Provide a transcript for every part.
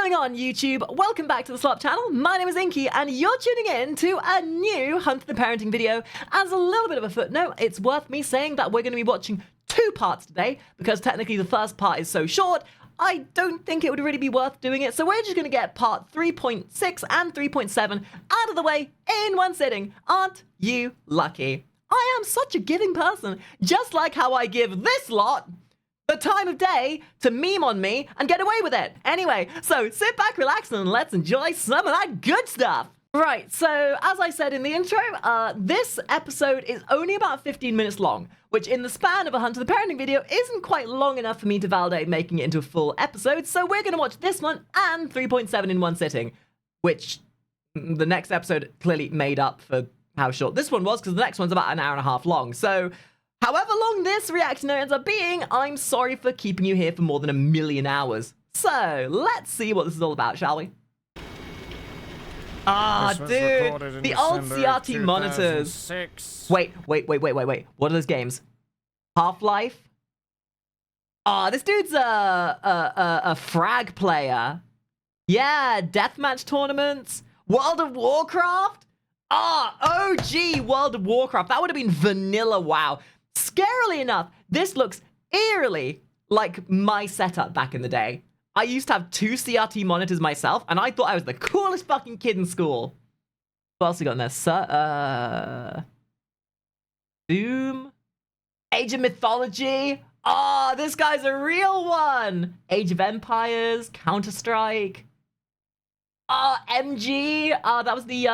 going on, YouTube? Welcome back to the Slop channel. My name is Inky, and you're tuning in to a new Hunt the Parenting video. As a little bit of a footnote, it's worth me saying that we're going to be watching two parts today, because technically the first part is so short, I don't think it would really be worth doing it, so we're just going to get part 3.6 and 3.7 out of the way in one sitting. Aren't you lucky? I am such a giving person, just like how I give this lot the time of day to meme on me and get away with it. Anyway, so sit back, relax, and let's enjoy some of that good stuff. Right, so as I said in the intro, this episode is only about 15 minutes long, which in the span of a Hunt the Parenting video isn't quite long enough for me to validate making it into a full episode, so we're going to watch this one and 3.7 in one sitting, which the next episode clearly made up for how short this one was, because the next one's about an hour and a half long, so however long this reaction ends up being, I'm sorry for keeping you here for more than 1 million hours. So, let's see what this is all about, shall we? Ah, dude, the old CRT monitors. Wait. What are those games? Half-Life? Ah, this dude's a frag player. Yeah, deathmatch tournaments. World of Warcraft? Ah, OG World of Warcraft. That would have been vanilla WoW. Scarily enough, this looks eerily like my setup back in the day. I used to have 2 CRT monitors myself, and I thought I was the coolest fucking kid in school. What else we got in there? Doom? Age of Mythology? Oh, this guy's a real one! Age of Empires, Counter-Strike. Oh, MG? That was the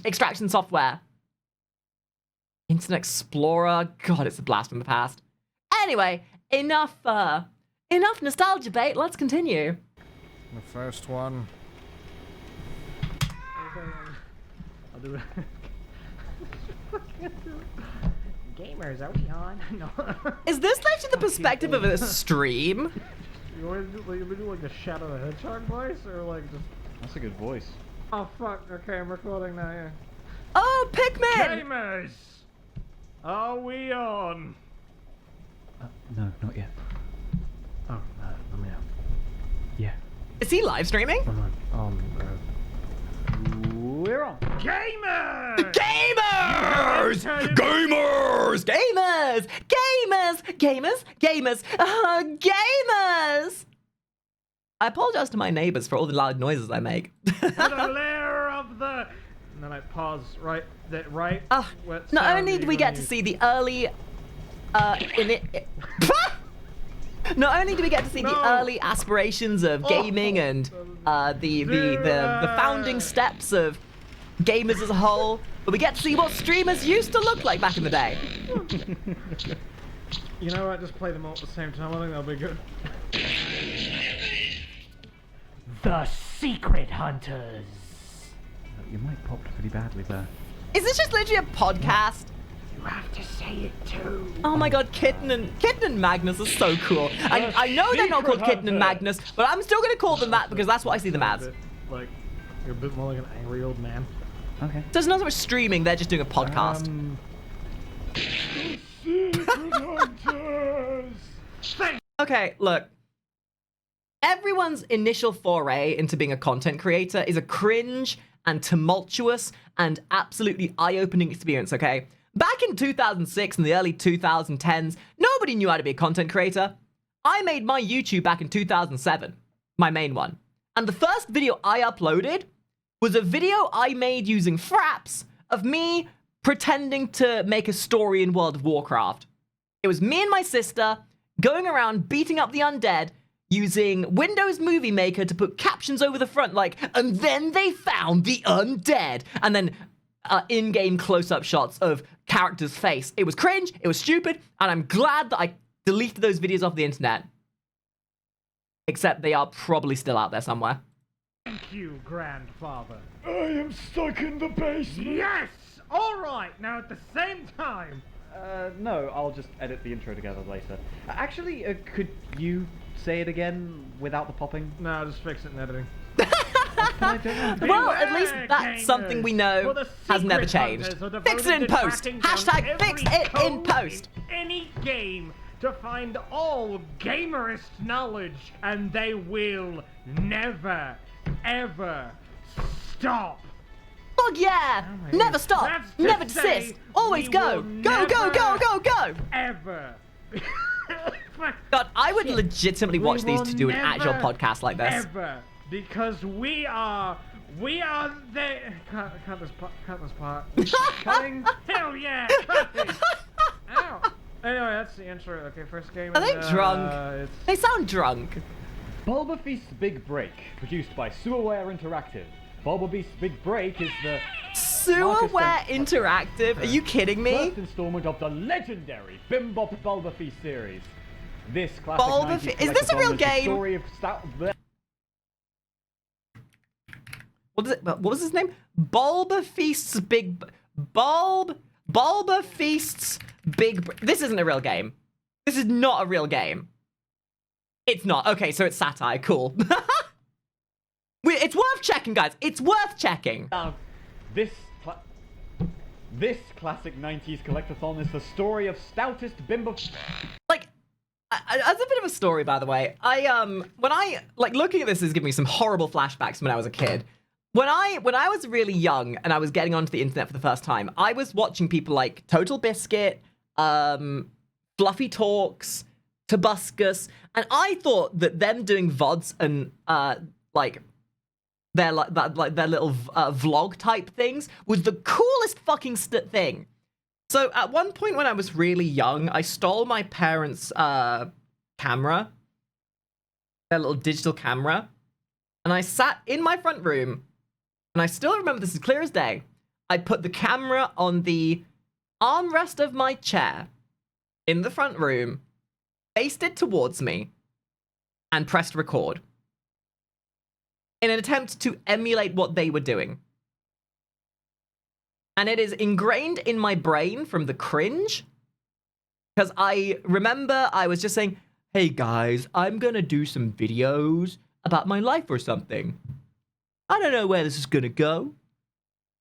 extraction software. Internet Explorer. God, it's a blast from the past. Anyway, enough nostalgia bait. Let's continue. The first one. I'll do it. Gamers, are we on? No. Is this actually the perspective of a stream? You want to do like the Shadow the Hedgehog voice, or like just? That's a good voice. Oh fuck! Okay, I'm recording now. Yeah. Oh, Pikmin! Gamers, are we on? No, not yet. Oh, let me know. Yeah. Is he live streaming? We're on. Gamers! Gamers! Gamers! Gamers! Gamers! Gamers! Gamers! Gamers! I apologize to my neighbors for all the loud noises I make. The layer of the. And then I pause right. Not only do we get to see the early, not only do we get to see the early aspirations of gaming and the founding steps of gamers as a whole, but we get to see what streamers used to look like back in the day. You know what? Just play them all at the same time. I think that'll be good. The Secret Hunters. You might popped pretty badly there. Is this just literally a podcast? You have to say it too. Oh my god, Kitten and Magnus are so cool. I know they're not called Kitten and Magnus, but I'm still gonna call them that because that's what I see them as. Like, you're a bit more like an angry old man. Okay. So it's not so much streaming, they're just doing a podcast. Okay, look. Everyone's initial foray into being a content creator is a cringe and tumultuous and absolutely eye-opening experience, okay? Back in 2006 and the early 2010s, nobody knew how to be a content creator. I made my YouTube back in 2007, my main one. And the first video I uploaded was a video I made using Fraps of me pretending to make a story in World of Warcraft. It was me and my sister going around beating up the undead using Windows Movie Maker to put captions over the front like, and then they found the undead, and then in-game close-up shots of character's face. It was cringe, it was stupid, and I'm glad that I deleted those videos off the internet. Except they are probably still out there somewhere. Thank you, grandfather. I am stuck in the basement. Yes! Alright, now at the same time. No, I'll just edit the intro together later. Actually, could you say it again without the popping? No, just fix it in editing. Well, at least that's something we know has never changed. Fix it in post. Hashtag fix it in post. Any game to find all gamerist knowledge, and they will never, ever stop. Fuck yeah! Oh my Never goodness. stop! That's to Never say desist! Always we go! will Go, go, go, never, go, go! Ever. God, I would Shit. legitimately We watch these will to do an actual never, podcast like this. Ever, because we are the. Cut this part. Cutting. Hell yeah! Cutting. Ow. Anyway, that's the intro. Okay, first game. Are they drunk? It's... They sound drunk. Bulbabeast's Big Break, produced by Sewerware Interactive. Bulbabeast's Big Break is the Sewerware Interactive? Are you kidding me? first installment of the legendary Bimbop Bulbabeast series. This classic Bulbabeast- 90s is this a real collectathon is the game? story of What was his name? Bulbafeast's Big... Bulbafeast's Big... This isn't a real game. This is not a real game. It's not. Okay, so it's satire. Cool. It's worth checking, guys. It's worth checking. This classic 90s collectathon is the story of stoutest Bimbo. Like, as a bit of a story, by the way, when I looking at this is giving me some horrible flashbacks from when I was a kid. When I was really young and I was getting onto the internet for the first time, I was watching people like Total Biscuit, Fluffy Talks, Tobuscus, and I thought that them doing VODs and their little vlog type things was the coolest fucking thing. So at one point when I was really young, I stole my parents' camera, their little digital camera, and I sat in my front room, and I still remember this as clear as day. I put the camera on the armrest of my chair in the front room, faced it towards me, and pressed record in an attempt to emulate what they were doing. And it is ingrained in my brain from the cringe, because I remember I was just saying, hey guys, I'm gonna do some videos about my life or something. I don't know where this is gonna go,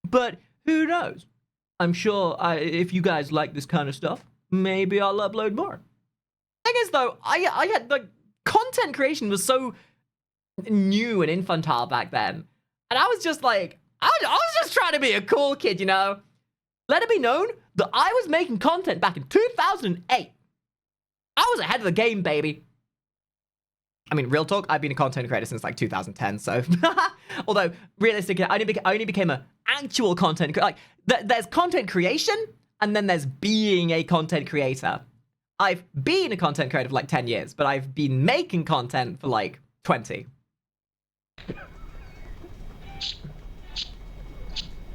but who knows? I'm sure if you guys like this kind of stuff, maybe I'll upload more. Thing is though, I had, like, content creation was so new and infantile back then. And I was just like, I was just trying to be a cool kid, you know? Let it be known that I was making content back in 2008. I was ahead of the game, baby. I mean, real talk, I've been a content creator since like 2010, so... Although, realistically, I only became an actual content creator. Like, there's content creation, and then there's being a content creator. I've been a content creator for like 10 years, but I've been making content for like 20.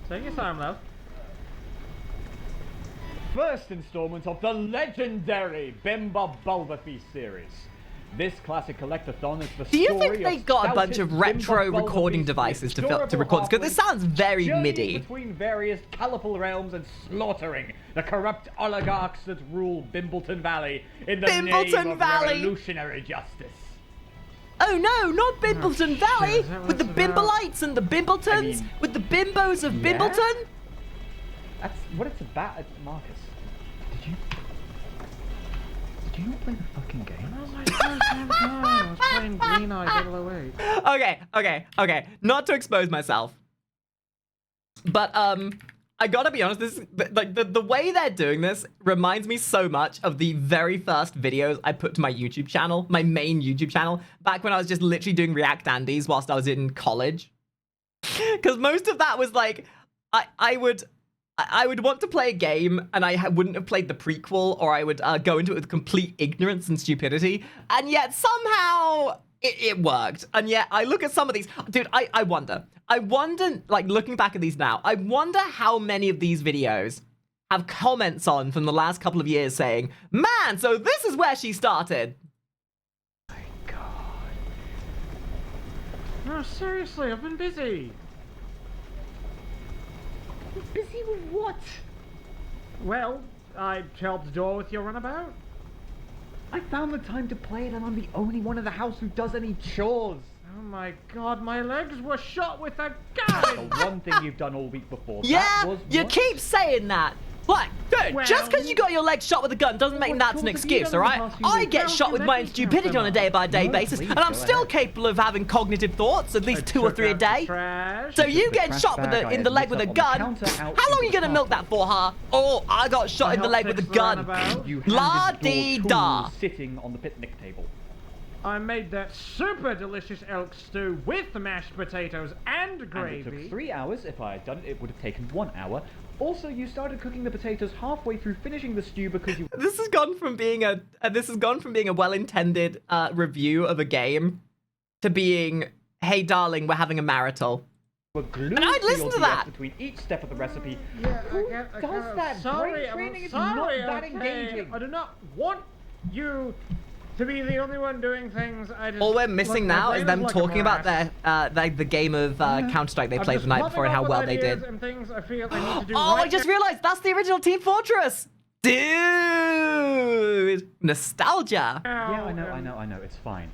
Take your time, love. First installment of the legendary Bimbo Bulbabeast series. This classic collectathon is the Do you story think they of got a bunch of stoutest retro Bimbo recording Bulbabeast devices to adorable record this? Because this halflings sounds very journeying MIDI. between various colourful realms and slaughtering the corrupt oligarchs that rule Bimbleton Valley in the name Bimbleton of Valley. revolutionary justice. Oh no, not Bimbleton Valley! is that what With the it's about? Bimbleites and the Bimbletons! I mean, with the bimbos of yeah? Bimbleton! That's what it's about. Marcus, did you not play the fucking game? That was my first damn time. I was playing Green Eye 008. Okay. Not to expose myself. But, I gotta be honest, this like the way they're doing this reminds me so much of the very first videos I put to my YouTube channel, my main YouTube channel, back when I was just literally doing React Andes whilst I was in college. Because most of that was like, I would want to play a game and I wouldn't have played the prequel, or I would go into it with complete ignorance and stupidity, and yet somehow it worked. And yet I look at some of these, dude, I wonder, like looking back at these now, I wonder how many of these videos have comments on from the last couple of years saying, man, so this is where she started. My God. No, seriously, I've been busy. Busy with what? Well, I helped Door with your runabout. I found the time to play it, and I'm the only one in the house who does any chores. Oh my god, my legs were shot with a The gun! one thing you've done all week before. Yeah, that was you what? keep saying that. What? Dude, just because you got your leg shot with a gun doesn't make that an excuse, alright? I get shot with my own stupidity on a day-by-day basis, and I'm still capable of having cognitive thoughts, at least 2 or 3 a day. So you getting shot in the leg with a gun, how long are you gonna milk that for, huh? Oh, I got shot in the leg with a gun. La-dee-da. Sitting on the picnic table. I made that super delicious elk stew with mashed potatoes and gravy. And it took 3 hours. If I had done it, it would have taken 1 hour. Also, you started cooking the potatoes halfway through finishing the stew because you... This has gone from being a well-intended review of a game to being, hey darling, we're having a marital. And I'd listen to that between each step of the recipe. Yeah, Who does that? Brain training is not that engaging. I do not want you to be the only one doing things. All we're missing now is them talking about the game of Counter-Strike they played the night before and how well they did. I just realized that's the original Team Fortress! Dude! Nostalgia! Yeah, I know. It's fine.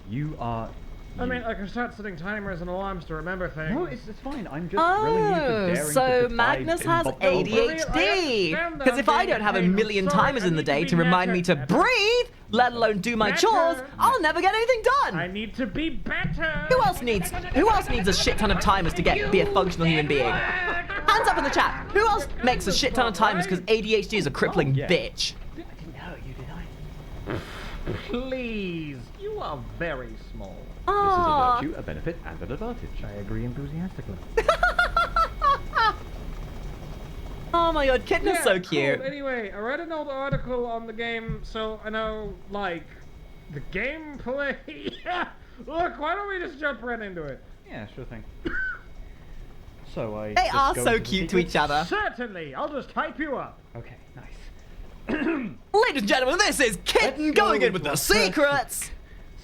You are... I mean, I can start setting timers and alarms to remember things. No, it's fine. I'm just grilling you for daring so Magnus has ADHD. Because if I don't have a million timers in the day to remind me to breathe, let alone do my chores, I'll never get anything done. I need to be better. Who else needs a shit ton of timers to be a functional human being? Hands up in the chat. Who else makes a shit ton of timers because ADHD is a crippling bitch? I didn't know you, did I? Please, you are very small. This is a virtue, a benefit, and an advantage. I agree enthusiastically. Oh my god, Kitten is so cute. Cool. Anyway, I read an old article on the game, so I know, like, the gameplay. Look, why don't we just jump right into it? Yeah, sure thing. So They are so cute to each other. Certainly, I'll just hype you up. Okay, nice. Ladies and gentlemen, this is Kitten going in with the secrets.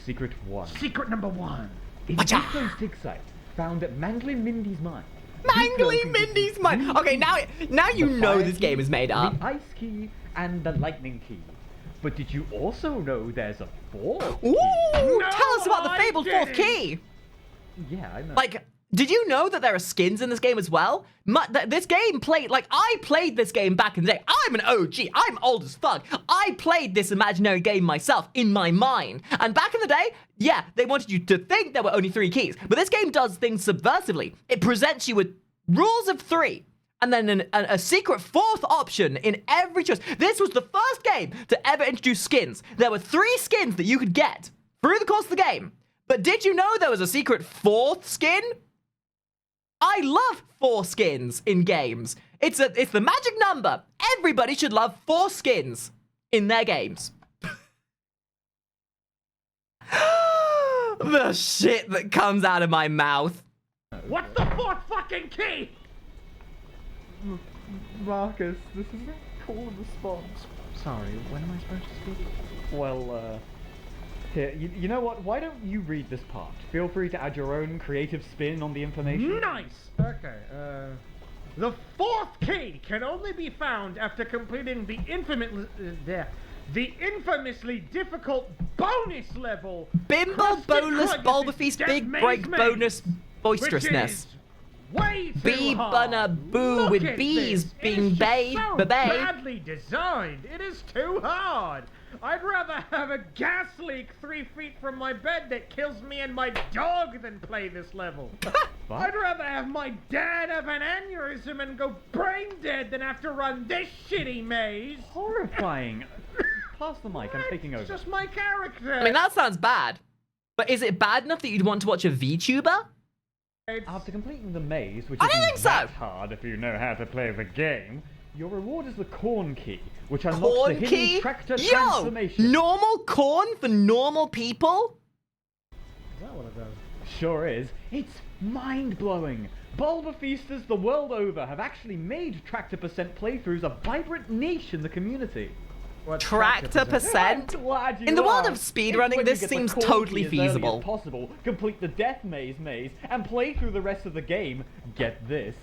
Secret 1. Secret number 1. In Eco's dig site, found at Mangly Mindy's mine. Mangly Mindy's mine. Okay, now you know this game is made up. The ice key and the lightning key. But did you also know there's a 4th key? Ooh, tell us about the fabled 4th key. Yeah, I know. Like, did you know that there are skins in this game as well? This game I played this game back in the day. I'm an OG. I'm old as fuck. I played this imaginary game myself in my mind. And back in the day, yeah, they wanted you to think there were only 3 keys. But this game does things subversively. It presents you with rules of 3. And then a secret 4th option in every choice. This was the first game to ever introduce skins. There were 3 skins that you could get through the course of the game. But did you know there was a secret 4th skin? I love 4 skins in games. It's the magic number. Everybody should love 4 skins in their games. The shit that comes out of my mouth. What's the 4th fucking key? Marcus, this is a cool response. Sorry, when am I supposed to speak? Well, here, you know what? Why don't you read this part? Feel free to add your own creative spin on the information. Nice! Okay, the 4th key can only be found after completing the infamously difficult bonus level. Bimble bonus Bulbafeast big break bonus boisterousness. Way too Bee hard. bunna boo Look with at bees this. being It is bay, so babay. badly designed. It is too hard. I'd rather have a gas leak 3 feet from my bed that kills me and my dog than play this level. I'd rather have my dad have an aneurysm and go brain dead than have to run this shitty maze. Horrifying. Pass the mic, I'm taking over. It's just my character. I mean, that sounds bad. But is it bad enough that you'd want to watch a VTuber? After completing the maze, which I don't isn't think so. that hard if you know how to play the game, your reward is the corn key, which unlocks Corn the hidden key? tractor Yo! transformation. Normal corn for normal people? Is that what it does? Sure is. It's mind-blowing. Bulbafeasters the world over have actually made Tractor Percent playthroughs a vibrant niche in the community. Tractor percent? In the world of speedrunning, this seems totally feasible. As possible, complete the death maze, and play through the rest of the game. Get this.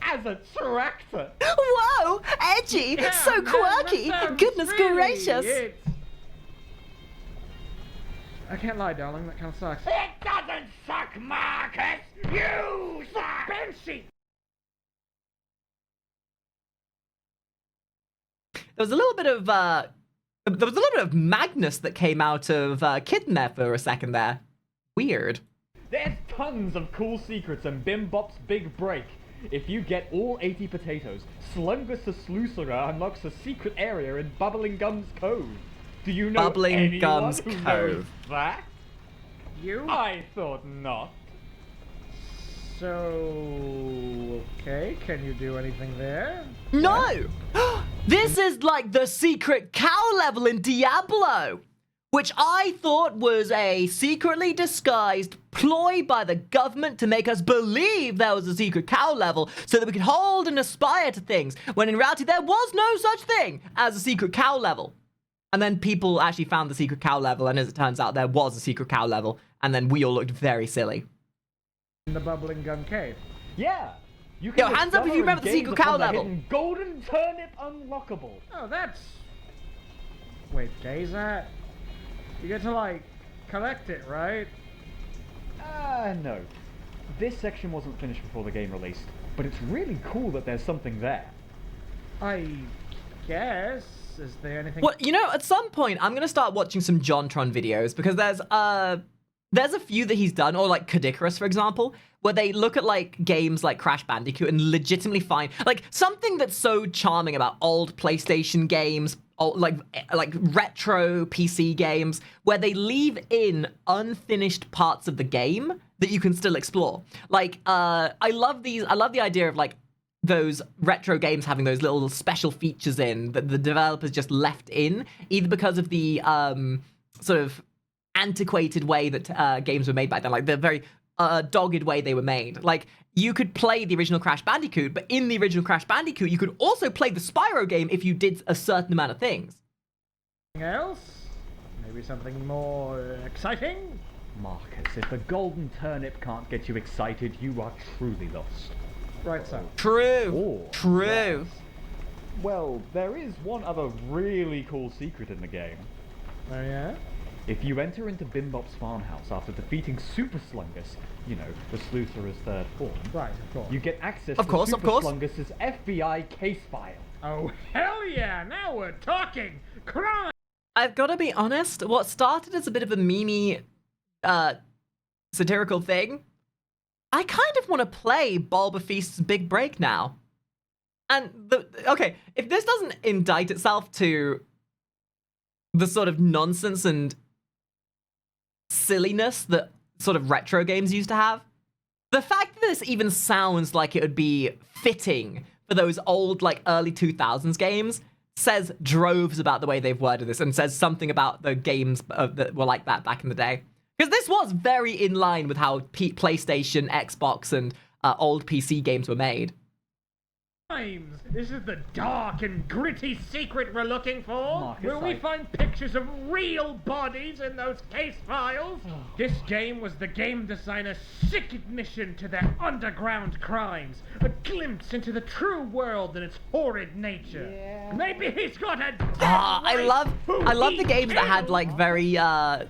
As a tractor. Whoa, edgy, Yeah, so man, quirky. that sounds Goodness really gracious. it. I can't lie, darling. That kind of sucks. It doesn't suck, Marcus! You suck! Banshee! there was a little bit of Magnus that came out of Kitten there for a second there. Weird. There's tons of cool secrets in Bim Bop's Big Break. If you get all 80 potatoes, Slungus the Sluicerer unlocks a secret area in Bubbling Gums Cove. Do you know Bubbling anyone Gums who knows Cove. that? You? I thought not. So... Okay, can you do anything there? No! This is like the secret cow level in Diablo, which I thought was a secretly disguised ploy by the government to make us believe there was a secret cow level so that we could hold and aspire to things, when in reality there was no such thing as a secret cow level. And then people actually found the secret cow level, and as it turns out, there was a secret cow level, and then we all looked very silly. In the Bubbling Gum Cave. Yeah. You Yo, hands up if you remember the secret cow level. Golden Turnip Unlockable. Oh, that's... Wait, days that? You get to, like, collect it, right? No. This section wasn't finished before the game released, but it's really cool that there's something there. I guess. Is there anything... Well, you know, at some point, I'm going to start watching some JonTron videos, because there's a few that he's done, or like Kariverse, for example, where they look at like games like Crash Bandicoot and legitimately find like something that's so charming about old PlayStation games, like retro PC games, where they leave in unfinished parts of the game that you can still explore. Like, I love the idea of like those retro games having those little special features in that the developers just left in, either because of the sort of antiquated way that games were made back then, like the very dogged way they were made. Like, you could play the original Crash Bandicoot, but in the original Crash Bandicoot, you could also play the Spyro game if you did a certain amount of things. Anything else? Maybe something more exciting? Marcus, if the Golden Turnip can't get you excited, you are truly lost. Right, so. True. Oh, True. yes. Well, there is one other really cool secret in the game. Oh, yeah? If you enter into Bim Bop's farmhouse after defeating Super Slungus, you know, the Sluicerer's third form, Right, of course. you get access Of to course, Super of course. Slungus's FBI case file. Oh, hell yeah! Now we're talking! Crime! I've got to be honest, what started as a bit of a meme satirical thing, I kind of want to play Feast's Big Break now. And, okay, if this doesn't indict itself to the sort of nonsense and silliness that sort of retro games used to have, the fact that this even sounds like it would be fitting for those old, like, early 2000s games says droves about the way they've worded this, and says something about the games that were like that back in the day. Because this was very in line with how PlayStation, Xbox, and old PC games were made. This is the dark and gritty secret we're looking for. Marcus, Will we find pictures of real bodies in those case files? This game was the game designer's sick admission to their underground crimes, a glimpse into the true world and its horrid nature. Yeah. Maybe he's got a I love the games that had like very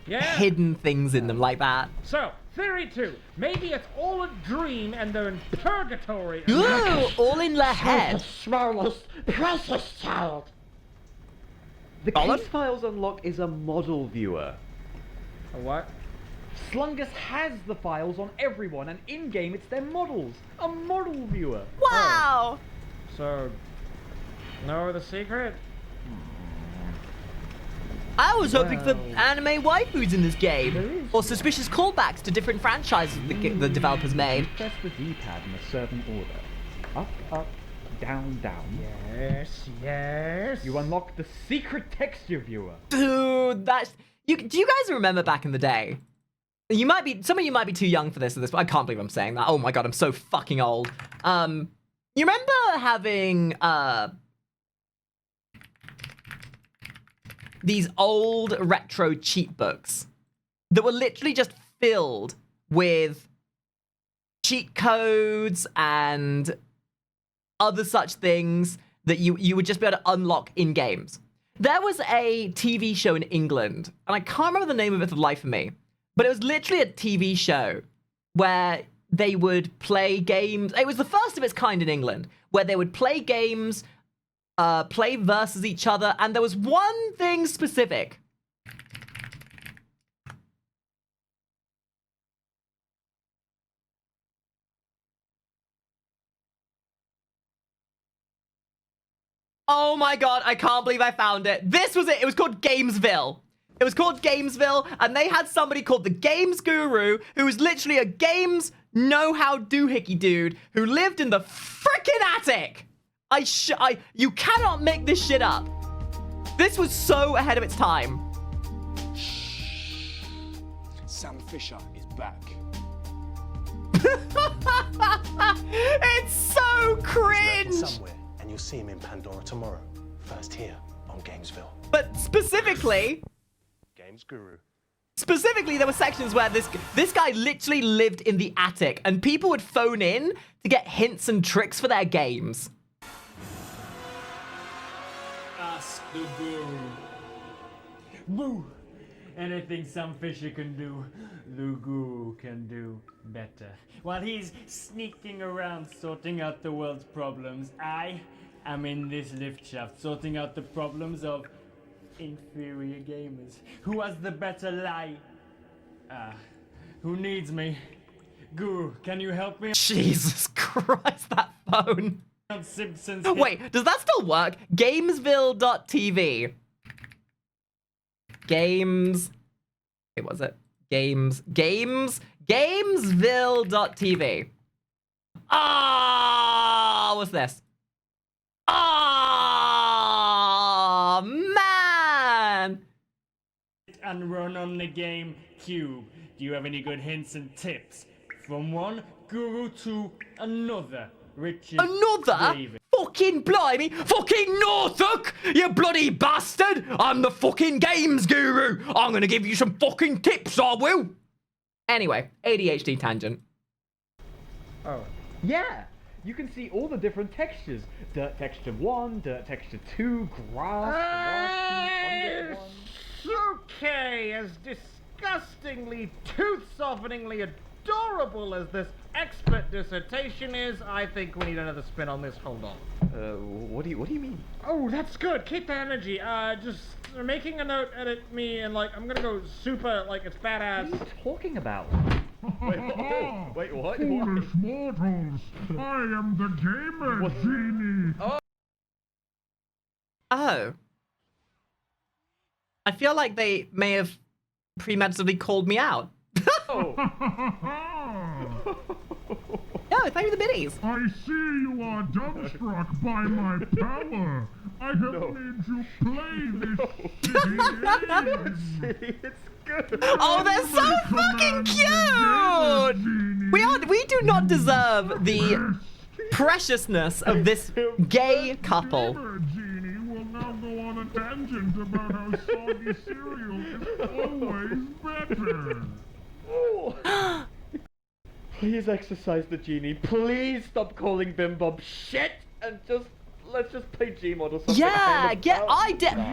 hidden things in them like that. So, theory 2. Maybe it's all a dream and they're in purgatory. Ooh, all in their head. Smallest, precious child. The Colin? case files unlock is a model viewer. A what? Slungus has the files on everyone, and in-game it's their models. A model viewer. Wow. So, know the secret? I was hoping for anime waifus in this There game, is. or suspicious callbacks to different franchises the developers made. Press the D-pad in a certain order. Up, up, down, down. Yes, yes. You unlock the secret texture viewer. Dude, that's do you guys remember back in the day? Some of you might be too young for this, but I can't believe I'm saying that. Oh my god, I'm so fucking old. You remember having these old retro cheat books that were literally just filled with cheat codes and other such things that you would just be able to unlock in games. There was a TV show in England, and I can't remember the name of it for the life of me, but it was literally a TV show where they would play games. It was the first of its kind in England, where they would play games play versus each other, and there was one thing specific. Oh my god, I can't believe I found it. This was it. It was called Gamesville. It was called Gamesville, and they had somebody called the Games Guru, who was literally a games know-how doohickey dude who lived in the freaking attic. You cannot make this shit up. This was so ahead of its time. Sam Fisher is back. It's so cringe. Somewhere, and you'll see him in Pandora tomorrow. First here on Gamesville. But specifically, Games Guru. Specifically, there were sections where this guy literally lived in the attic, and people would phone in to get hints and tricks for their games. Ask the Guru. Boo! Anything some fisher can do, the Guru can do better. While he's sneaking around sorting out the world's problems, I am in this lift shaft sorting out the problems of inferior gamers. Who has the better lie? Who needs me? Guru, can you help me? Jesus Christ, that phone. On Simpsons. Wait, does that still work? Gamesville.tv. Wait, was it? Gamesville.tv. Ah, what's this? Ah, man. And run on the game cube. Do you have any good hints and tips? From one guru to another. Richard Another? David. Fucking blimey! Fucking Norfolk! You bloody bastard! I'm the fucking games guru! I'm gonna give you some fucking tips, I will! Anyway, ADHD tangent. Oh. Yeah! You can see all the different textures. Dirt texture 1, dirt texture 2, grass, Okay, as disgustingly, tooth-softeningly adorable as this expert dissertation is, I think we need another spin on this. Hold on. what do you mean? Oh, that's good. Keep the energy. Just making a note, edit me, and like, I'm gonna go super, like, it's badass. What are you talking about? Wait, what? Foolish mortals, I am the gamer genie. Oh. I feel like they may have premeditatively called me out. Oh. No, thank you for the biddies. I see you are dumbstruck by my power. I have made you play this shitty game. It's good. Oh, they're so fucking cute! We do not deserve the preciousness of this gay couple. Gamer genie will now go on a tangent about how soggy cereal is always better. Please exercise the genie. Please stop calling Bim Bob shit and let's just play Gmod or something. Yeah,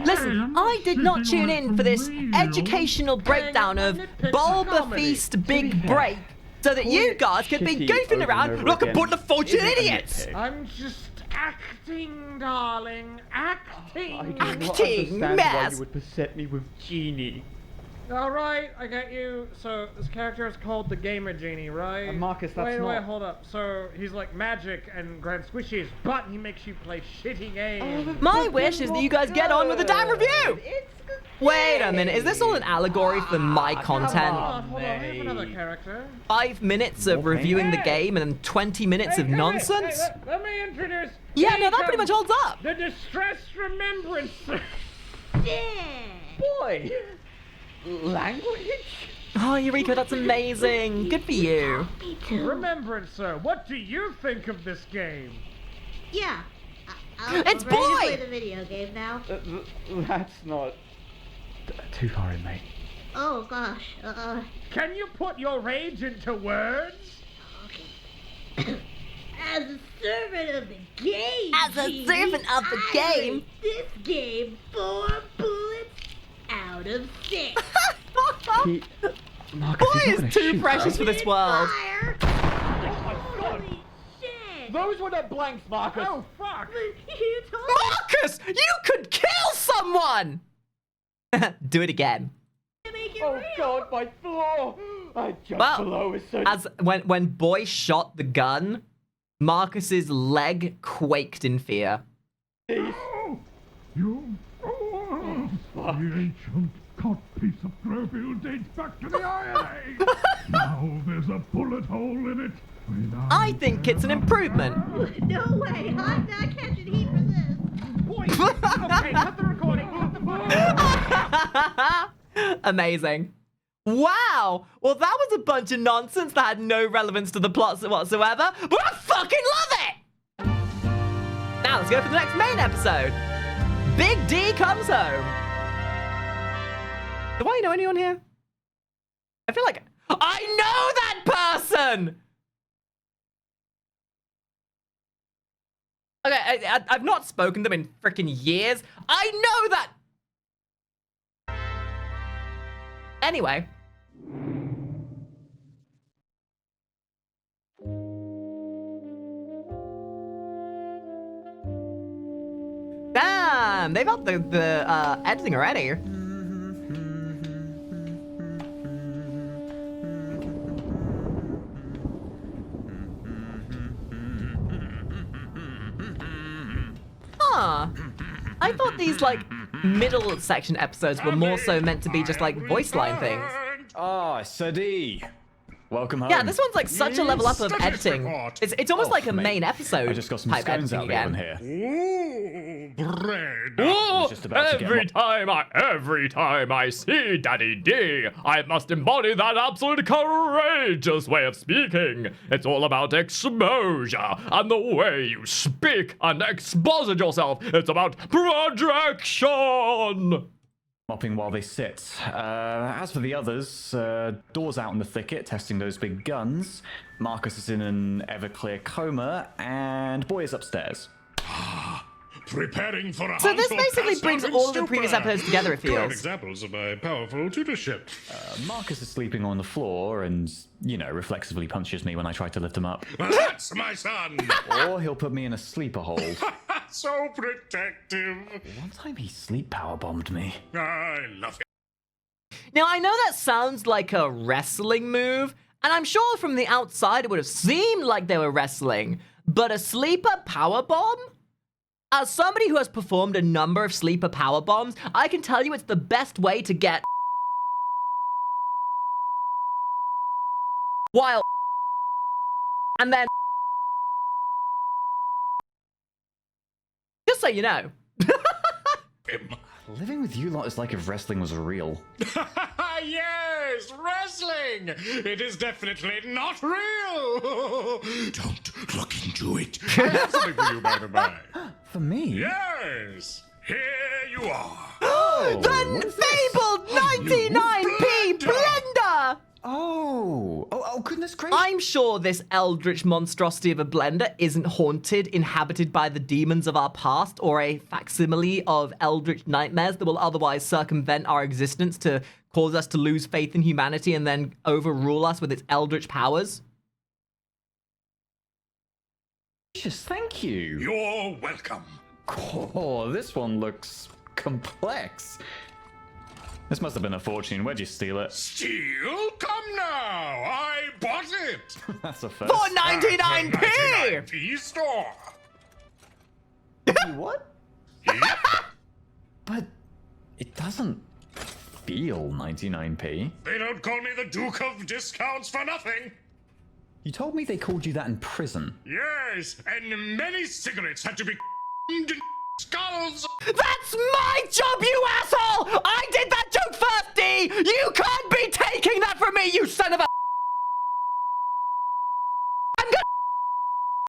listen, I did not tune in for this educational breakdown of Bulba Feast Big Break so that you guys could be goofing around like a bunch of fortunate idiots. I'm just acting, darling. Acting. I do not Acting, understand why mess. you would beset me with genie. Alright, I get you. So, this character is called the Gamer Genie, right? Marcus, that's Wait, not- hold up. So, he's like magic and grants squishies, but he makes you play shitty games. My wish is that you guys get on with the damn review. Wait a minute, is this all an allegory for my content? Hold on, I have another character. 5 minutes of reviewing the game and then 20 minutes of nonsense? Let me introduce. Yeah, Here no, that comes pretty much holds up. The Distressed Remembrance. Boy! Language? Oh, Eureka, that's amazing. Good for you. Remembrancer, what do you think of this game? Yeah. It's I'm ready to boy! play the video game now. That's not too far in, mate. Oh gosh. Can you put your rage into words? Okay. As a servant of the game. As a Genie, servant of the I game. rate this game 4 bullets out of 6. Marcus, Boy he's not is gonna too shoot precious for this world. Fire. Oh my god! Holy shit. Those were not blanks, Marcus. Oh, fuck! You told Marcus, you could kill someone! Do it again. me to make it Oh real. God, my floor! Just Well, below is so. as when Boy shot the gun, Marcus's leg quaked in fear. Oh, you. Oh, the ancient cut piece of globule dates back to the Iron Age. Now there's a bullet hole in it. I think it's an improvement. No way! I'm not catching heat for this. Boys! Okay, cut the recording. Cut the footage. Amazing. Wow! Well, that was a bunch of nonsense that had no relevance to the plot whatsoever, but I fucking love it! Now let's go for the next main episode. Big D comes home. Do I know anyone here? I feel like I know that person! Okay, I've not spoken to them in freaking years. I know that! Anyway. Damn, they've upped the editing already. Huh. I thought these, like, middle section episodes were more so meant to be just, like, voice line things. Ah, Sadi. Welcome home. Yeah, this one's like such a level up of editing. It's almost like a mate. main episode I just got some type scones editing out of the again. oven here. Ooh, bread. I was just about to get Every time I see Daddy D, I must embody that absolute courageous way of speaking. It's all about exposure and the way you speak and exposit yourself. It's about projection. mopping while they sit. As for the others, Door's out in the thicket testing those big guns. Marcus is in an Everclear coma, and Boy is upstairs. Preparing for a So hunt this or basically pass brings out in all of the previous stupor. episodes together, it Great feels. examples of my powerful tutorship. Marcus is sleeping on the floor and, you know, reflexively punches me when I try to lift him up. That's my son. Or he'll put me in a sleeper hold. So protective. One time he sleep power bombed me. I love it. Now, I know that sounds like a wrestling move, and I'm sure from the outside it would have seemed like they were wrestling, but a sleeper powerbomb? As somebody who has performed a number of sleeper power bombs, I can tell you it's the best way to get while and then just so you know. Living with you lot is like if wrestling was real. Yes, wrestling. It is definitely not real. Don't look into it. I have something for you, by the by. For me? Yes, here you are. The fabled 99p blender! Oh, goodness gracious. I'm sure this eldritch monstrosity of a blender isn't haunted, inhabited by the demons of our past, or a facsimile of eldritch nightmares that will otherwise circumvent our existence to cause us to lose faith in humanity and then overrule us with its eldritch powers. Gracious, thank you. You're welcome. Oh, this one looks complex. This must have been a fortune. Where'd you steal it? Steal? Come now. I bought it. That's a first. For 99p! 99p store. What? Yep. But it doesn't feel 99p. They don't call me the Duke of Discounts for nothing. You told me they called you that in prison. Yes, and many cigarettes had to be in skulls. That's my job, you asshole! I did that joke first, D! You can't be taking that from me, you son of a... I'm gonna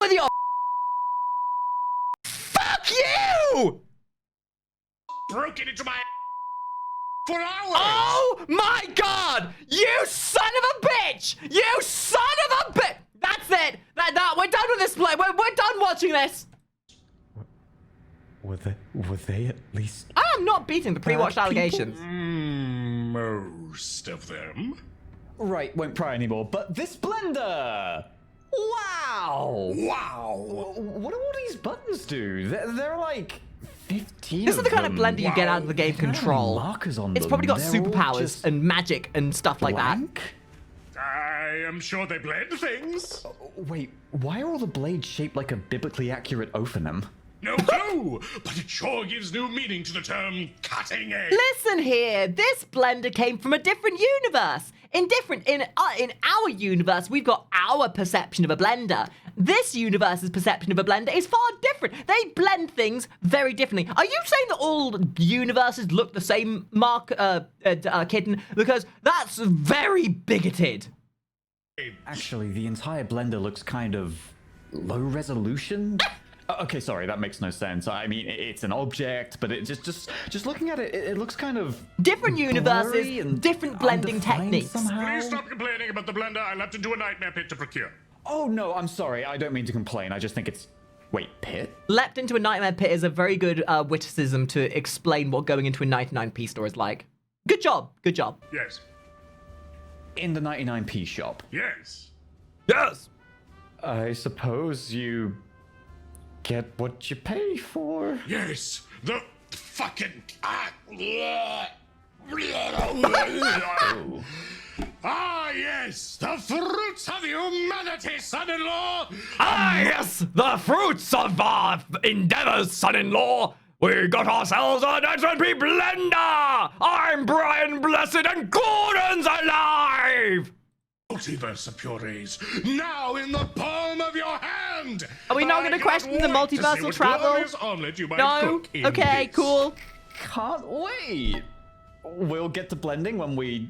with your... Fuck you! Broken into my for hours. Oh my god! You son of a bitch! You son of a bitch! That's it! We're done with this play. We're done watching this. Were they at least? I am not beating the pre-watched Bad people? allegations. Most of them. Right, won't pry anymore. But this blender. Wow! Wow! What do all these buttons do? They're like 15. This is the kind of blender you get out of the game They don't have any Control. markers on It's them. probably got They're all superpowers just and magic and stuff like that. blank? I am sure they blend things. Wait, why are all the blades shaped like a biblically accurate ophonym? No clue, but it sure gives new meaning to the term cutting edge. Listen here, this blender came from a different universe. In our universe, we've got our perception of a blender. This universe's perception of a blender is far different. They blend things very differently. Are you saying that all universes look the same, Kitten? Because that's very bigoted. Actually, the entire blender looks kind of low resolution. Okay, sorry, that makes no sense. I mean, it's an object, but it just looking at it, it looks kind of different universes, blurry and different blending undefined techniques. Somehow. Please stop complaining about the blender. I left into a nightmare pit to procure. Oh no, I'm sorry. I don't mean to complain. I just think it's. Wait, pit? Leapt into a nightmare pit is a very good witticism to explain what going into a 99p store is like. Good job. Good job. Yes. In the 99p shop. Yes. Yes. I suppose you get what you pay for. Yes. The fucking. Ah, yes! The fruits of humanity, son-in-law! Ah, yes! The fruits of our endeavors, son-in-law! We got ourselves an S&P blender! I'm Brian Blessed and Gordon's alive! Multiverse of purees, now in the palm of your hand! Are we not going to question the multiversal travel? No? Okay, cool. Can't wait. We'll get to blending when we,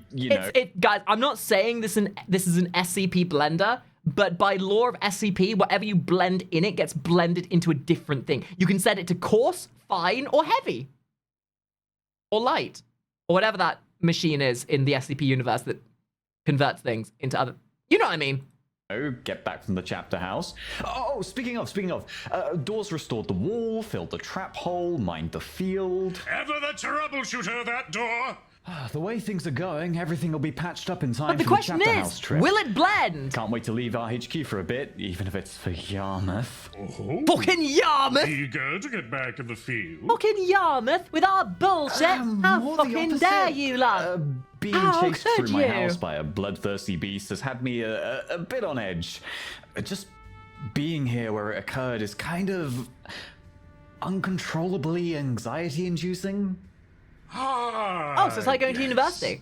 Guys, I'm not saying this is an SCP blender, but by law of SCP, whatever you blend in it gets blended into a different thing. You can set it to coarse, fine, or heavy. Or light. Or whatever that machine is in the SCP universe that converts things into other... You know what I mean? Get back from the chapter house. Oh, speaking of, Dawes restored the wall, filled the trap hole, mined the field. Ever the troubleshooter, that door! The way things are going, everything will be patched up in time But the for the question chapter is, house trip. will it blend? Can't wait to leave our HQ for a bit, even if it's for Yarmouth. Oh. Fucking Yarmouth! Eager to get back in the field. Fucking Yarmouth with our bullshit! How More the fucking opposite. dare you, lot! Being How chased could through my you? house by a bloodthirsty beast has had me a bit on edge. Just being here where it occurred is kind of uncontrollably anxiety-inducing. Ah, Oh, so it's like going to university.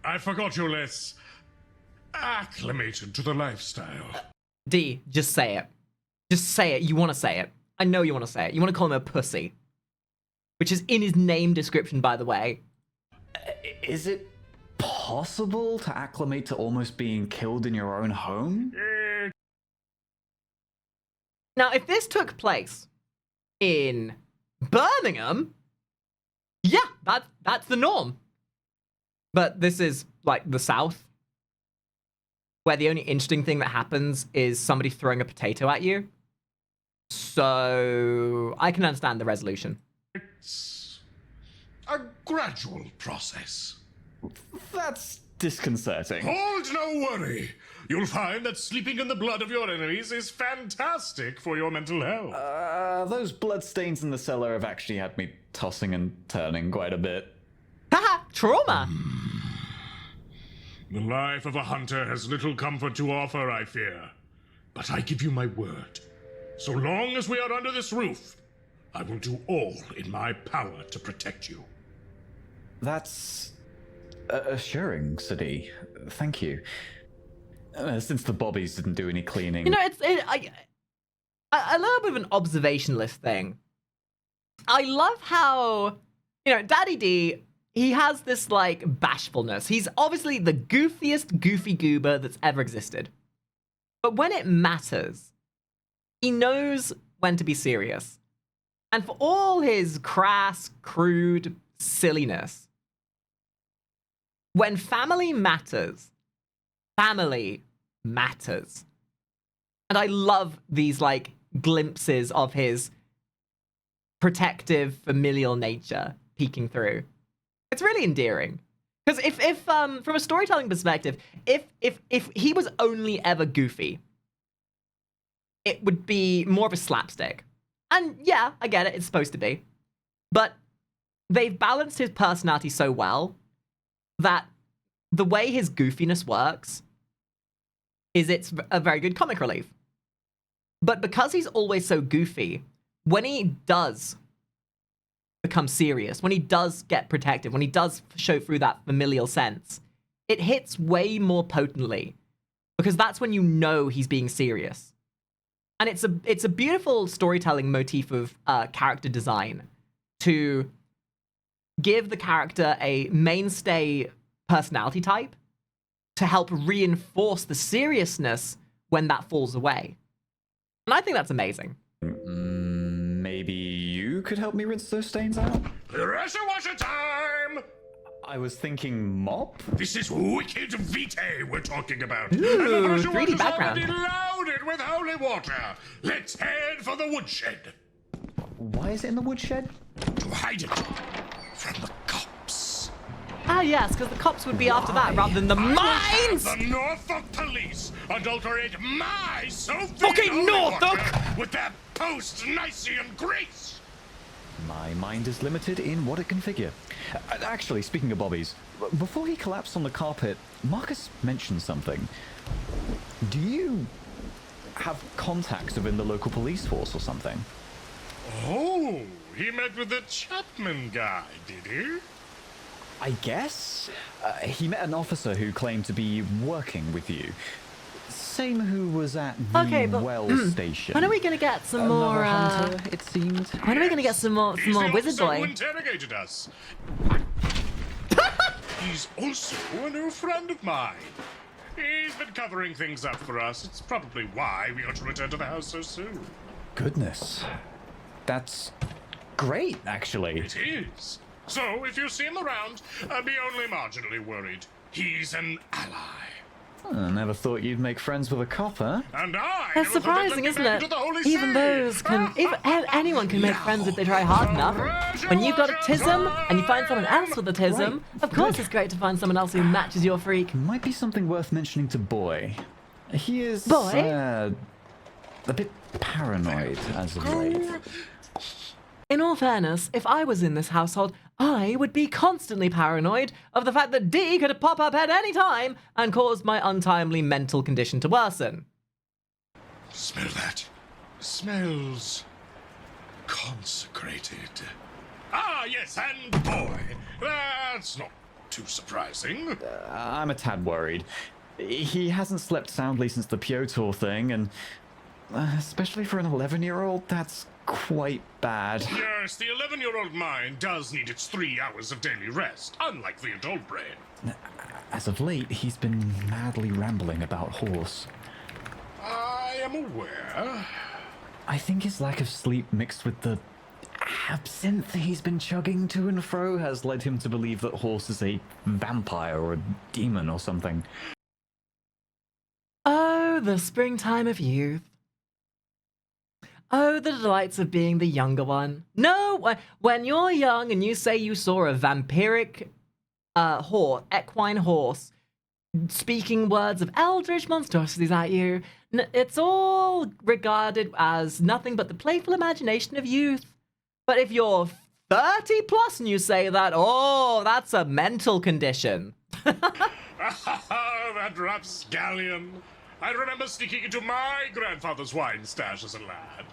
I forgot you're less acclimated to the lifestyle. D, just say it. Just say it. You want to say it. I know you want to say it. You want to call him a pussy. Which is in his name description, by the way. Is it possible to acclimate to almost being killed in your own home? Now, if this took place in Birmingham, yeah, that's the norm. But this is, like, the South, where the only interesting thing that happens is somebody throwing a potato at you. So, I can understand the resolution. It's a gradual process. That's disconcerting. Hold no worry. You'll find that sleeping in the blood of your enemies is fantastic for your mental health. Those bloodstains in the cellar have actually had me tossing and turning quite a bit. Haha, trauma! The life of a hunter has little comfort to offer, I fear. But I give you my word. So long as we are under this roof, I will do all in my power to protect you. That's assuring, Sadi. Thank you. Since the bobbies didn't do any cleaning. You know, I love a bit of an observationalist thing. I love how, Daddy D, he has this, like, bashfulness. He's obviously the goofiest goofy goober that's ever existed. But when it matters, he knows when to be serious. And for all his crass, crude silliness, when family matters, family matters. And I love these, like, glimpses of his protective, familial nature peeking through. It's really endearing. Because if from a storytelling perspective, if he was only ever goofy, it would be more of a slapstick. And yeah, I get it, it's supposed to be. But they've balanced his personality so well that the way his goofiness works is it's a very good comic relief. But because he's always so goofy, when he does become serious, when he does get protective, when he does show through that familial sense, it hits way more potently because that's when you know he's being serious. And it's a beautiful storytelling motif of character design to give the character a mainstay personality type to help reinforce the seriousness when that falls away. And I think that's amazing. Maybe you could help me rinse those stains out? Pressure washer time! I was thinking mop? This is wicked vitae we're talking about. Ooh, and the pressure 3D washer's background. already loaded with holy water. Let's head for the woodshed. Why is it in the woodshed? To hide it from the cops. Ah, yes, because the cops would be after that rather than the mines! The Norfolk police adulterate my Sophie Fucking Norfolk! with their post-Nicene grace. My mind is limited in what it can figure. Actually, speaking of bobbies, before he collapsed on the carpet, Marcus mentioned something. Do you have contacts within the local police force or something? Oh, he met with the Chapman guy, did he? I guess. He met an officer who claimed to be working with you. Same who was at the well station. When are we gonna get some Another more? hunter, it seemed. When are we gonna get some more He's the Wizard officer Boy? who interrogated us. He's also a new friend of mine. He's been covering things up for us. It's probably why we ought to return to the house so soon. Goodness. That's great, actually. It is. So, if you see him around, be only marginally worried. He's an ally. I never thought you'd make friends with a cop, huh? And I It's never thought they'd surprising, let me isn't back it? into the Holy Even See. those can, even anyone can make friends if they try hard enough. When you've got a tism and you find someone else with a tism, of course it's great to find someone else who matches your freak. Might be something worth mentioning to Boy. He is Boy? A bit paranoid as of late. In all fairness, if I was in this household, I would be constantly paranoid of the fact that D could pop up at any time and cause my untimely mental condition to worsen. Smell that. Smells consecrated. Ah, yes, and boy. That's not too surprising. I'm a tad worried. He hasn't slept soundly since the Piotr thing, and especially for an 11-year-old, that's quite bad. Yes, the 11-year-old mind does need its 3 hours of daily rest, unlike the adult brain. As of late, he's been madly rambling about horse. I am aware. I think his lack of sleep mixed with the absinthe he's been chugging to and fro has led him to believe that horse is a vampire or a demon or something. Oh, the springtime of youth. Oh, the delights of being the younger one. No, when you're young and you say you saw a vampiric equine horse speaking words of eldritch monstrosities at you, it's all regarded as nothing but the playful imagination of youth. But if you're 30 plus and you say that, oh, that's a mental condition. That rapscallion. I remember sneaking into my grandfather's wine stash as a lad.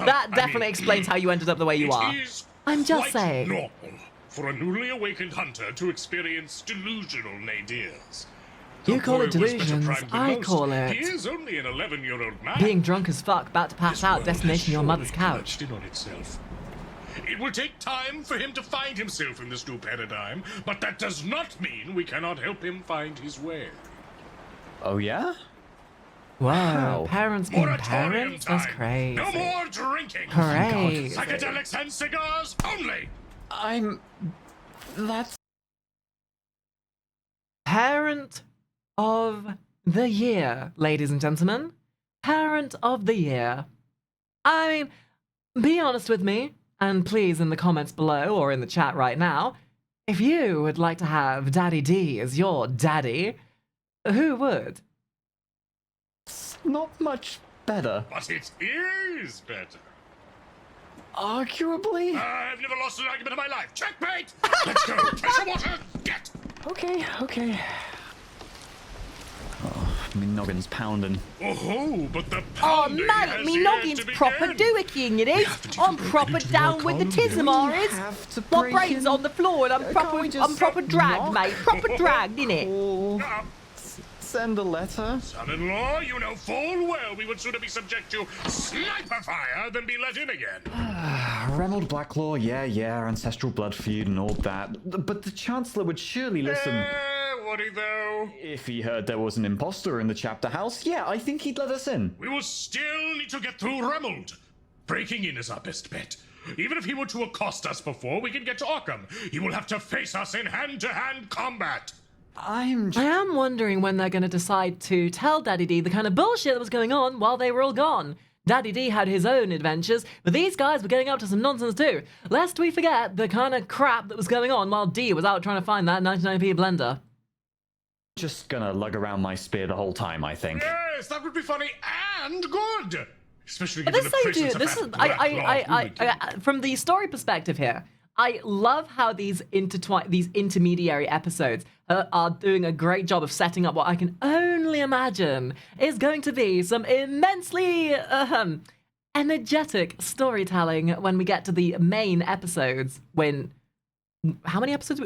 That definitely explains how you ended up the way you are. I'm just quite saying. normal for a newly awakened hunter to experience delusional nadirs. You call it boy was better delusions, primed than I most. call He it is only an 11-year-old man. being drunk as fuck, about to pass This out, world has destination your mother's surely couch. collapsed in on itself. It will take time for him to find himself in this new paradigm, but that does not mean we cannot help him find his way. Oh yeah? Whoa, How? parents being Moratorium parents? That's time. crazy. No more drinking. Crazy. Psychedelics and cigars only. That's... Parent of the year, ladies and gentlemen. Parent of the year. I mean, be honest with me, and please in the comments below or in the chat right now, if you would like to have Daddy D as your daddy, who would? not much better. But it is better. Arguably? I've never lost an argument in my life. Checkmate! Let's go. Pressure water. Get. Okay. Oh, me noggin's pounding. Oh, but the Oh, pounding mate, has me yet noggin's to proper begin. dooicking, it is. I'm proper down with the tismaris. have to My break brain's in. on the floor and I'm proper dragged, knock? mate. Proper dragged, innit? Oh, Ah, send a letter. Son-in-law, you know full well we would sooner be subject to sniper fire than be let in again. Reynold Blacklaw, yeah, ancestral blood feud and all that. But the Chancellor would surely listen. Would he though? If he heard there was an imposter in the chapter house, yeah, I think he'd let us in. We will still need to get through Reynold. Breaking in is our best bet. Even if he were to accost us before we can get to Arkham, he will have to face us in hand-to-hand combat. I am wondering when they're going to decide to tell Daddy D the kind of bullshit that was going on while they were all gone. Daddy D had his own adventures, but these guys were getting up to some nonsense too. Lest we forget the kind of crap that was going on while D was out trying to find that 99p blender. Just gonna lug around my spear the whole time, I think. Yes, that would be funny and good. Especially At given the the same presence time, of that Blacklaw. from the story perspective here, I love how these intermediary episodes are doing a great job of setting up what I can only imagine is going to be some immensely energetic storytelling when we get to the main episodes. How many episodes?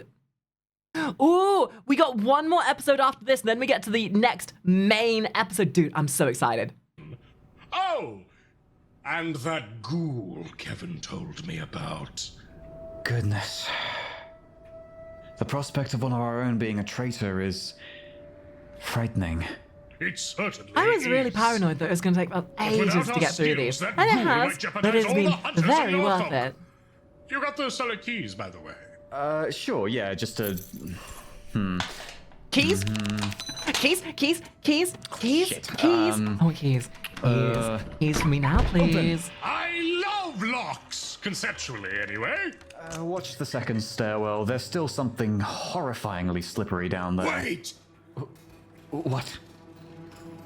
Ooh, we got one more episode after this, and then we get to the next main episode. Dude, I'm so excited. Oh, and that ghoul Kevin told me about. Goodness. The prospect of one of our own being a traitor is frightening. It certainly I was really is. paranoid that it was going to take about ages without to our get through skills, these. that And it ghoul might has, jeopardize but it's all been the hunters in very your worth folk. it. You got those cellar keys, by the way. Sure, yeah, just a... Keys? Keys? Shit. Oh, keys. Keys for me now, please. I love locks, conceptually anyway. Watch the second stairwell. There's still something horrifyingly slippery down there. Wait, What?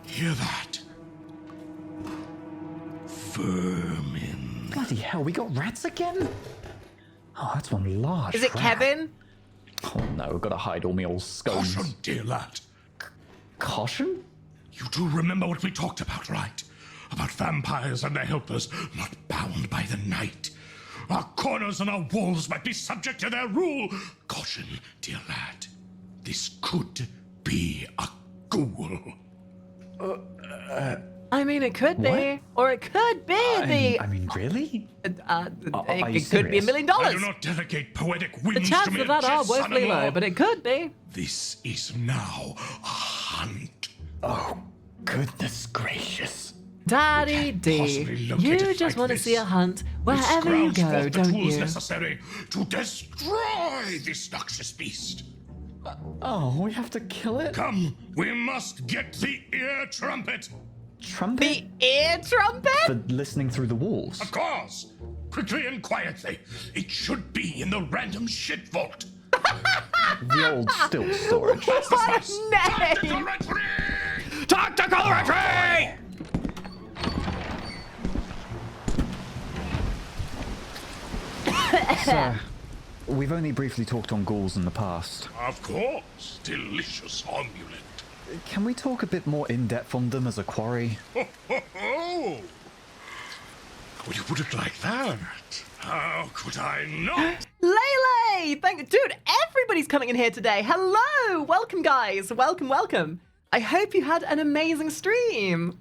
hear that? Vermin. Bloody hell, we got rats again? Oh, that's one large Is it rat. Kevin? Oh no, gotta hide all me old scones. Caution, dear lad. Caution? You do remember what we talked about, right? About vampires and their helpers not bound by the night. Our corners and our walls might be subject to their rule. Caution, dear lad. This could be a ghoul. I mean, it could be. What? Or it could be I mean, really? It you could be $1 serious? million. I do not delegate poetic whims The to chances mere of that are jest, woefully son-in-law. low, but it could be. This is now a hunt. Oh, goodness gracious. Daddy D, possibly locate you it just like want to this. see a hunt Which wherever you grounds go, forth the don't tools you? necessary to destroy this noxious beast. Oh, we have to kill it? Come, we must get the ear trumpet. Trumpet? The ear trumpet? For listening through the walls. Of course. Quickly and quietly. It should be in the random shit vault. The old still storage. What a Tactical name! retreat! Tactical retreat! Sir, we've only briefly talked on ghouls in the past. Of course. Delicious omelette. Can we talk a bit more in-depth on them as a quarry? Ho, ho, ho. Oh, you put it like that. How could I not? Lele! Dude, everybody's coming in here today. Hello! Welcome, guys. Welcome. I hope you had an amazing stream.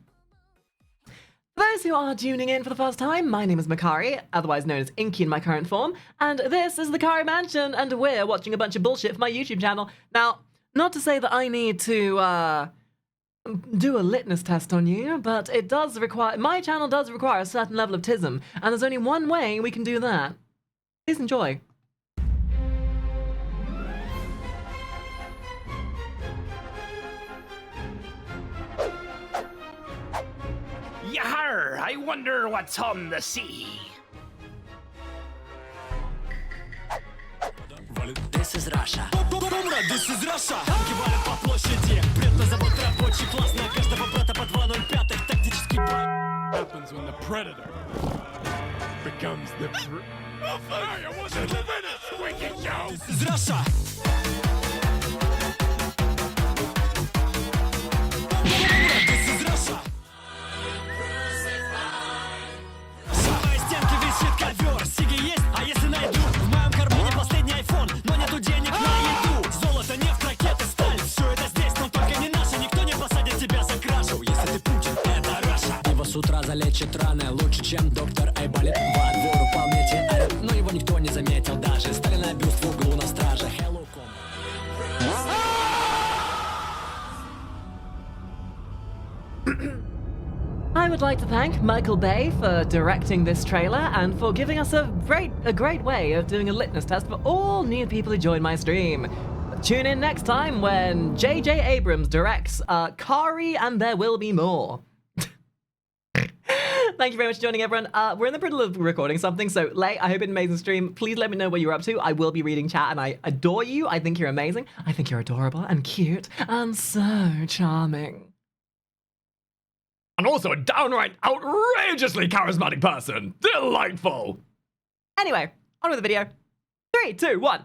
For those who are tuning in for the first time, my name is Makari, otherwise known as Inky in my current form, and this is the Kari Mansion, and we're watching a bunch of bullshit for my YouTube channel. Now, not to say that I need to, do a litmus test on you, but it does require, my channel does require a certain level of tism, and there's only one way we can do that. Please enjoy. Yar! I wonder what's on the sea. This is Russia. This is Russia. Танки валят по площади. Предна завод рабочий класс. На каждого брата по 205. Тактический бой. predator becomes the I wasn't finished, Squeaky Joe! This is Russia! This is Russia! Самой стенки висит ковер. Сиги есть, а если найду? В моем кармане последний айфон, но нету денег на еду. Золото, нефть, ракеты, сталь. Все это здесь, но только не наше. Никто не посадит тебя за кражу, если ты Путин, это Раша. Пиво с утра залечит раны лучше, чем доктор Айболит. Во двор упал метеорит, но его никто не заметил даже. Сталина бюст в углу на страже. Hello, I would like to thank Michael Bay for directing this trailer and for giving us a great way of doing a litmus test for all new people who join my stream. Tune in next time when J.J. Abrams directs Kari and There Will Be More. Thank you very much for joining, everyone. We're in the middle of recording something, so Lay, I hope it's an amazing stream. Please let me know what you're up to. I will be reading chat, and I adore you. I think you're amazing. I think you're adorable and cute and so charming. And also a downright outrageously charismatic person. Delightful. Anyway, on with the video. 3, 2, 1.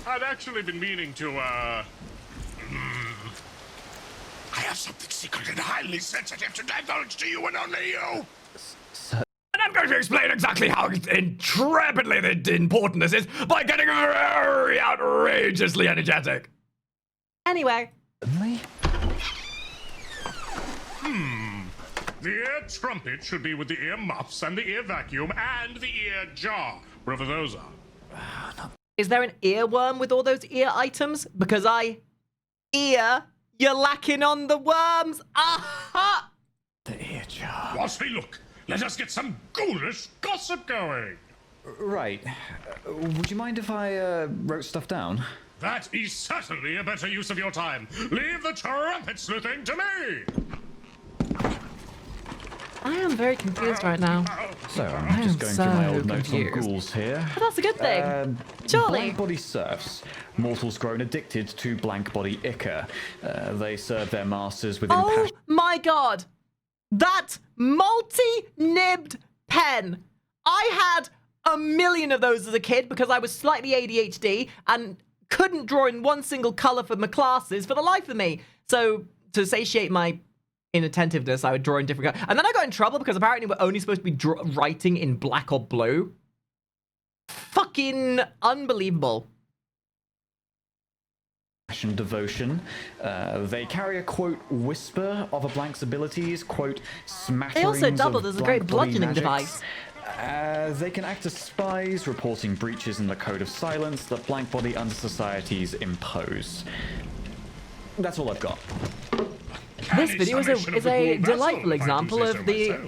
I'd actually been meaning to, I have something secret and highly sensitive to divulge to you and only you! And I'm going to explain exactly how intrepidly important this is by getting very outrageously energetic. Anyway. The ear trumpet should be with the ear muffs and the ear vacuum and the ear jar, wherever those are. Is there an earworm with all those ear items? Because you're lacking on the worms. Aha! The ear jar. Whilst we look, let us get some ghoulish gossip going. Right. Would you mind if I wrote stuff down? That is certainly a better use of your time. Leave the trumpet sleuthing to me. I am very confused right now. So, I'm just going through my old notes on ghouls here. But that's a good thing. Surely. Blank body serfs. Mortals grown addicted to blank body ichor. They serve their masters with Oh my god! That multi-nibbed pen! I had a million of those as a kid because I was slightly ADHD and couldn't draw in one single colour for my classes for the life of me. So, to satiate my inattentiveness, I would draw in different colors. And then I got in trouble because apparently we're only supposed to be writing in black or blue. Fucking unbelievable. Passion devotion. They carry a, quote, whisper of a blank's abilities, quote, smatterings They also doubled as a great bludgeoning device. device. They can act as spies, reporting breaches in the code of silence that blank body under societies impose. That's all I've got. This video is a delightful example of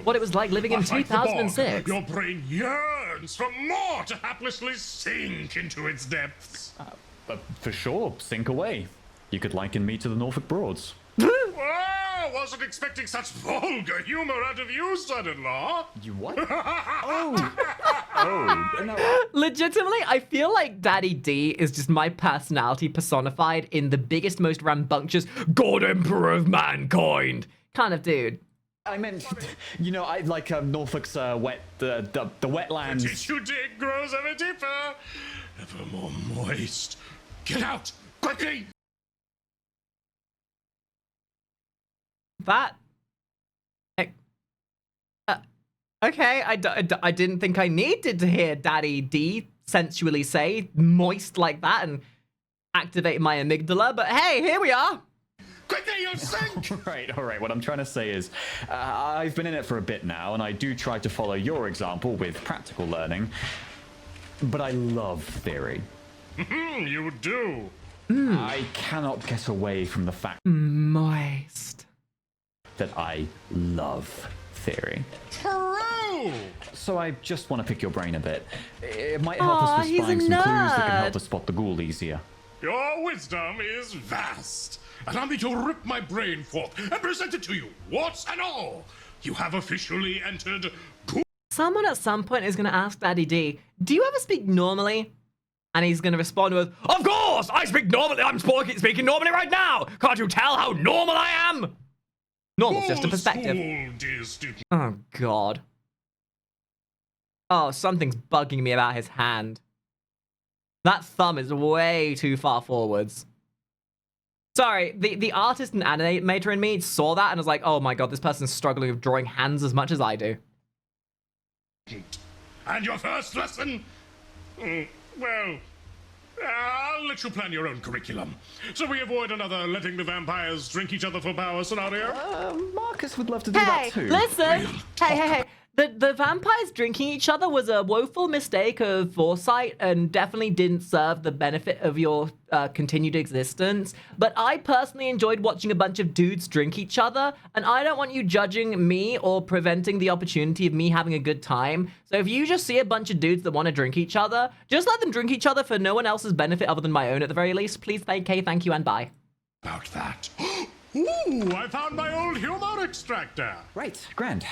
what it was like living in 2006. Your brain yearns for more to haplessly sink into its depths. For sure, sink away. You could liken me to the Norfolk Broads. Wow, wasn't expecting such vulgar humor out of you, son-in-law. You what? No. Legitimately, I feel like Daddy D is just my personality personified in the biggest, most rambunctious God Emperor of mankind kind of dude. I meant, I like Norfolk's the wetlands. Each you dig grows ever deeper, ever more moist. Get out, quickly! That... Okay, I didn't think I needed to hear Daddy D sensually say moist like that and activate my amygdala, but hey, here we are! Quickly, you'll sink! All right, what I'm trying to say is, I've been in it for a bit now, and I do try to follow your example with practical learning, but I love theory. You do. I cannot get away from the fact moist that I love theory. True! So I just want to pick your brain a bit. It might help us with spying some clues that can help us spot the ghoul easier. Your wisdom is vast. Allow me to rip my brain forth and present it to you, warts and all. You have officially entered ghoul. Someone at some point is going to ask Daddy D, do you ever speak normally? And he's going to respond with, of course! I speak normally! I'm speaking normally right now! Can't you tell how normal I am? Normal system perspective. Oh, God. Oh, something's bugging me about his hand. That thumb is way too far forwards. Sorry, the artist and animator in me saw that and was like, oh my God, this person's struggling with drawing hands as much as I do. And your first lesson? Well, I'll let you plan your own curriculum, so we avoid another letting the vampires drink each other for power scenario. Marcus would love to do that too. Listen! Hey. The vampires drinking each other was a woeful mistake of foresight and definitely didn't serve the benefit of your continued existence. But I personally enjoyed watching a bunch of dudes drink each other, and I don't want you judging me or preventing the opportunity of me having a good time. So if you just see a bunch of dudes that want to drink each other, just let them drink each other for no one else's benefit other than my own at the very least. Please, thank you, and bye. About that. Ooh, I found my old humor extractor. Right, grand.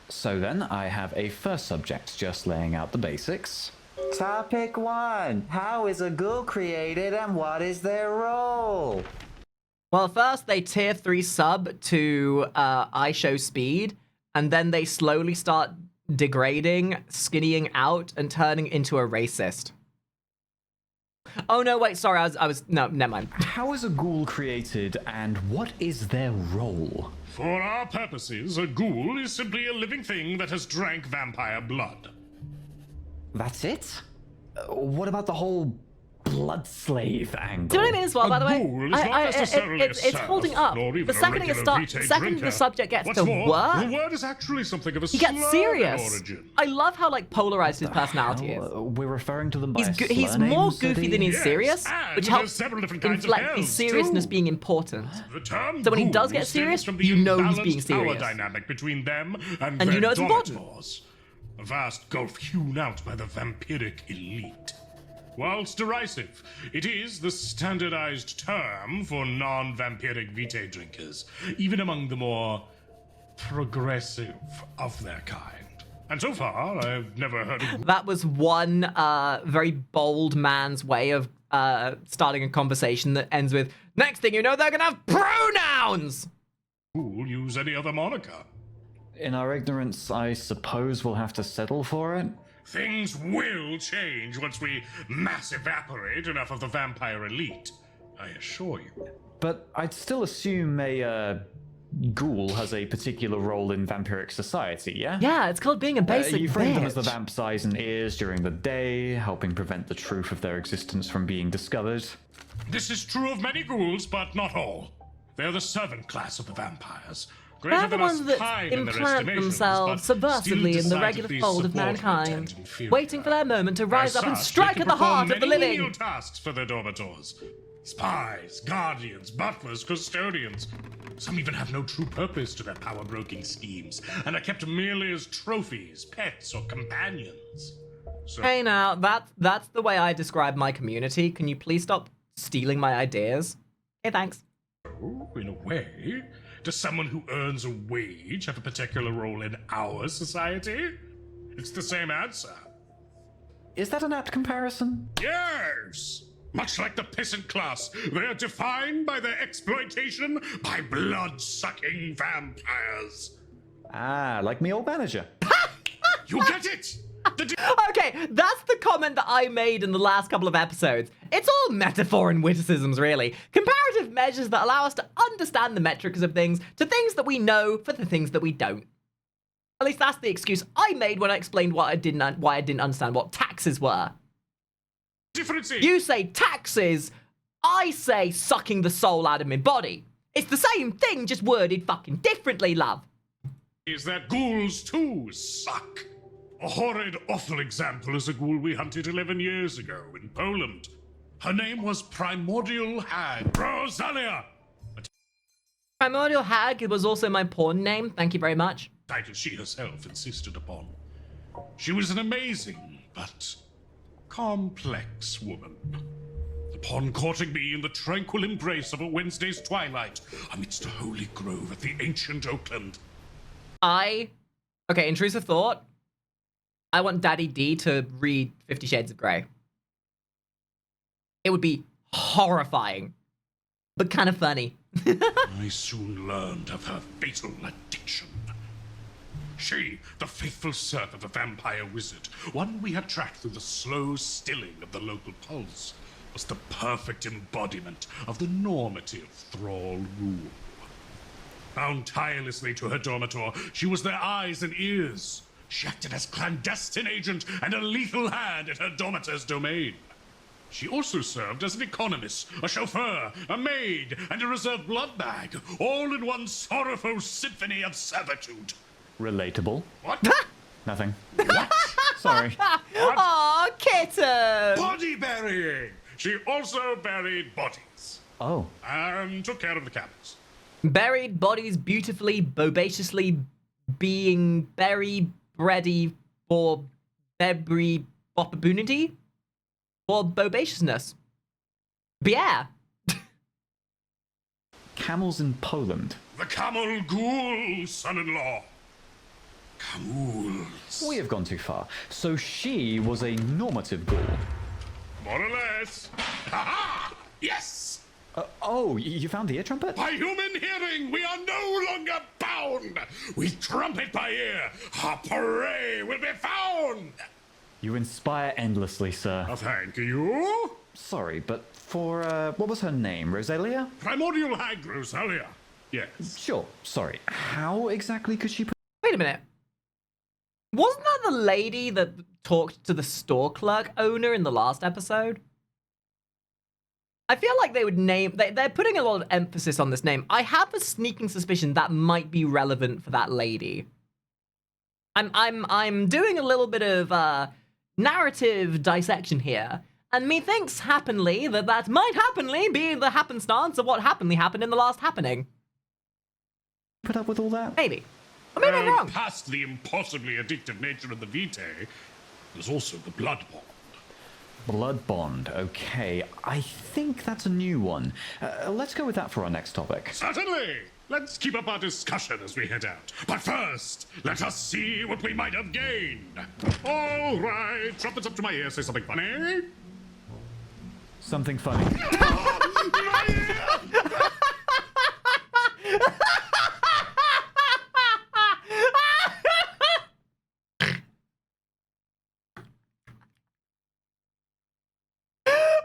So then, I have a first subject, just laying out the basics. Topic 1. How is a ghoul created and what is their role? Well, first they tier 3 sub to I show speed, and then they slowly start degrading, skinnying out, and turning into a racist. Oh no, wait, sorry, no, never mind. How is a ghoul created and what is their role? For our purposes, a ghoul is simply a living thing that has drank vampire blood. That's it? What about the whole blood slave angle? Do you know what I mean as well, by the way? Ghoul is not necessarily it's holding up. The second the subject gets to work, the word is actually something of a he gets slur serious. in origin. I love how like polarized his personality is. We're referring to them by He's more goofy than he's serious, which helps inflect the seriousness being important. So when he does get serious, you know he's being serious. Dynamic between them and you know it's important. A vast gulf hewn out by the vampiric elite. Whilst derisive, it is the standardized term for non-vampiric vitae drinkers, even among the more progressive of their kind. And so far, I've never heard of... That was one very bold man's way of starting a conversation that ends with, next thing you know, they're gonna have pronouns! Who'll use any other moniker? In our ignorance, I suppose we'll have to settle for it. Things will change once we mass evaporate enough of the vampire elite. I assure you. But I'd still assume a ghoul has a particular role in vampiric society, yeah? Yeah, it's called being a basic You frame them bitch. as the vamp's eyes and ears during the day, helping prevent the truth of their existence from being discovered. This is true of many ghouls, but not all. They're the servant class of the vampires. They're the ones that implant themselves subversively in the regular fold of mankind, waiting for their moment to rise up and strike at the heart of the living. Menial tasks for their dormitors. Spies, guardians, butlers, custodians. Some even have no true purpose to their power-broking schemes, and are kept merely as trophies, pets, or companions. So, Hey now, that's the way I describe my community. Can you please stop stealing my ideas? Okay, thanks. in a way, does someone who earns a wage have a particular role in our society? It's the same answer. Is that an apt comparison? Yes! Much like the peasant class, they are defined by their exploitation by blood-sucking vampires. Ah, like me old manager. You get it? Okay, that's the comment that I made in the last couple of episodes. It's all metaphor and witticisms, really. Comparative measures that allow us to understand the metrics of things to things that we know for the things that we don't. At least that's the excuse I made when I explained why I didn't understand what taxes were. You say taxes, I say sucking the soul out of my body. It's the same thing, just worded fucking differently, love. Is that ghouls too suck? A horrid, awful example is a ghoul we hunted 11 years ago in Poland. Her name was Primordial Hag. Rosalia! Primordial Hag was also my porn name, thank you very much. Title she herself insisted upon. She was an amazing, but complex woman. Upon courting me in the tranquil embrace of a Wednesday's twilight, amidst a holy grove at the ancient Oakland. Okay, intrusive thought. I want Daddy D to read 50 Shades of Grey. It would be horrifying, but kind of funny. I soon learned of her fatal addiction. She, the faithful serf of a vampire wizard, one we had tracked through the slow stilling of the local pulse, was the perfect embodiment of the normative thrall rule. Bound tirelessly to her dormitor, she was their eyes and ears. She acted as clandestine agent and a lethal hand in her dormitor's domain. She also served as an economist, a chauffeur, a maid, and a reserve blood bag, all in one sorrowful symphony of servitude. Relatable. What? Nothing. Sorry. Aw, kitten! Body burying! She also buried bodies. Oh. And took care of the cabins. Buried bodies beautifully, bobaciously being berry bready for berry opportunity for bobaciousness. But yeah. Camels in Poland. The camel ghoul, son-in-law. Camels. We have gone too far. So she was a normative ghoul. More or less. Ha-ha! Yes! Oh, you found the ear trumpet? By human hearing, we are no longer bound. We trumpet by ear. Our prey will be found. You inspire endlessly, sir. Thank you. Sorry, but for, what was her name? Rosalia? Primordial hag Rosalia. Yes. Sure, sorry. How exactly could she... Wait a minute. Wasn't that the lady that talked to the store clerk owner in the last episode? I feel like they would name... They're putting a lot of emphasis on this name. I have a sneaking suspicion that might be relevant for that lady. I'm doing a little bit of narrative dissection here, and methinks happenly that might happenly be the happenstance of what happenly happened in the last happening. Put up with all that? Maybe. Or maybe I'm wrong. Past the impossibly addictive nature of the vitae, there's also the blood bond. Blood bond, okay. I think that's a new one. Let's go with that for our next topic. Certainly! Let's keep up our discussion as we head out. But first, let us see what we might have gained. All right, trumpets up to my ear, say something funny. Something funny. My ear!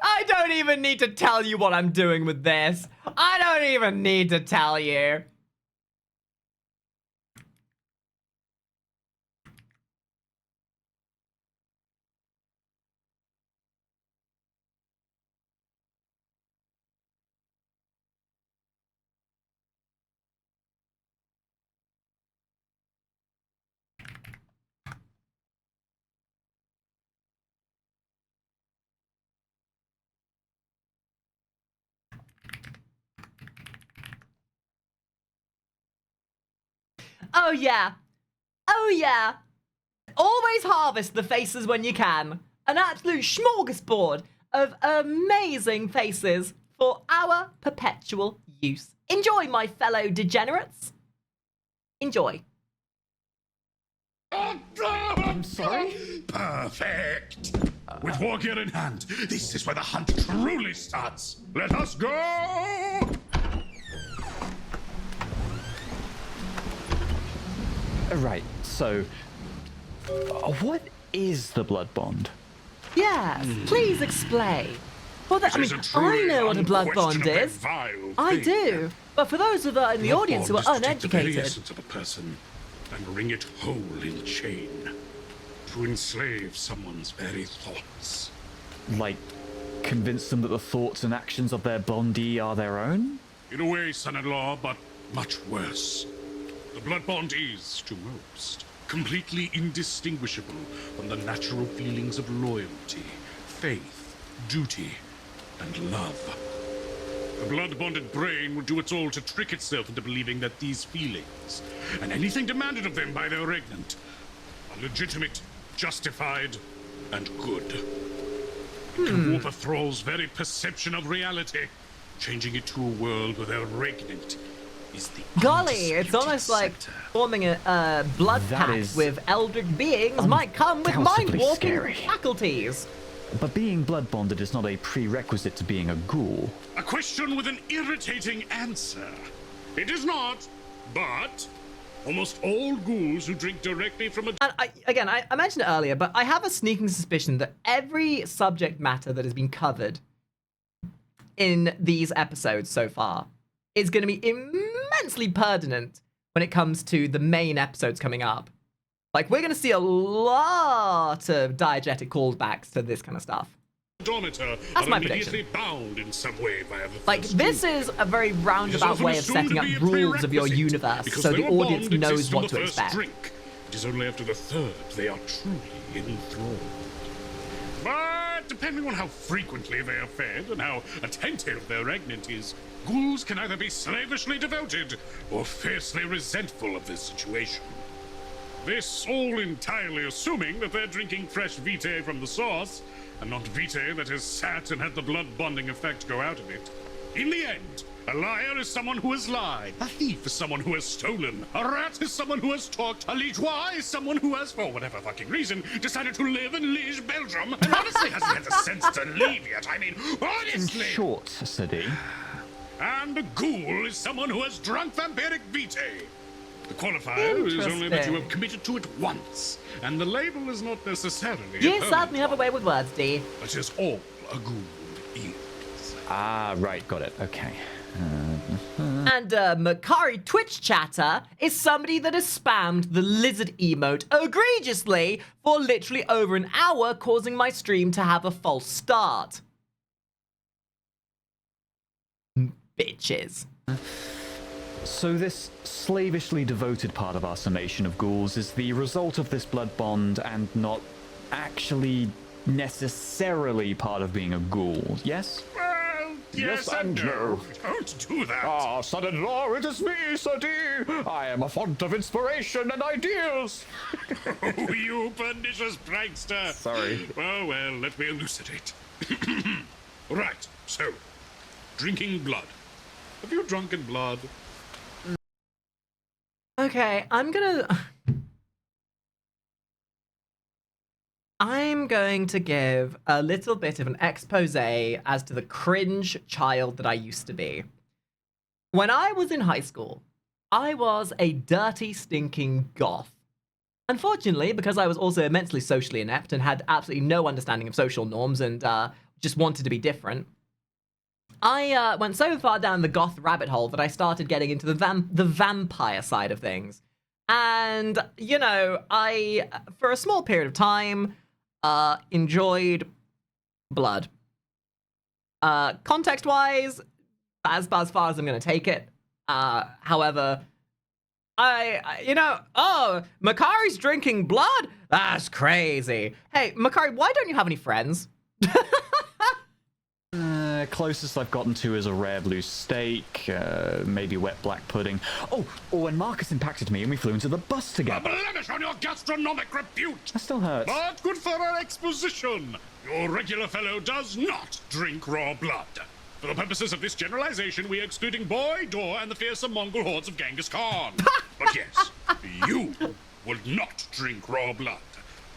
I don't even need to tell you what I'm doing with this. I don't even need to tell you. Oh yeah. Oh yeah. Always harvest the faces when you can. An absolute smorgasbord of amazing faces for our perpetual use. Enjoy, my fellow degenerates. Enjoy. I'm sorry? Perfect! With war gear in hand, this is where the hunt truly starts. Let us go! Right, so... what is the blood bond? Yes, please explain. Well, I mean, I know what a blood bond is. I do. But for those of in the audience who are uneducated, the very uneducated, essence of a person and wring it whole in chain to enslave someone's very thoughts. Like, convince them that the thoughts and actions of their bondee are their own? In a way, son-in-law, but much worse. The blood bond is, to most, completely indistinguishable from the natural feelings of loyalty, faith, duty, and love. The blood-bonded brain will do its all to trick itself into believing that these feelings, and anything demanded of them by their regnant, are legitimate, justified, and good. It can warp a thrall's very perception of reality, changing it to a world where their regnant is the golly, it's almost like forming a blood pact with eldritch beings might come with mind-warping faculties. But being blood bonded is not a prerequisite to being a ghoul. A question with an irritating answer. It is not, but almost all ghouls who drink directly from a... And I mentioned it earlier, but I have a sneaking suspicion that every subject matter that has been covered in these episodes so far is going to be immensely pertinent when it comes to the main episodes coming up. Like, we're going to see a lot of diegetic callbacks to this kind of stuff. Odometer That's are my immediately prediction. bound in some way via the Like, first this ghoul. is a very roundabout often way of assumed setting to up be a rules of your prerequisite, universe because so though the a audience bond knows exists from what the to first expect. drink, it is only after the third they are truly enthralled. But depending on how frequently they are fed and how attentive their regnant is, ghouls can either be slavishly devoted or fiercely resentful of this situation. This all entirely assuming that they're drinking fresh vitae from the source, and not vitae that has sat and had the blood bonding effect go out of it. In the end, a liar is someone who has lied. A thief is someone who has stolen. A rat is someone who has talked. A ligeois is someone who has, for whatever fucking reason, decided to live in Liege, Belgium, and honestly hasn't had the sense to leave yet. I mean, In honestly. short, said he. And a ghoul is someone who has drunk vampiric vitae. The qualifier is only that you have committed to it once, and the label is not necessarily a You permanent certainly have a way with words, D. That is all a ghoul is. Ah, right, got it. Okay. And Makari Twitch chatter is somebody that has spammed the lizard emote egregiously for literally over an hour, causing my stream to have a false start. Bitches. So this slavishly devoted part of our summation of ghouls is the result of this blood bond and not actually necessarily part of being a ghoul, yes? Well, yes and no. Don't do that. Ah, son-in-law, it is me, Sir D. I am a font of inspiration and ideas. Oh, you pernicious prankster. Sorry. Well, let me elucidate. Right, so, drinking blood. Have you drunken blood? Okay, I'm going to give a little bit of an expose as to the cringe child that I used to be. When I was in high school, I was a dirty, stinking goth. Unfortunately, because I was also immensely socially inept and had absolutely no understanding of social norms and just wanted to be different, I went so far down the goth rabbit hole that I started getting into the vampire side of things. And, you know, I, for a small period of time, enjoyed blood. Context-wise, as far as I'm going to take it. However, Makari's drinking blood? That's crazy. Hey, Makari, why don't you have any friends? Closest I've gotten to is a rare blue steak, maybe wet black pudding. Oh, when Marcus impacted me and we flew into the bus A together. blemish on your gastronomic repute. That still hurts. But good for our exposition. Your regular fellow does not drink raw blood. For the purposes of this generalization, we are excluding Boy, Dor, and the fearsome Mongol hordes of Genghis Khan. But yes, you would not drink raw blood.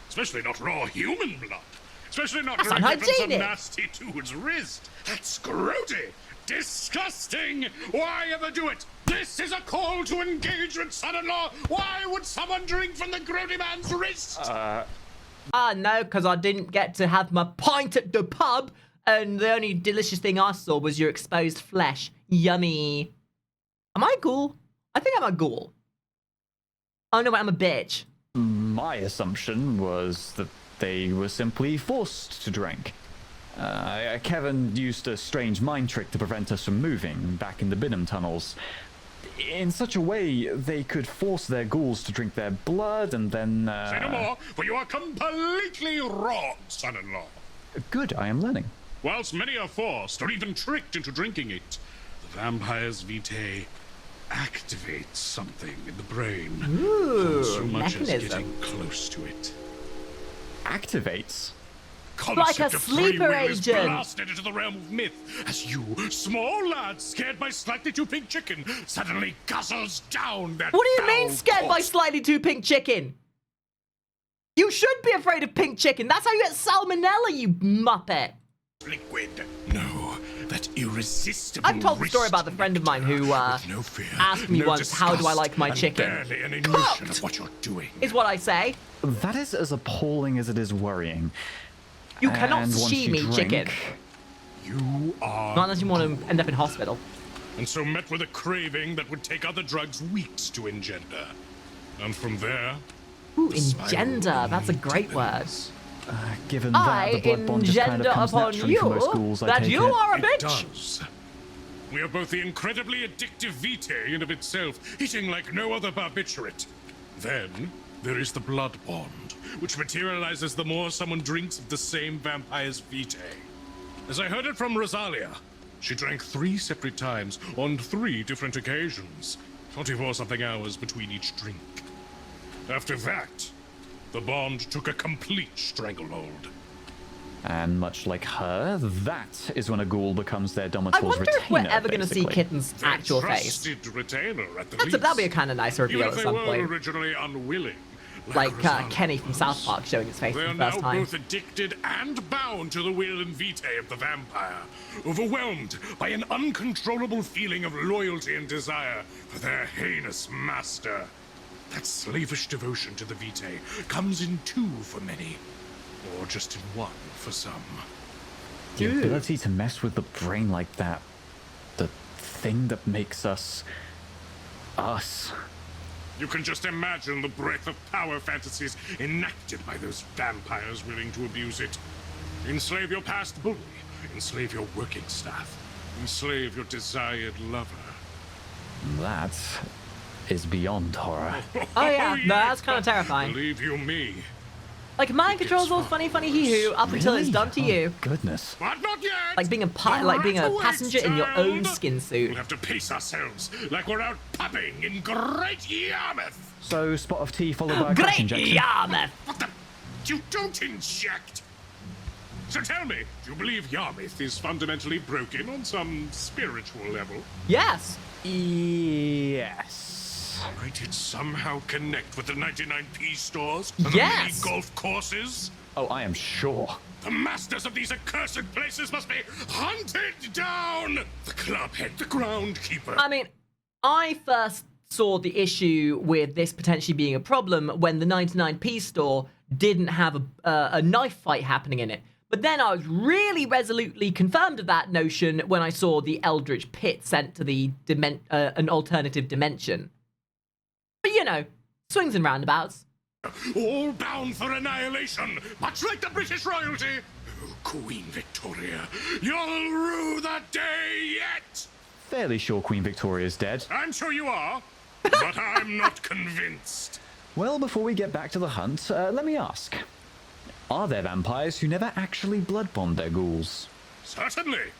Especially not raw human blood. Especially not That's drinking from some unhygienic. nasty dude's wrist. That's grody. Disgusting. Why ever do it? This is a call to engagement, son-in-law. Why would someone drink from the grody man's wrist? No, because I didn't get to have my pint at the pub, and the only delicious thing I saw was your exposed flesh. Yummy. Am I a ghoul? I think I'm a ghoul. Oh no, wait, I'm a bitch. My assumption was that they were simply forced to drink. Kevin used a strange mind trick to prevent us from moving back in the Binham tunnels. In such a way, they could force their ghouls to drink their blood and then, Say no more, for you are completely wrong, son-in-law. Good, I am learning. Whilst many are forced or even tricked into drinking it, the vampire's vitae activates something in the brain. Ooh, so much as mechanism. getting close to it. Activates? Like a Concept of free sleeper will is agent. blasted into the realm of myth as you, small lad scared by slightly too pink chicken, suddenly guzzles down that What do you mean foul scared by corpse. slightly too pink chicken? You should be afraid of pink chicken. That's how you get salmonella, you muppet. Liquid. No, that irresistible. I've told the story about the friend of mine who asked me once, how do I like my chicken? Barely any notion of what you're doing. Is what I say. That is as appalling as it is worrying. You cannot And once you sashimi chicken. drink, You are. Not unless you want to end up in hospital. And so met with a craving that would take other drugs weeks to engender. And from there. Ooh, engender. That's a great word. Given that the blood bond just kind of engender comes upon naturally for most you ghouls, I that take you it. are a It bitch. does. We have both the incredibly addictive vitae in of itself, hitting like no other barbiturate. Then there is the blood bond, which materializes the more someone drinks of the same vampire's vitae. As I heard it from Rosalia, she drank 3 separate times on 3 different occasions, 24-something hours between each drink. After that, the bond took a complete stranglehold. And much like her, that is when a ghoul becomes their I domitor's wonder retainer, if we're ever going to see basically. Kitten's Their actual face. trusted retainer, at the That'd least. be a kind of nice reveal Even at if they some were point. originally unwilling. Like Rosalia Kenny from South Park showing his face They for are the now first time. both addicted and bound to the will and vitae of the vampire, overwhelmed by an uncontrollable feeling of loyalty and desire for their heinous master. That slavish devotion to the vitae comes in 2 for many, or just in 1 for some. The ability to mess with the brain like that, the thing that makes us us. You can just imagine the breadth of power fantasies enacted by those vampires willing to abuse it. Enslave your past bully, enslave your working staff, enslave your desired lover. That is beyond horror. Oh yeah, no, that's kind of terrifying. Believe you me. Like mind control's all funny hee-hoo up until it's done to you. Goodness. But not yet! Like being a passenger in your own skin suit. We'll have to pace ourselves like we're out pubbing in Great Yarmouth. So, spot of tea followed by a crack Great injection. Yarmouth! What the? You don't inject! So tell me, do you believe Yarmouth is fundamentally broken on some spiritual level? Yes. Yes. Might it somehow connect with the 99p stores and the Yes. mini golf courses? Oh, I am sure. The masters of these accursed places must be hunted down! The clubhead, the groundkeeper. I mean, I first saw the issue with this potentially being a problem when the 99p store didn't have a knife fight happening in it. But then I was really resolutely confirmed of that notion when I saw the Eldritch Pit sent to the an alternative dimension. But you know, swings and roundabouts. All bound for annihilation, much like the British royalty. Oh, Queen Victoria, you'll rue that day yet! Fairly sure Queen Victoria's dead. I'm sure you are, but I'm not convinced. Well, before we get back to the hunt, let me ask. Are there vampires who never actually blood bond their ghouls? Certainly.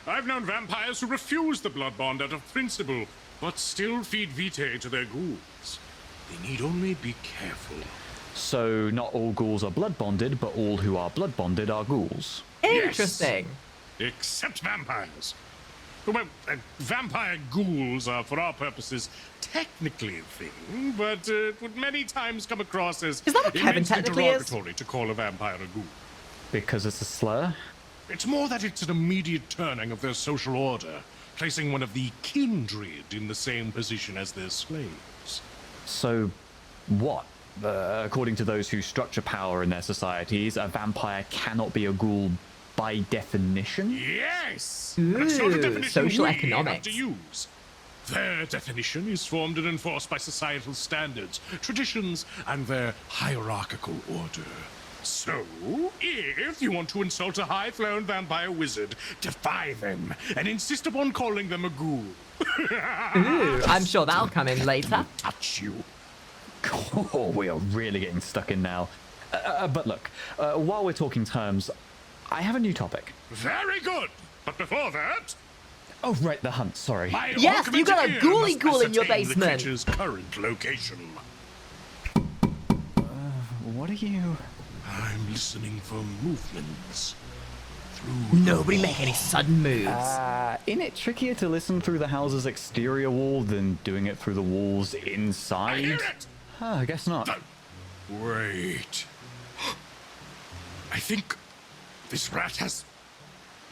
I've known vampires who refuse the blood bond out of principle, but still feed vitae to their ghouls. They need only be careful. So, not all ghouls are blood bonded, but all who are blood bonded are ghouls. Interesting. Yes, except vampires. Well, vampire ghouls are, for our purposes, technically a thing, but it would many times come across as Is that what Kevin immensely technically is? derogatory to call a vampire a ghoul. Because it's a slur? It's more that it's an immediate turning of their social order, placing one of the kindred in the same position as their slaves. So, what? According to those who structure power in their societies, a vampire cannot be a ghoul by definition? Yes! Ooh, That's not a definition social we economics. have to use. Their definition is formed and enforced by societal standards, traditions, and their hierarchical order. So, if you want to insult a high-flown vampire wizard, defy them and insist upon calling them a ghoul. Ooh, I'm sure that'll come in later. Touch you. Oh, we are really getting stuck in now. But look, while we're talking terms, I have a new topic. Very good. But before that, Oh, right, the hunt, sorry. my Yes, you got a augmented ear ghouly must ghoul in your ascertain the basement. creature's current location. What are you... I'm listening for movements. Nobody make any sudden moves. Isn't it trickier to listen through the house's exterior wall than doing it through the walls inside? I hear it! I guess not. Wait. I think this rat has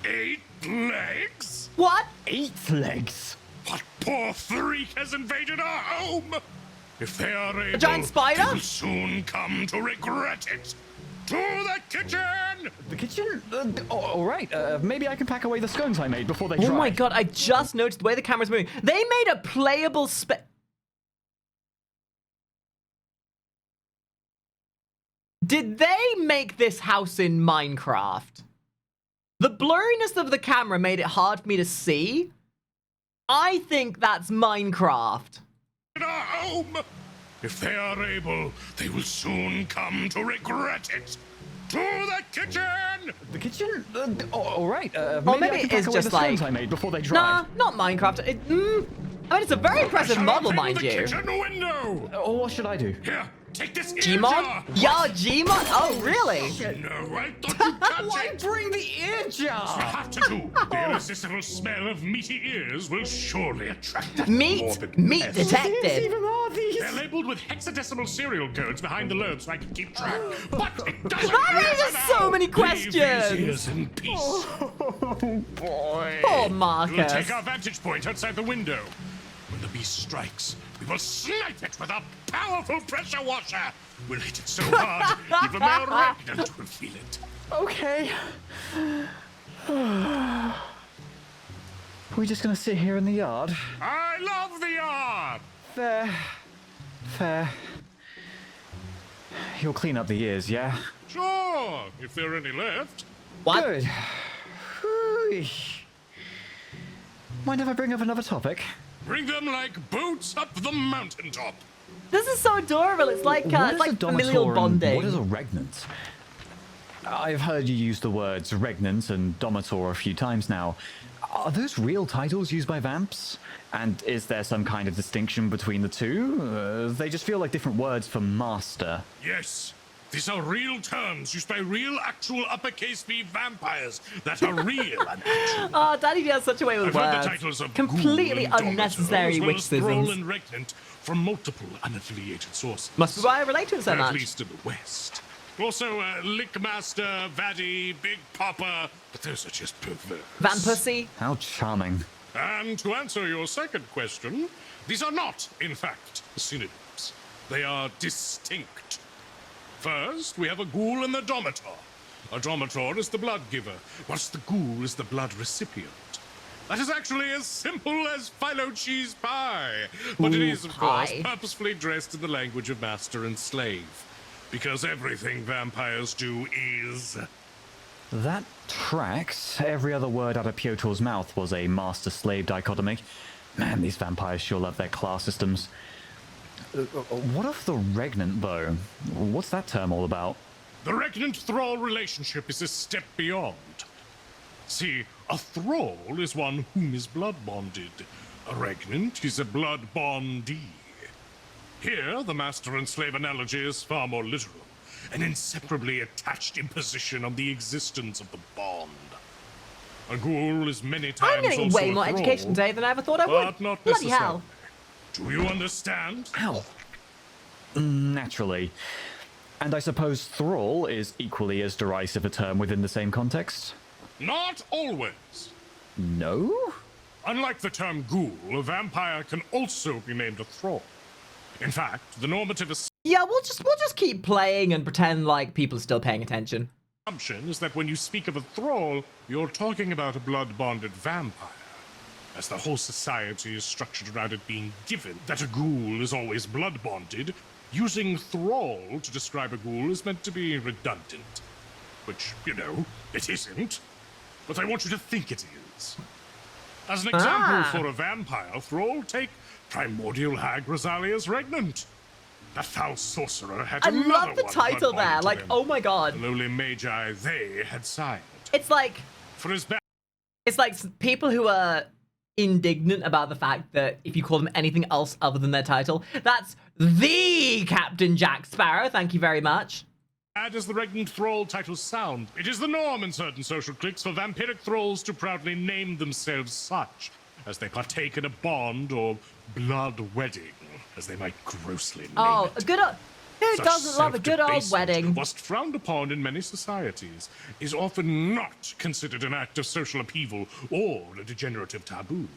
8 legs. What? 8 legs? What poor freak has invaded our home? If they are able, giant spider? they will soon come to regret it. To the kitchen! The kitchen? All right. Maybe I can pack away the scones I made before they dry. Oh my god, I just noticed the way the camera's moving. They made a playable Did they make this house in Minecraft? The blurriness of the camera made it hard for me to see. I think that's Minecraft. In our home! If they are able, they will soon come to regret it. To the kitchen! The kitchen? All right. Or maybe I can it pack is away just the scones like... I made before they dry. Nah, not Minecraft. I mean, it's a very impressive model, mind the you. kitchen window! What should I do? Here, take this Gmod? Yeah, Gmod? Oh, really? No, I thought you touched Why it! bring the ear jar? You have to do. The irresistible smell of meaty ears will surely attract that Meat morbid pest. detected. Even are these? They're labeled with hexadecimal serial codes behind the lobes so I can keep track. But it doesn't How are matter there now. so many Leave questions? these ears in peace. Oh, boy. Poor We'll Marcus. take our vantage point outside the window. When the beast strikes, we will snipe it with a powerful pressure washer. We'll hit it so hard, even the regnant will feel it. Okay. Are we just gonna sit here in the yard? I love the yard! Fair. You'll clean up the ears, yeah? Sure, if there are any left. What? Good. Mind if I bring up another topic? Bring them like boats up the mountaintop. This is so adorable. It's like What is a familial domitor and bonding. what is a regnant? I've heard you use the words regnant and domitor a few times now. Are those real titles used by vamps? And is there some kind of distinction between the two? They just feel like different words for master. Yes, these are real terms used by real, actual uppercase V vampires that are real and actual. Oh, Daddy has such a way with I've heard words. the titles of Completely Ghoul and unnecessary Domitor, as well as witticisms. Thrall and Regnant from multiple unaffiliated sources. Must be why I relate to him so Or much. At least in the West. Also, Lickmaster, Vaddy, Big Papa, but those are just perverse. Vampussy. How charming. And to answer your second question, these are not, in fact, synonyms. They are distinct. First, we have a ghoul and the domitor. A domitor is the blood giver, whilst the ghoul is the blood recipient. That is actually as simple as phyllo cheese pie. But it is, of course, pie. purposefully dressed in the language of master and slave. Because everything vampires do is... That tracks. Every other word out of Piotr's mouth was a master-slave dichotomy. Man, these vampires sure love their class systems. What of the regnant, though? What's that term all about? The regnant-thrall relationship is a step beyond. See, a thrall is one whom is blood-bonded. A regnant is a blood-bondee. Here, the master and slave analogy is far more literal. An inseparably attached imposition on the existence of the bond. A ghoul is many times I'm getting also way a more thrall, education today than I ever thought I would. but not Bloody hell. necessarily. Do you understand? Ow. Naturally. And I suppose thrall is equally as derisive a term within the same context? Not always. No? Unlike the term ghoul, a vampire can also be named a thrall. In fact, the normative Yeah, we'll just keep playing and pretend like people are still paying attention. assumption is that when you speak of a thrall, you're talking about a blood-bonded vampire. As the whole society is structured around it being given that a ghoul is always blood-bonded, using thrall to describe a ghoul is meant to be redundant. Which, you know, it isn't. But I want you to think it is. As an example for a vampire thrall, take primordial hag Rosalia's regnant. The foul sorcerer had I another love the one title blood-bonded there. to Like, him. oh my god. The lowly magi they had signed. It's like For his back. it's like people who are indignant about the fact that if you call them anything else other than their title, that's the Captain Jack Sparrow. Thank you very much. Bad as the regnant thrall titles sound, it is the norm in certain social cliques for vampiric thralls to proudly name themselves such, as they partake in a bond or blood wedding, as they might grossly name Oh, it. good. Who Such doesn't love a good old self-debasement, wedding? whilst frowned upon in many societies, is often not considered an act of social upheaval or a degenerative taboo.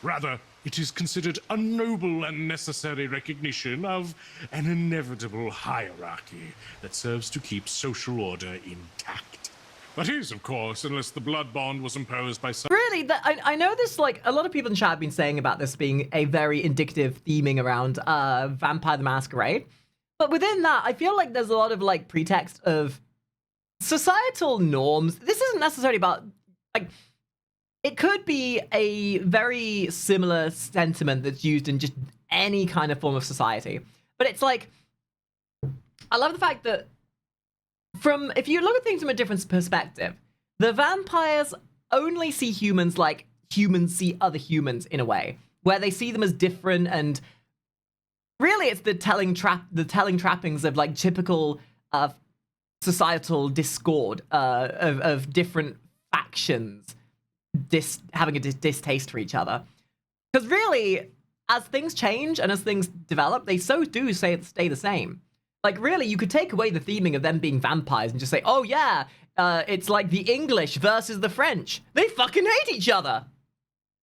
Rather, it is considered a noble and necessary recognition of an inevitable hierarchy that serves to keep social order intact. That is, of course, unless the blood bond was imposed by some... Really, I know this, like, a lot of people in chat have been saying about this being a very indicative theming around Vampire the Masquerade. But within that, I feel like there's a lot of, like, pretext of societal norms. This isn't necessarily about, like... It could be a very similar sentiment that's used in just any kind of form of society. But it's like, I love the fact that if you look at things from a different perspective, the vampires only see humans like humans see other humans in a way, where they see them as different, and really it's the telling trappings of like typical societal discord of different factions having a distaste for each other. Because really, as things change and as things develop, they do stay the same. Like, really, you could take away the theming of them being vampires and just say, oh yeah, it's like the English versus the French. They fucking hate each other.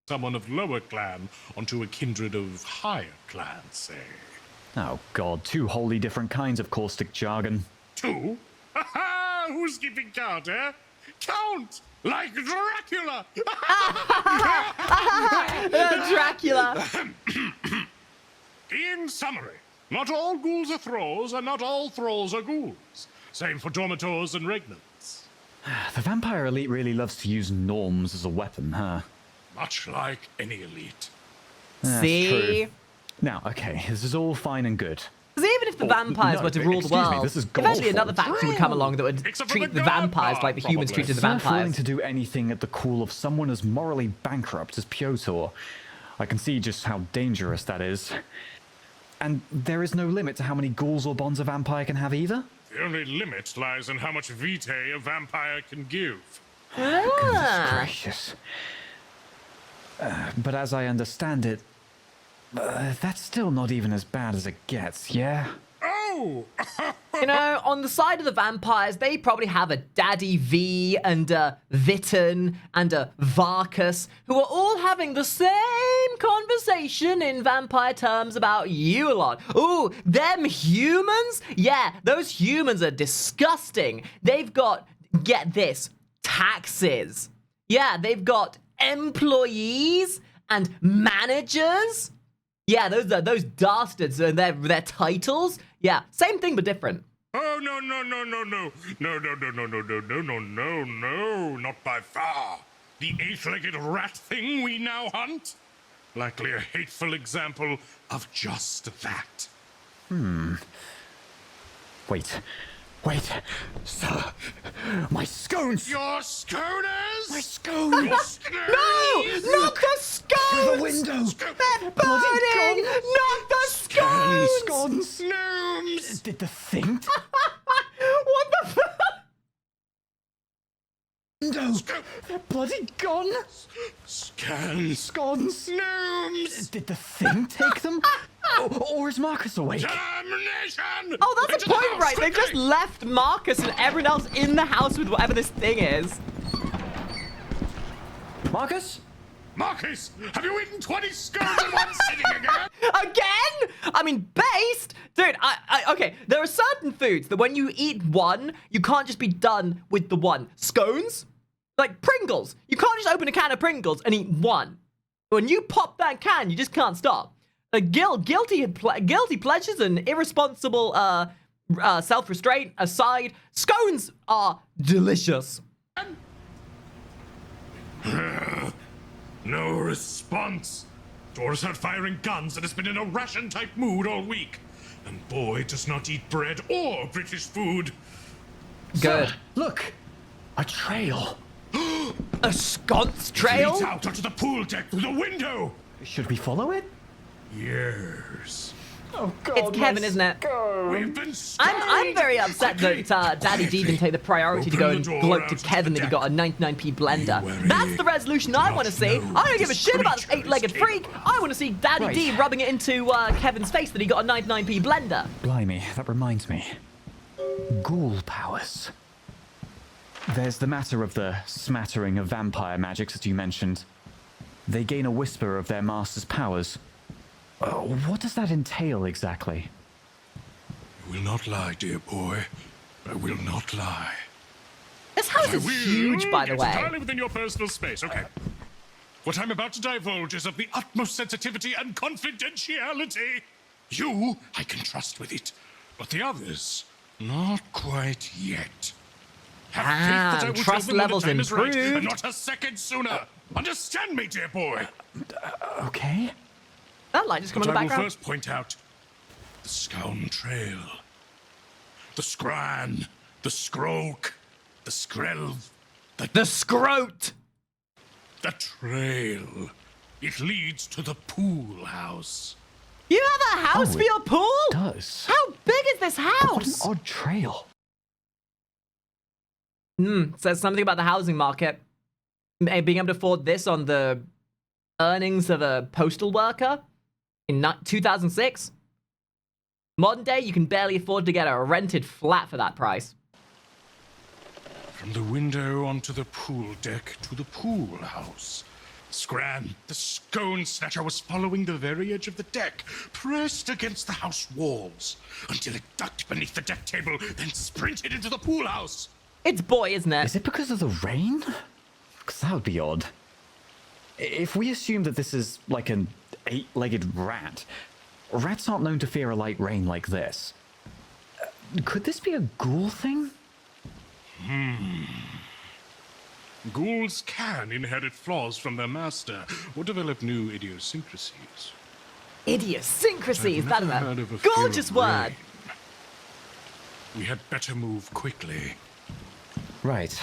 Someone of lower clan onto a kindred of higher clan, say. Oh god, two wholly different kinds of caustic jargon. Two? Ha ha! Who's keeping count, eh? Count! Like Dracula! Dracula! In summary, not all ghouls are thralls, and not all thralls are ghouls. Same for dormitors and regnants. The vampire elite really loves to use norms as a weapon, huh? Much like any elite. That's See? True. Now, okay, this is all fine and good. Because even if the vampires were to rule the world, eventually another faction would come along that would treat the vampires like the humans treated the vampires. Willing to do anything at the call of someone as morally bankrupt as Piotr. I can see just how dangerous that is. And there is no limit to how many ghouls or bonds a vampire can have either? The only limit lies in how much vitae a vampire can give. Goodness gracious. But as I understand it, that's still not even as bad as it gets, yeah? Oh! You know, on the side of the vampires, they probably have a Daddy V and a Vitten and a Varkas, who are all having the same conversation in vampire terms about you a lot. Ooh, them humans? Yeah, those humans are disgusting. They've got, get this, taxes. Yeah, they've got employees and managers. Yeah, those dastards and their titles. Yeah, same thing but different. Oh, no, not by far. The eight-legged rat thing we now hunt? Likely a hateful example of just that. Wait, sir, my scones! Your sconers? My scones! Your sconers? No, not the scones! Through the window! They're burning! Not the scones! Scones! Gnomes! Did the thing? What the fuck? No, they're bloody gone! Scans! Scones! Gnomes! Did the thing take them? Or is Marcus awake? Damnation! Oh, that's Into a the point, house, right? They've quickly! just left Marcus and everyone else in the house with whatever this thing is. Marcus? Marcus, have you eaten 20 scones in one sitting again? Again? I mean, based? Dude, okay, there are certain foods that when you eat one, you can't just be done with the one. Scones? Like Pringles. You can't just open a can of Pringles and eat one. When you pop that can, you just can't stop. Guilty pleasures and irresponsible self-restraint aside, scones are delicious. No response. Doris had firing guns and has been in a ration-type mood all week. And boy does not eat bread or British food. Good. Sir, look! A trail! A sconce trail? Leads out onto the pool deck through the window! Should we follow it? Yes. Oh god, It's Kevin, isn't it? We I'm very upset that Daddy D didn't take the priority to go and gloat to Kevin that he got a 99p blender. That's the resolution I want to see. I don't give a shit about this 8-legged freak. I want to see Daddy D rubbing it into Kevin's face that he got a 99p blender. Blimey, that reminds me. Ghoul powers. There's the matter of the smattering of vampire magics that you mentioned. They gain a whisper of their master's powers. What does that entail exactly? I will not lie, dear boy. I will not lie. This house is huge, by the way. Entirely within your personal space, okay. What I'm about to divulge is of the utmost sensitivity and confidentiality. You, I can trust with it, but the others, not quite yet. Have faith that I will trust tell them levels when the time is right, improved. and not a second sooner. Understand me, dear boy. Okay. That light just come in But the I will background. first point out the Scown Trail, the Scran, the Scroak, the Skrelv, the Scroat. The trail. It leads to the pool house. You have a house for your pool? Does. How big is this house? What an odd trail. Says something about the housing market. Being able to afford this on the earnings of a postal worker in 2006. Modern day, you can barely afford to get a rented flat for that price. From the window onto the pool deck to the pool house. Scran, the scone snatcher, was following the very edge of the deck, pressed against the house walls, until it ducked beneath the deck table, then sprinted into the pool house. It's boy, isn't it? Is it because of the rain? Because that would be odd. If we assume that this is like an 8-legged rat, rats aren't known to fear a light rain like this. Could this be a ghoul thing? Ghouls can inherit flaws from their master, or develop new idiosyncrasies. Idiosyncrasies, that is I've never heard a of a fear of gorgeous word. rain. We had better move quickly. Right.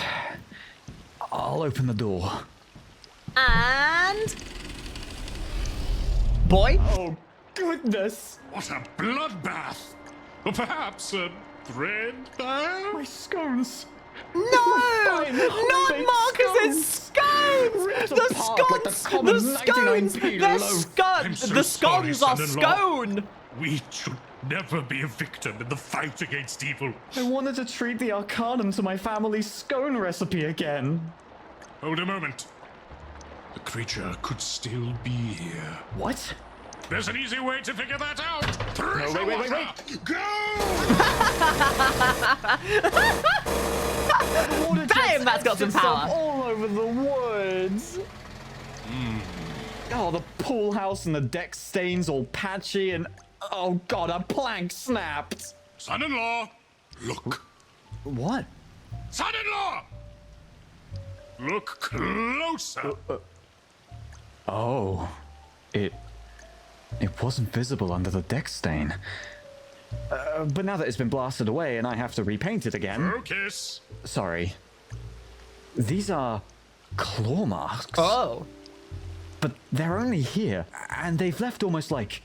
I'll open the door. And... boy? Oh, goodness! What a bloodbath! Or perhaps a thread bath? My scones! No! Not Marcus's scones! The scones! The scones! They're scones! The scones are scone! We should never be a victim in the fight against evil. I wanted to treat the Arcanum to my family's scone recipe again. Hold a moment. The creature could still be here. What? There's an easy way to figure that out. Through No, wait. Go! Damn, that's got some power. All over the woods. Oh, the pool house and the deck stains all patchy and... oh god, a plank snapped. Son-in-law, look. What? Son-in-law! Look closer. Oh. It wasn't visible under the deck stain. But now that it's been blasted away and I have to repaint it again... Focus. Sorry. These are claw marks. Oh. But they're only here, and they've left almost like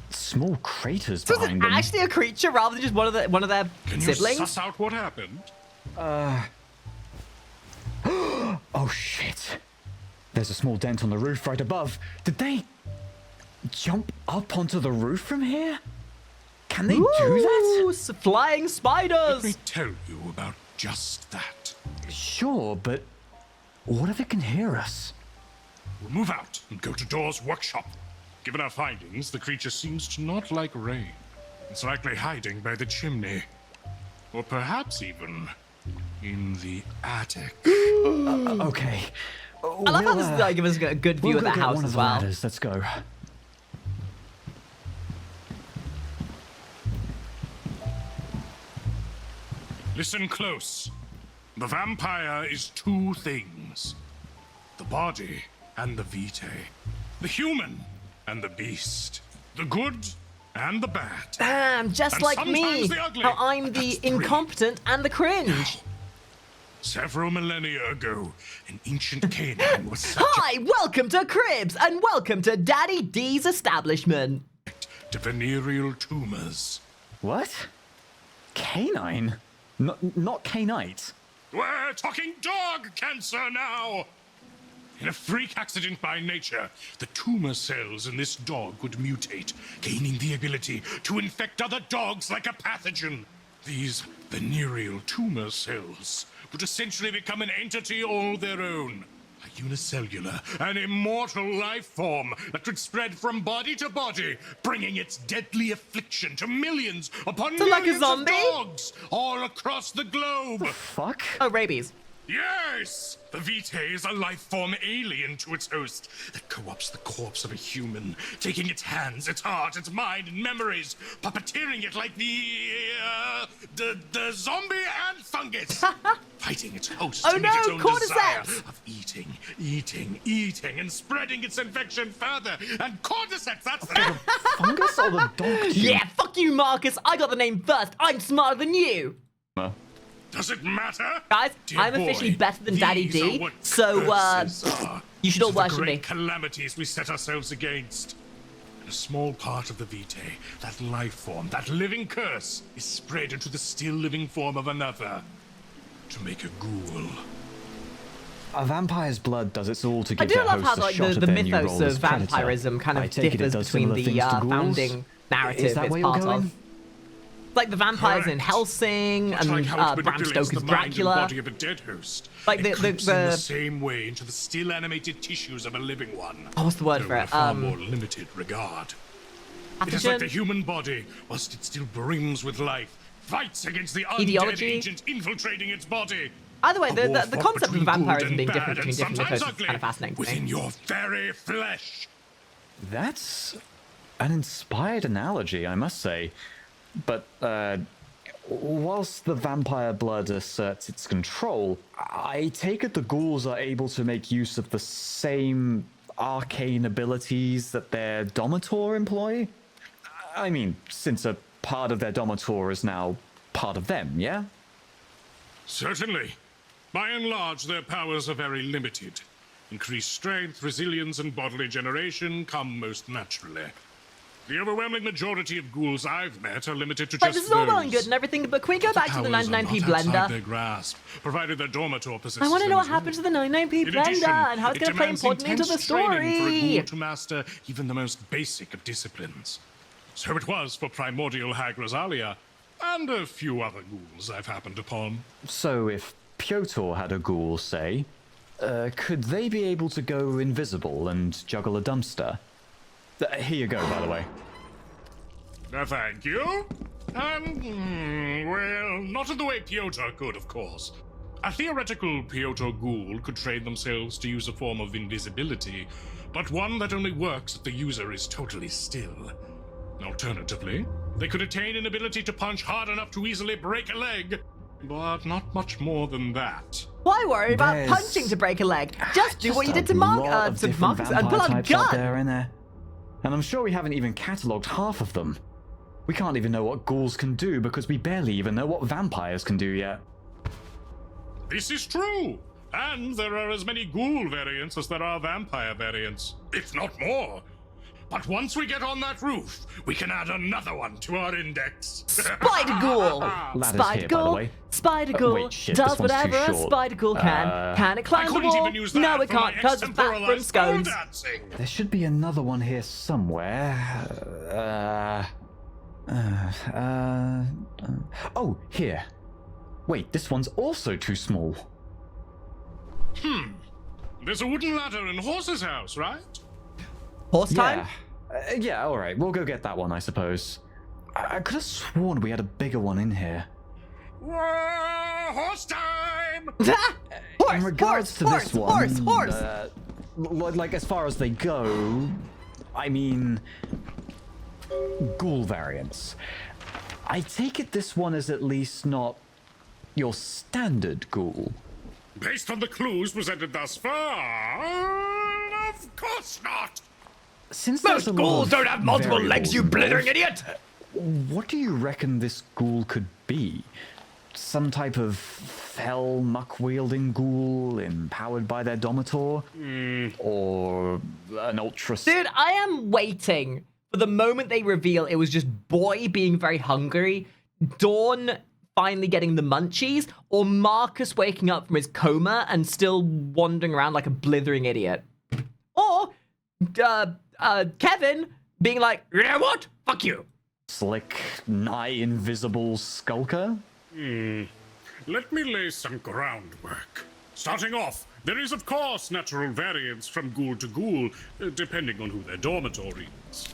small craters So is it behind them. actually a creature rather than just one of their Can siblings? you suss out what happened? Oh shit. There's a small dent on the roof right above. Did they jump up onto the roof from here? Can they do that? Flying Let spiders! me tell you about just that. Sure, but what if it can hear us? We'll move out and go to Dor's workshop. Given our findings, the creature seems to not like rain. It's likely hiding by the chimney. Or perhaps even in the attic. Okay. I love how this is give us a good view we'll of the go get house one as of the well. ladders. Let's go. Listen close. The vampire is two things. The body and the vitae. The human and the beast. The good and the bad. Damn, just And like me. sometimes the ugly. How I'm the incompetent and the cringe. Several millennia ago, an ancient Canaan was Hi, welcome to Cribs, and welcome to Daddy D's establishment. to venereal tumors. What? Canine? Not canite. We're talking dog cancer now! In a freak accident by nature, the tumor cells in this dog would mutate, gaining the ability to infect other dogs like a pathogen. These venereal tumor cells would essentially become an entity all their own. A unicellular and immortal life form that could spread from body to body, bringing its deadly affliction to millions upon So like a millions of zombie? dogs all across the globe. Fuck? Oh, rabies. Yes! The Vitae is a life form alien to its host that co-opts the corpse of a human, taking its hands, its heart, its mind, and memories, puppeteering it like the zombie and fungus, fighting its host Oh to meet no, its own desire cordyceps! of eating, and spreading its infection further. And cordyceps, that's the Fungus or the dog? Yeah, fuck you, Marcus. I got the name first. I'm smarter than you. Does it matter? Guys, Dear I'm boy, officially better than Daddy these are D, what so, curses are. you should all These are the worship me. great calamities we set ourselves against. And a small part of the Vitae, that life form, that living curse, is spread into the still living form of another. To make a ghoul. A vampire's blood does its all to I give do their love host how a like shot the at their new mythos role as of predator. vampirism kind I of take it differs does between similar the things to ghouls? founding narrative Is that it's where you're part going? of. Like the vampires in Correct. Helsing Much and like how it Bram manipulates Stoker's the mind and Dracula. body of a dead host. Like it the creeps in the same way into the still animated tissues of a living one. Oh, what's the word though for in it? a far more limited regard. It is like the pathogen? human body, whilst it still brims with life, fights against the undead Ideology? agent infiltrating its body. Either way, A the war concept fought of between vampirism good and being different bad between and different sometimes mythos is ugly, kind of fascinating to within me. your very flesh. That's an inspired analogy, I must say. But, whilst the vampire blood asserts its control, I take it the ghouls are able to make use of the same arcane abilities that their Domitor employ? I mean, since a part of their Domitor is now part of them, yeah? Certainly. By and large, their powers are very limited. Increased strength, resilience, and bodily generation come most naturally. The overwhelming majority of ghouls I've met are limited to Like, just this is all well and those. good and everything, but can we go back to the Powers are 99p not outside blender? their grasp, provided their Domitor possesses I want to them know what as well. happens to the 99p In addition, blender and how it's it going to play demands importantly into the intense training for a story. ghoul to master even the most basic of disciplines. So it was for primordial hag Rosalia, and a few other ghouls I've happened upon. So if Piotr had a ghoul, say, could they be able to go invisible and juggle a dumpster? Here you go, by the way. Thank you. Well, not in the way Piotr could, of course. A theoretical Piotr ghoul could train themselves to use a form of invisibility, but one that only works if the user is totally still. Alternatively, they could attain an ability to punch hard enough to easily break a leg, but not much more than that. Why worry about There's punching to break a leg? Just do what you did to lot of different Marcus and pull vampire out a types out gun! there, innit? And I'm sure we haven't even catalogued half of them. We can't even know what ghouls can do because we barely even know what vampires can do yet. This is true, and there are as many ghoul variants as there are vampire variants, if not more. But once we get on that roof, we can add another one to our index. Spider Ghoul! Ladder's Spider here, by the Ghoul! way. Spider Ghoul wait, shit, does this one's too whatever a short. Spider Ghoul can. Can it I climb the couldn't wall? even use that No, it for my can't because it's back from extemporized pole scones. dancing. There should be another one here somewhere. Oh, here. Wait, this one's also too small. There's a wooden ladder in Horse's house, right? Horse time? Yeah, alright, we'll go get that one, I suppose. I could have sworn we had a bigger one in here. Whoa, horse time! In regards to this one, horse! like as far as they go, I mean, ghoul variants. I take it this one is at least not your standard ghoul. Based on the clues presented thus far, of course not. Since Most there's a lot ghouls of don't have multiple legs, variables you blithering involved, idiot! What do you reckon this ghoul could be? Some type of fell muck-wielding ghoul empowered by their Domitor? Or an ultra... Dude, I am waiting for the moment they reveal it was just Boy being very hungry, Dawn finally getting the munchies, or Marcus waking up from his coma and still wandering around like a blithering idiot. Or Kevin being like, yeah, what? Fuck you. Slick, nigh invisible skulker? Let me lay some groundwork. Starting off, there is of course natural variance from ghoul to ghoul, depending on who their dormitory is.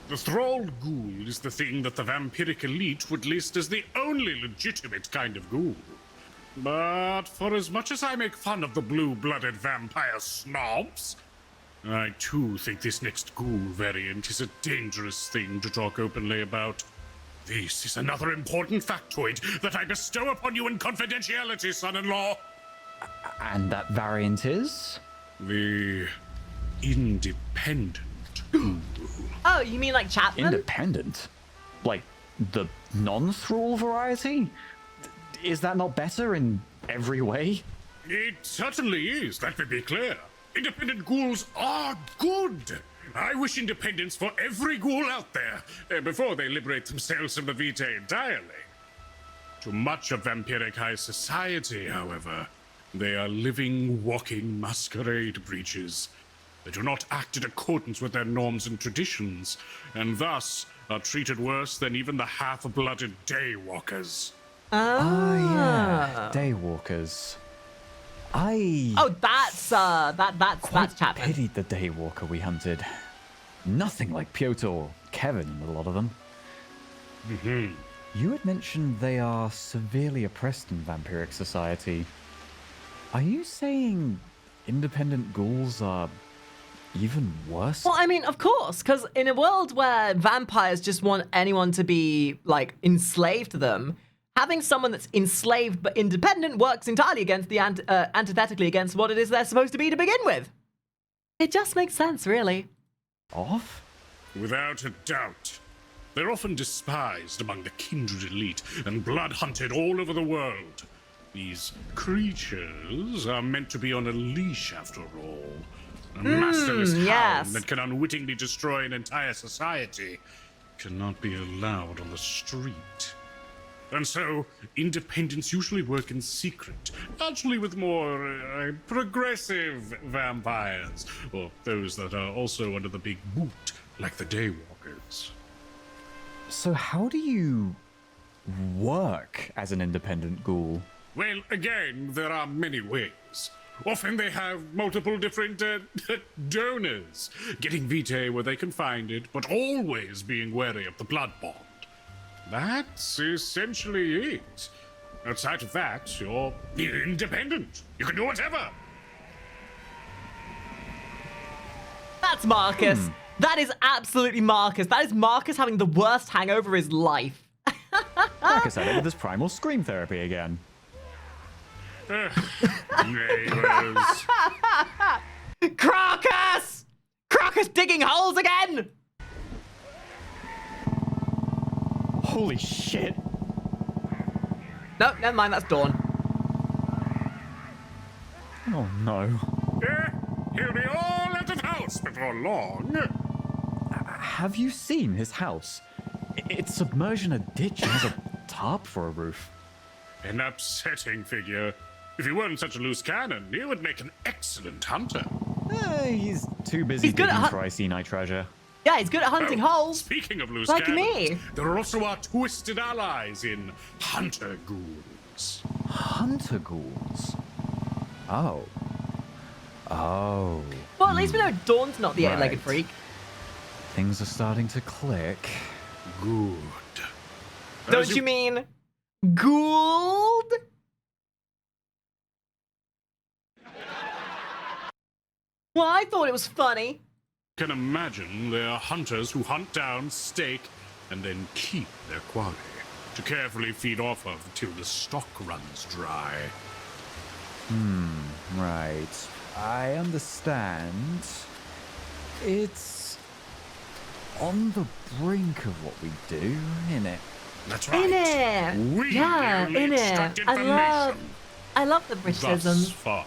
The thralled ghoul is the thing that the vampiric elite would list as the only legitimate kind of ghoul. But for as much as I make fun of the blue-blooded vampire snobs, I too think this next ghoul variant is a dangerous thing to talk openly about. This is another important factoid that I bestow upon you in confidentiality, son-in-law. And that variant is? The independent ghoul. Oh, you mean like Chapman? Independent? Like the non-thrall variety? Is that not better in every way? It certainly is, let me be clear. Independent ghouls are good. I wish independence for every ghoul out there, before they liberate themselves from the Vitae entirely. To much of vampiric high society, however, they are living, walking masquerade breaches. They do not act in accordance with their norms and traditions, and thus are treated worse than even the half-blooded daywalkers. Yeah, daywalkers. Oh, that's Chapman. Pitied the daywalker we hunted. Nothing like Piotr or Kevin in a lot of them. You had mentioned they are severely oppressed in vampiric society. Are you saying independent ghouls are even worse? Well, I mean, of course, because in a world where vampires just want anyone to be, like, enslaved to them, having someone that's enslaved but independent works entirely against the antithetically against what it is they're supposed to be to begin with. It just makes sense, really. Off? Without a doubt. They're often despised among the kindred elite and blood-hunted all over the world. These creatures are meant to be on a leash, after all. A masterless hound that can unwittingly destroy an entire society cannot be allowed on the street. And so, independents usually work in secret, largely with more progressive vampires, or those that are also under the big boot, like the daywalkers. So how do you work as an independent ghoul? Well, again, there are many ways. Often they have multiple different donors, getting vitae where they can find it, but always being wary of the blood bond. That's essentially it. Outside of that, you're independent. You can do whatever. That's Marcus. That is absolutely Marcus. That is Marcus having the worst hangover of his life. Marcus had it with his primal scream therapy again. Neighbors. Crocus! Crocus digging holes again! Holy shit. No, never mind, that's Dawn. Oh no. He'll be all out of house before long. Have you seen his house? It's submerged in a ditch and has a tarp for a roof. An upsetting figure. If he weren't such a loose cannon, he would make an excellent hunter. He's too busy digging for Iceni treasure. Yeah, he's good at hunting holes. Speaking of loose like cannons, me. there are also our twisted allies in hunter ghouls. Hunter ghouls? Oh. Oh. Well, at least we know Dawn's not the Right. eight-legged freak. Things are starting to click. Good. Don't you mean Gould? Well, I thought it was funny. Can imagine there are hunters who hunt down, stake, and then keep their quarry to carefully feed off of till the stock runs dry. Right. I understand. It's on the brink of what we do, innit? That's right. In it. We Yeah, only in it. extract information I love the thus Britishisms. far.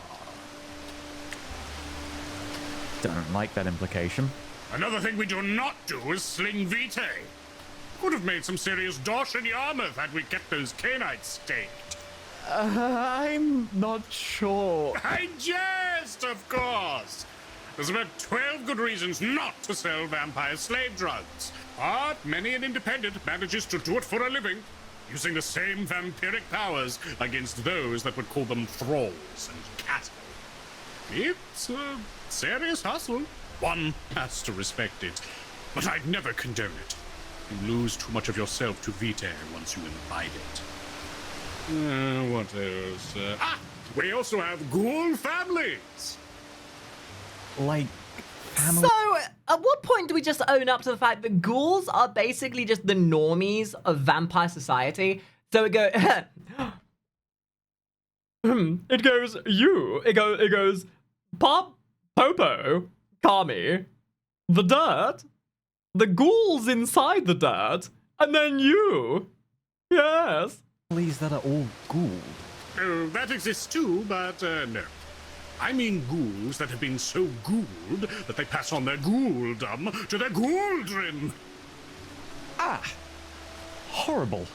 Don't like that implication. Another thing we do not do is sling vitae. Could have made some serious dosh in Yarmouth had we kept those canites staked. I'm not sure. I jest, of course. There's about 12 good reasons not to sell vampire slave drugs. But many an independent manages to do it for a living, using the same vampiric powers against those that would call them thralls and cattle. It's a serious hustle. One has to respect it, but I'd never condone it. You lose too much of yourself to vitae once you imbibe it. What else? We also have ghoul families. Like, So, at what point do we just own up to the fact that ghouls are basically just the normies of vampire society? So it goes, it goes, Pop, Popo, Kami, the dirt, the ghouls inside the dirt, and then you. Yes. Please, that are all ghouls. Oh, that exists too, but no. I mean ghouls that have been so ghouled that they pass on their ghouldom to their ghouldren. Ah! Horrible.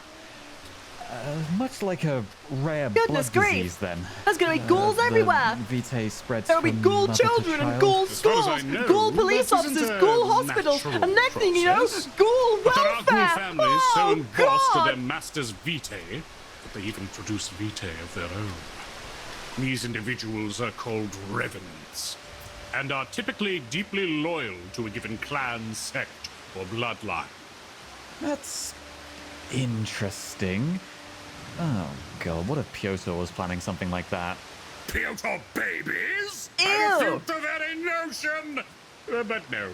Much like a rare Goodness blood grief. disease, then. There's gonna be ghouls The everywhere. Vitae spreads There'll be from ghoul mother to children and child. ghoul As far as schools, I know, ghoul police that isn't officers, a ghoul hospitals, natural and next thing you know, process. ghoul But there are ghoul welfare. families so Oh, embossed to God. their masters' vitae that they even produce vitae of their own. These individuals are called revenants, and are typically deeply loyal to a given clan, sect, or bloodline. That's interesting. Oh, God, what if Piotr was planning something like that? Piotr babies? Ew. I refute the very notion! But no.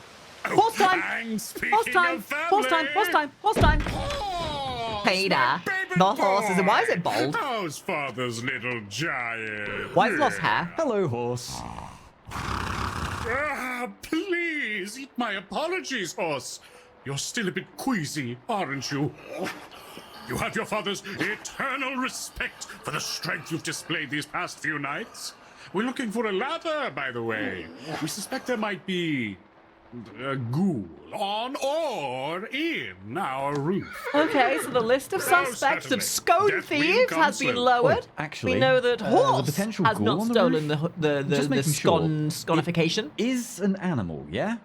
Oh, Horse time. and speaking Horse time. of family... Horse time. Horse time. Horse time. Horse, Peter, my baby the horse is. boy. Why is it bold? How's father's little giant? Why is it lost hair? Hello, horse. Please, eat my apologies, horse. You're still a bit queasy, aren't you? You have your father's eternal respect for the strength you've displayed these past few nights. We're looking for a ladder, by the way. We suspect there might be a ghoul on or in our roof. Okay, so the list of suspects certainly. of scone Death will thieves come has been soon. lowered. Wait, actually, we know that the horse potential has ghoul not on the stolen roof? the Just making sure. sconification. It is an animal, yeah?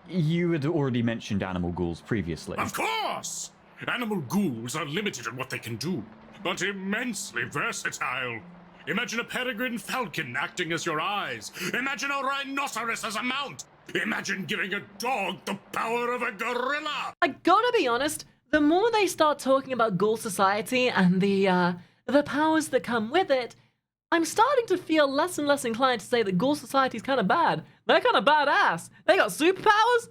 You had already mentioned animal ghouls previously. Of course! Animal ghouls are limited in what they can do, but immensely versatile. Imagine a peregrine falcon acting as your eyes. Imagine a rhinoceros as a mount. Imagine giving a dog the power of a gorilla. I gotta be honest, the more they start talking about ghoul society and the powers that come with it, I'm starting to feel less and less inclined to say that ghoul society's kind of bad. They're kind of badass. They got superpowers.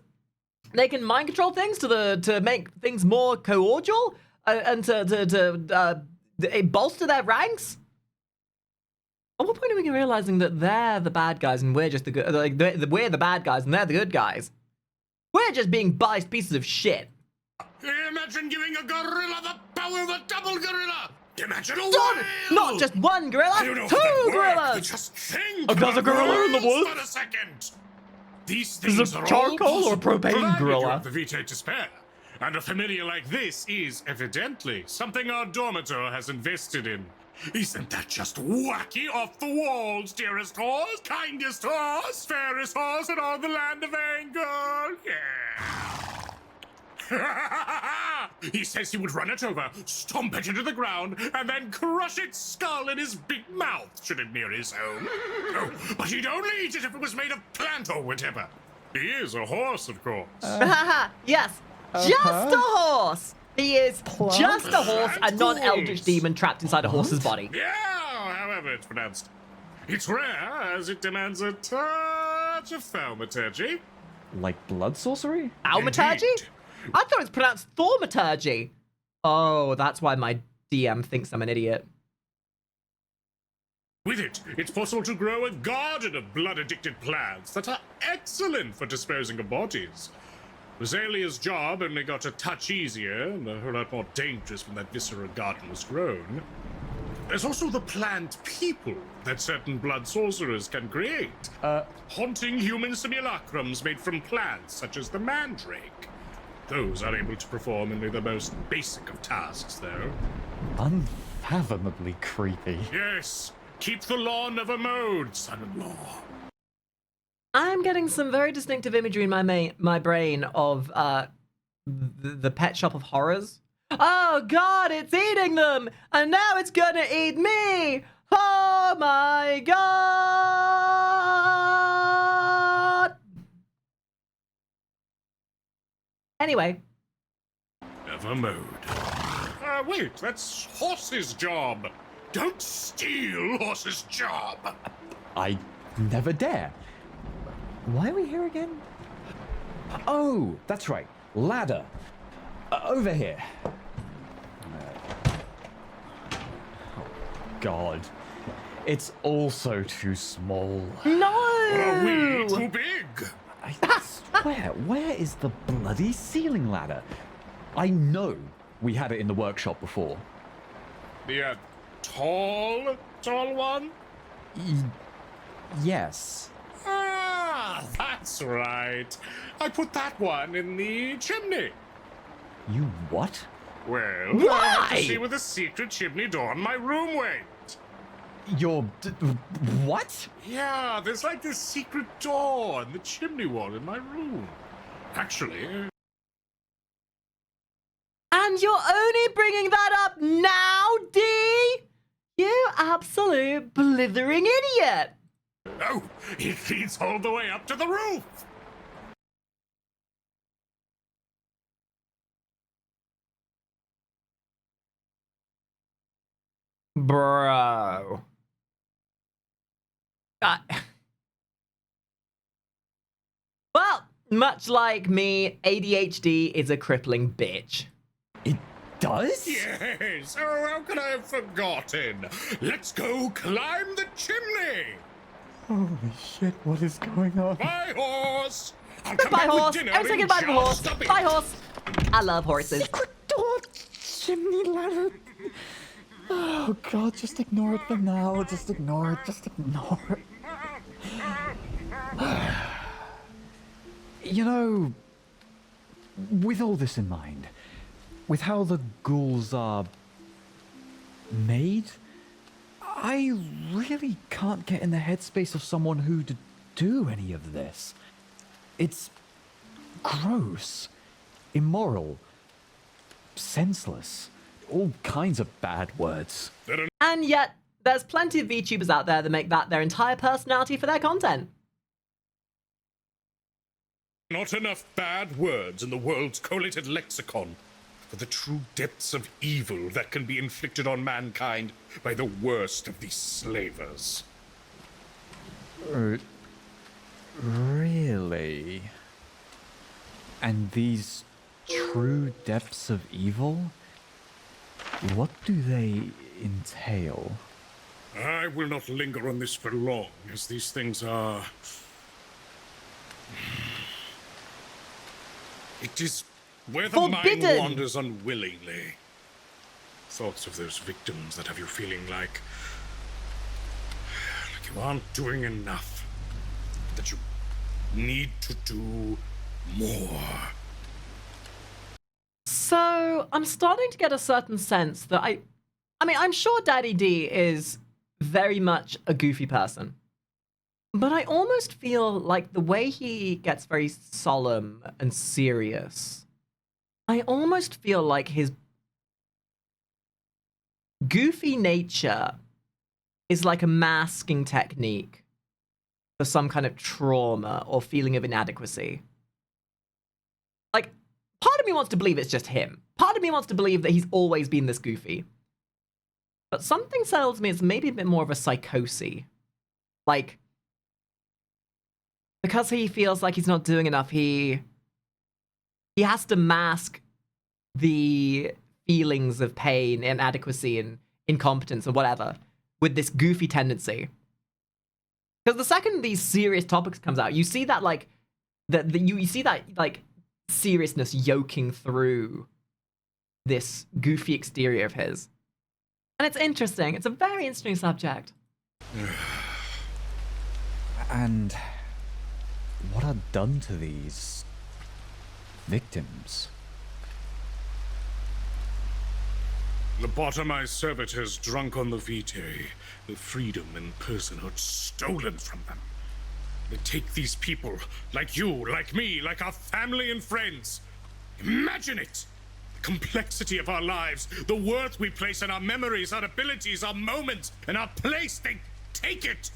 They can mind control things to make things more cordial and to bolster their ranks. At what point are we realizing that they're the bad guys and we're just the good? Like we're the bad guys and they're the good guys. We're just being biased pieces of shit. Imagine giving a gorilla the power of a double gorilla. Imagine a Don't- whale. Not just one gorilla, I don't know if two that works, but gorillas. just think Oh, there's a about gorilla in the whales woods? for a second. These Is things it are charcoal all or a possible, propane provided gorilla? You have the vitae to spare. And a familiar like this is evidently something our dormitor has invested in. Isn't that just wacky off the walls, dearest horse, kindest horse, fairest horse in all the land of Angor? Yeah. He says he would run it over, stomp it into the ground, and then crush its skull in his big mouth should it near his home. Oh, but he'd only eat it if it was made of plant or whatever. He is a horse, of course. Yes, just a horse. He is just a horse and not an eldritch demon trapped inside a horse's body. Yeah, however it's pronounced. It's rare, as it demands a touch of thaumaturgy. Like blood sorcery? Thaumaturgy? I thought it's pronounced thaumaturgy. Oh, that's why my DM thinks I'm an idiot. With it, it's possible to grow a garden of blood-addicted plants that are excellent for disposing of bodies. Rosalia's job only got a touch easier and a whole lot more dangerous when that viscera garden was grown. There's also the plant people that certain blood sorcerers can create. Haunting human simulacrums made from plants, such as the mandrake. Those are able to perform only the most basic of tasks, though. Unfathomably creepy. Yes, keep the law never mowed, son-in-law. I'm getting some very distinctive imagery in my brain of the Pet Shop of Horrors. Oh God, it's eating them, and now it's gonna eat me. Oh my God. Anyway. Never mowed. Wait, that's Horse's job. Don't steal Horse's job. I never dare. Why are we here again? Oh, that's right. Ladder. Over here. Oh, God. It's also too small. No! Are we too big? I swear, where is the bloody ceiling ladder? I know we had it in the workshop before. The tall one? Yes. Ah, that's right. I put that one in the chimney. You what? Well, Why? I have to see where the secret chimney door in my room went. What? Yeah, there's like this secret door in the chimney wall in my room. Actually... And you're only bringing that up now, D? You absolute blithering idiot. Oh, it leads all the way up to the roof. Bro. Well, much like me, ADHD is a crippling bitch. It does? Yes. Oh, how could I have forgotten? Let's go climb the chimney. Holy shit, what is going on? Bye, horse. I'll come Goodbye, back with horse. dinner Everyone say in goodbye to the horse. just a bit. Bye, horse. I love horses. Secret door, chimney ladder. Oh God, just ignore it for now. Just ignore it. Just ignore it. You know, with all this in mind, with how the ghouls are made, I really can't get in the headspace of someone who'd do any of this. It's gross, immoral, senseless, all kinds of bad words. And yet, there's plenty of VTubers out there that make that their entire personality for their content. Not enough bad words in the world's collated lexicon for the true depths of evil that can be inflicted on mankind by the worst of these slavers. Really? And these true depths of evil? What do they entail? I will not linger on this for long, as these things are... It is where the Forbidden. mind wanders unwillingly. Thoughts of those victims that have you feeling like you aren't doing enough. That you need to do more. So, I'm starting to get a certain sense that I mean, I'm sure Daddy D is very much a goofy person. But I almost feel like the way he gets very solemn and serious, I almost feel like his goofy nature is like a masking technique for some kind of trauma or feeling of inadequacy. Like, part of me wants to believe it's just him. Part of me wants to believe that he's always been this goofy. But something tells me it's maybe a bit more of a psychosis. Like, because he feels like he's not doing enough, he has to mask the feelings of pain, inadequacy, and incompetence, and whatever, with this goofy tendency. Because the second these serious topics comes out, you see that like you see that like seriousness yoking through this goofy exterior of his. And it's interesting. It's a very interesting subject. And what are done to these victims? Lobotomized servitors drunk on the vitae, the freedom and personhood stolen from them. They take these people, like you, like me, like our family and friends. Imagine it! The complexity of our lives, the worth we place in our memories, our abilities, our moments, and our place. They take it!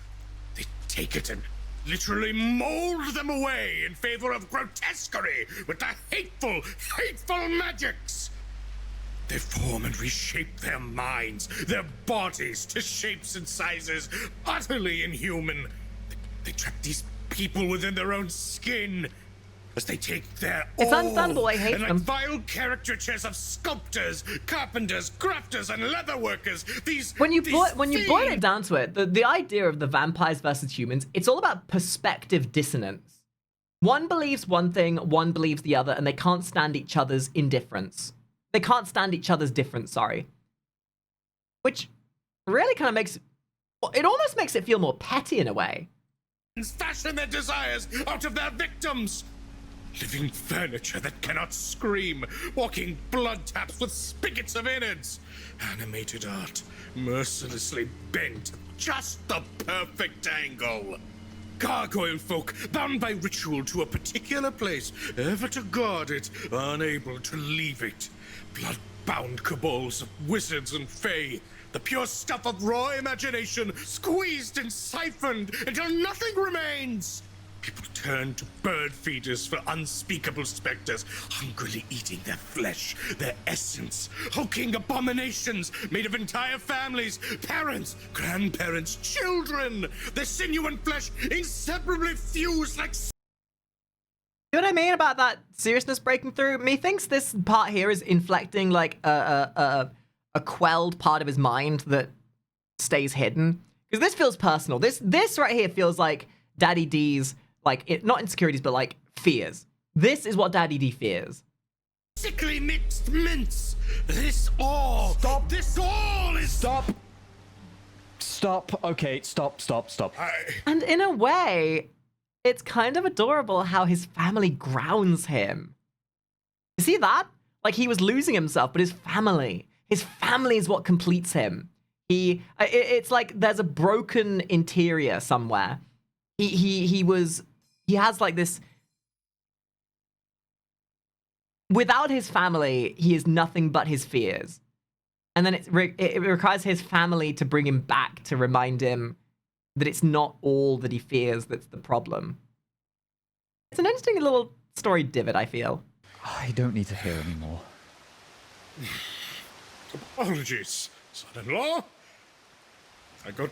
They take it and literally mold them away in favor of grotesquerie with the hateful, hateful magics! They form and reshape their minds, their bodies to shapes and sizes utterly inhuman. They trap these people within their own skin as they take their It's all, understandable, I hate and like them. vile caricatures of sculptors, carpenters, crafters, and leather workers. When you boil it down to it, the idea of the vampires versus humans, it's all about perspective dissonance. One believes one thing, one believes the other, and they can't stand each other's indifference. They can't stand each other's difference, sorry. Which really kind of makes it almost makes it feel more petty in a way. Fashion their desires out of their victims. Living furniture that cannot scream, walking blood taps with spigots of innards, animated art mercilessly bent just the perfect angle. Gargoyle folk bound by ritual to a particular place, ever to guard it, unable to leave it. Blood-bound cabals of wizards and fae, the pure stuff of raw imagination, squeezed and siphoned until nothing remains. People turn to bird feeders for unspeakable specters, hungrily eating their flesh, their essence, hulking abominations made of entire families, parents, grandparents, children, their sinew and flesh inseparably fused like... You know what I mean about that seriousness breaking through? Methinks this part here is inflecting like a quelled part of his mind that stays hidden. Because this feels personal. This right here feels like Daddy D's, like, not insecurities, but like fears. This is what Daddy D fears. Sickly mixed mints. This all. Stop. This all is. Stop. Stop. Okay, stop. And in a way, it's kind of adorable how his family grounds him. You see that? Like, he was losing himself, but his family is what completes him. It's like there's a broken interior somewhere. He has like this. Without his family, he is nothing but his fears. And then it requires his family to bring him back to remind him that it's not all that he fears that's the problem. It's an interesting little story divot, I feel. I don't need to hear anymore. Apologies, son-in-law. I got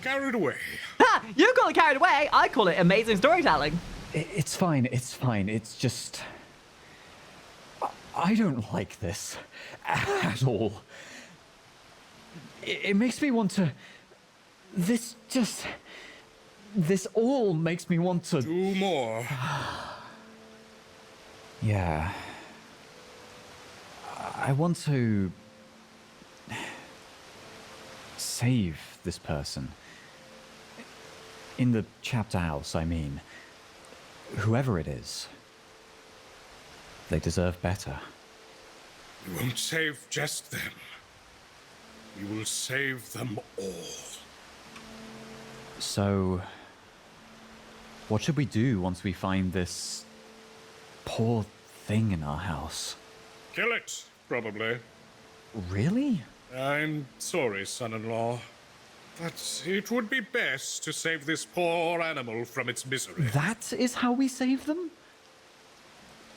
carried away. Ha! You call it carried away. I call it amazing storytelling. It's fine. It's just... I don't like this at all. It makes me want to... This all makes me want to... Do more. Yeah. I want to... save this person. In the chapter house, I mean. Whoever it is. They deserve better. You won't save just them. You will save them all. So... what should we do once we find this... poor thing in our house? Kill it, probably. Really? I'm sorry, son-in-law. But it would be best to save this poor animal from its misery. That is how we save them?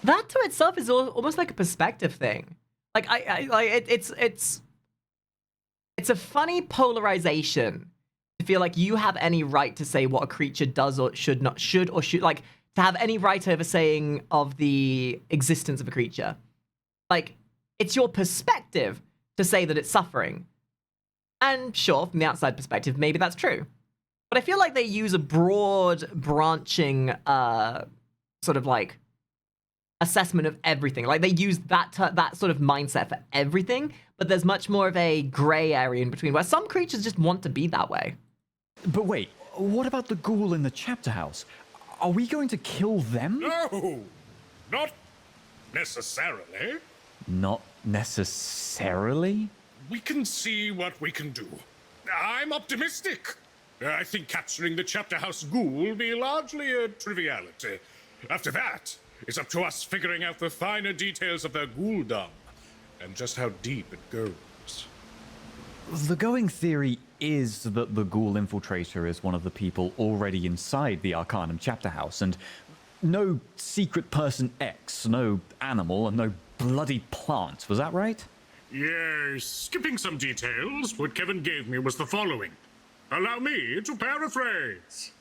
That to itself is almost like a perspective thing. Like it's a funny polarization to feel like you have any right to say what a creature does or should like to have any right over saying of the existence of a creature. Like, it's your perspective to say that it's suffering. And sure, from the outside perspective, maybe that's true. But I feel like they use a broad, branching, sort of like, assessment of everything. Like they use that sort of mindset for everything, but there's much more of a gray area in between where some creatures just want to be that way. But wait, what about the ghoul in the chapter house? Are we going to kill them? No, not necessarily. Not necessarily? We can see what we can do. I'm optimistic. I think capturing the chapter house ghoul will be largely a triviality. After that, it's up to us figuring out the finer details of their ghouldom and just how deep it goes. The going theory is that the ghoul infiltrator is one of the people already inside the Arcanum chapter house, and no secret person X, no animal, and no bloody plant. Was that right? Yes, skipping some details, what Kevin gave me was the following. Allow me to paraphrase.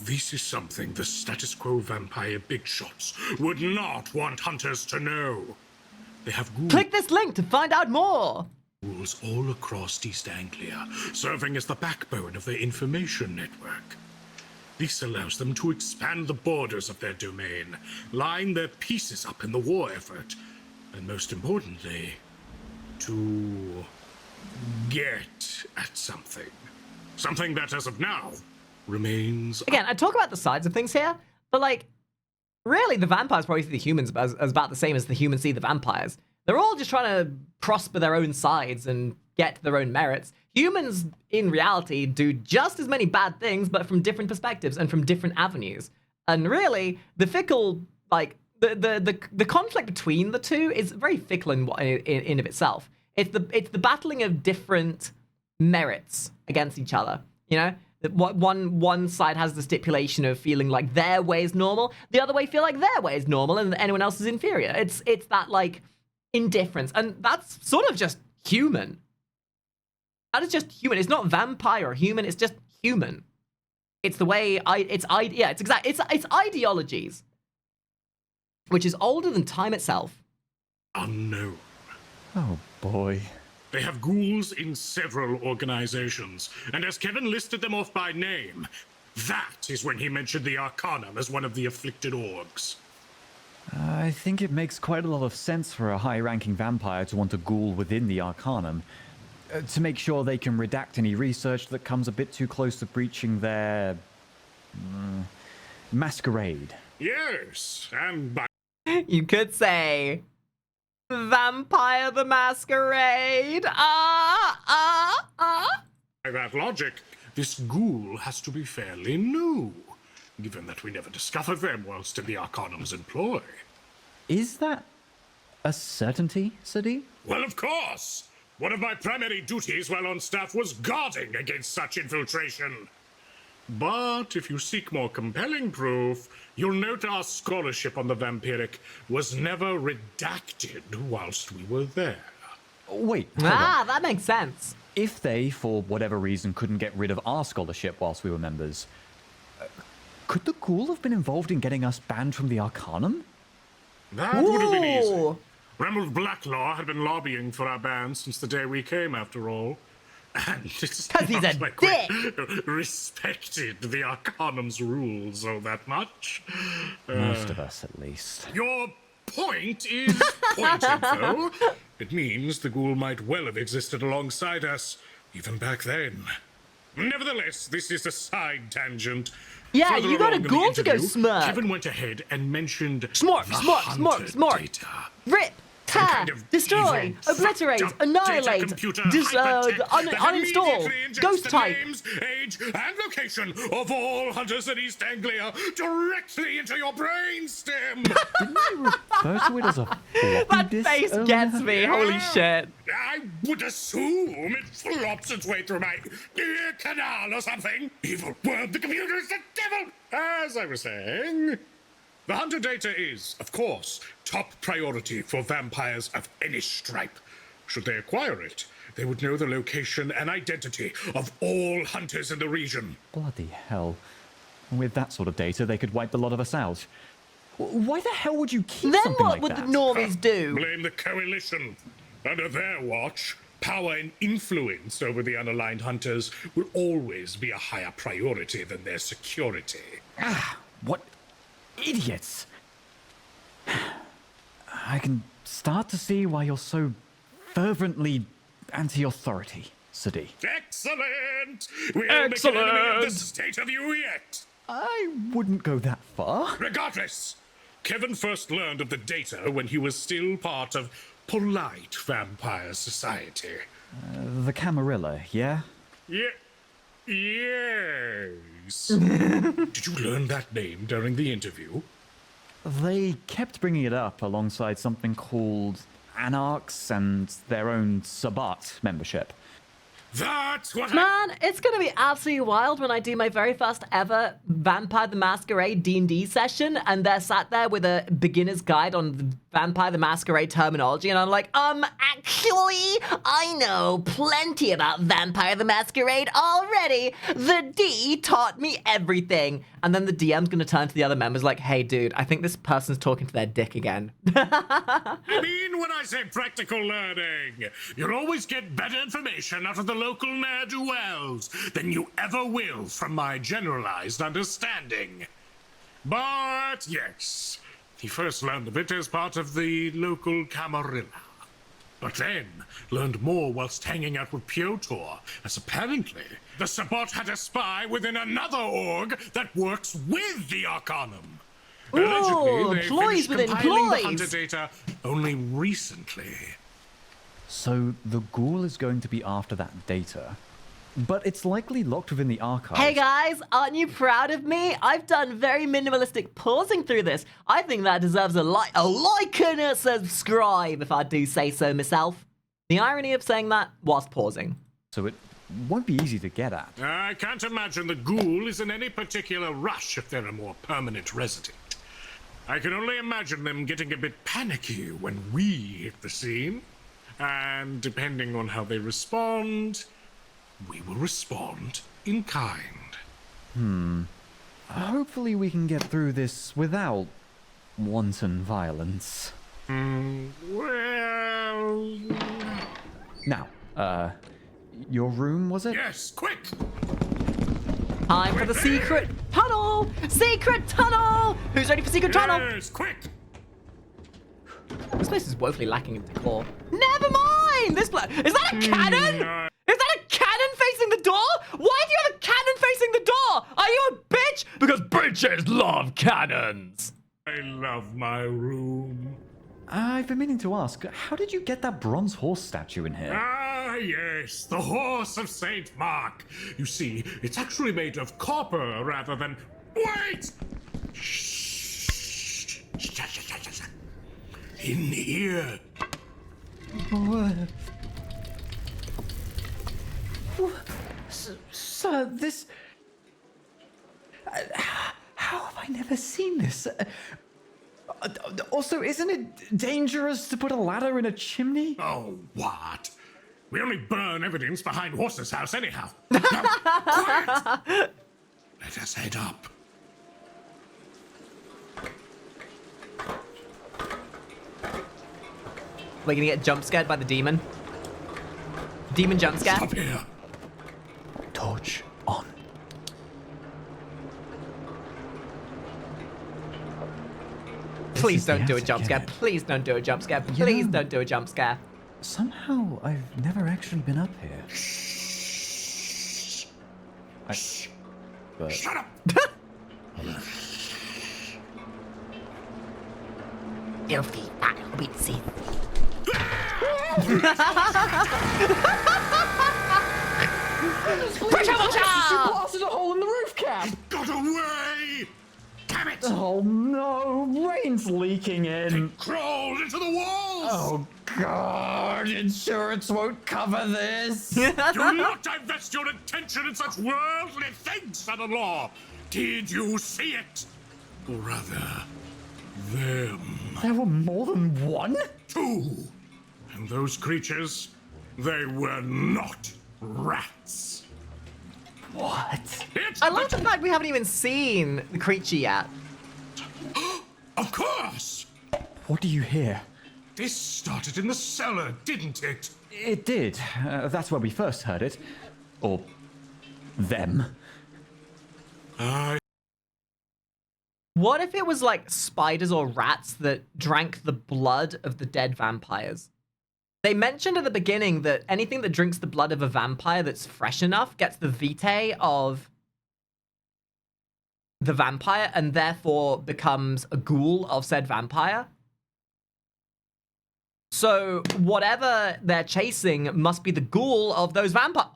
This is something the status quo vampire big shots would not want hunters to know. They have ghouls. Click this link to find out more. Ghouls all across East Anglia, serving as the backbone of their information network. This allows them to expand the borders of their domain, line their pieces up in the war effort, and most importantly, to get at something. Something that, as of now, remains... Again, I talk about the sides of things here, but like, really, the vampires probably see the humans as about the same as the humans see the vampires. They're all just trying to prosper their own sides and get their own merits. Humans, in reality, do just as many bad things, but from different perspectives and from different avenues. And really, the fickle, like, the conflict between the two is very fickle in of itself. It's the battling of different merits against each other, you know? One side has the stipulation of feeling like their way is normal, the other way feel like their way is normal and anyone else is inferior. It's that, like, indifference, and that's sort of just human. That is just human. It's not vampire or human, it's just human. It's the way it's ideologies, which is older than time itself. Unknown. Oh boy. They have ghouls in several organizations, and as Kevin listed them off by name, that is when he mentioned the Arcanum as one of the afflicted orgs. I think it makes quite a lot of sense for a high-ranking vampire to want a ghoul within the Arcanum, to make sure they can redact any research that comes a bit too close to breaching their... masquerade. Yes, and by... You could say... Vampire the Masquerade! By that logic, this ghoul has to be fairly new, given that we never discovered them whilst in the Arcanum's employ. Is that a certainty, Sadi? Well, of course! One of my primary duties while on staff was guarding against such infiltration. But if you seek more compelling proof, you'll note our scholarship on the vampiric was never redacted whilst we were there. Wait, hold on. That makes sense. If they, for whatever reason, couldn't get rid of our scholarship whilst we were members, could the ghoul have been involved in getting us banned from the Arcanum? That would have been easy. Remold Blacklaw had been lobbying for our ban since the day we came, after all. And it's because he's a like dick. We respected the Arcanum's rules all that much. Most of us, at least. Your point is pointed, though. It means the ghoul might well have existed alongside us, even back then. Nevertheless, this is a side tangent. Yeah, Further you got a along in the ghoul to go interview, smurk. Kevin went ahead and mentioned Smork, the smork, hunter smork, smork. data. Rip, tear, Kind of destroy, evil, obliterate, fucked up annihilate, data computer hypertech that uninstall, immediately injects ghost the type. names, age, and location of all hunters in East Anglia directly into your brainstem. Didn't you refer to it as a floppy That disk face earlier? gets me, holy shit. I would assume it flops its way through my ear canal or something. Evil word, the computer is the devil. As I was saying, the hunter data is, of course, top priority for vampires of any stripe. Should they acquire it, they would know the location and identity of all hunters in the region. Bloody hell. With that sort of data, they could wipe the lot of us out. Why the hell would you keep Then something what like would that? the normies do? Blame the coalition. Under their watch, power and influence over the unaligned hunters will always be a higher priority than their security. What idiots. I can start to see why you're so fervently anti-authority, Sadi. Excellent! We don't make an enemy of the state of you yet. I wouldn't go that far. Regardless, Kevin first learned of the data when he was still part of polite vampire society. The Camarilla, yeah? Yes. Did you learn that name during the interview? They kept bringing it up alongside something called Anarchs and their own Sabbat membership. That's what Man, it's gonna be absolutely wild when I do my very first ever Vampire the Masquerade D&D session, and they're sat there with a beginner's guide on the Vampire the Masquerade terminology, and I'm like, actually, I know plenty about Vampire the Masquerade already. The D taught me everything. And then the DM's gonna turn to the other members like, hey, dude, I think this person's talking to their dick again. I mean when I say practical learning. You'll always get better information out of the local ne'er-do-wells than you ever will from my generalized understanding. But yes, he first learned of it as part of the local Camarilla. But then learned more whilst hanging out with Piotr, as apparently the Sabbat had a spy within another org that works with the Arcanum. Allegedly, they employees finished within compiling the employees. hunter data only recently. So the ghoul is going to be after that data, but it's likely locked within the archives. Hey guys, aren't you proud of me? I've done very minimalistic pausing through this. I think that deserves a like and a subscribe, if I do say so myself. The irony of saying that whilst pausing. So it won't be easy to get at. I can't imagine the ghoul is in any particular rush if they're a more permanent resident. I can only imagine them getting a bit panicky when we hit the scene. And depending on how they respond, we will respond in kind. Hopefully we can get through this without wanton violence. Well... Now, your room, was it? Yes, quick! Time for the secret tunnel! Secret tunnel! Who's ready for secret tunnel? Yes, quick! This place is woefully lacking in decor. Never mind! This place... Is that a cannon? Is that a cannon facing the door? Why do you have a cannon facing the door? Are you a bitch? Because bitches love cannons. I love my room. I've been meaning to ask, how did you get that bronze horse statue in here? Ah, yes, the horse of Saint Mark. You see, it's actually made of copper rather than... Wait! Shh. In here. Sir, this... how have I never seen this? Also, isn't it dangerous to put a ladder in a chimney? Oh, what? We only burn evidence behind Horse's house anyhow. Now, quiet! Let us head up. We're gonna get jump scared by the demon. Demon jump scare. Stop here. Torch on. Please don't do a attic, jump scare. isn't it? Please don't do a jump scare. Please don't do a jump scare. Somehow, I've never actually been up here. But Shut up! Filthy fat witsy. you blasted a hole in the roof cap! Got away! Damn it! Oh no, rain's leaking in. Crawled into the walls! Oh god, insurance won't cover this. Do not divest your attention in such worldly things, son-in-law! Did you see it? Or rather, them. There were more than one? Two. And those creatures, they were not rats. What? It's I love the fact we haven't even seen the creature yet. Of course! What do you hear? This started in the cellar, didn't it? It did. That's where we first heard it. Or them. I What if it was like spiders or rats that drank the blood of the dead vampires? They mentioned at the beginning that anything that drinks the blood of a vampire that's fresh enough gets the vitae of the vampire and therefore becomes a ghoul of said vampire. So whatever they're chasing must be the ghoul of those vampires.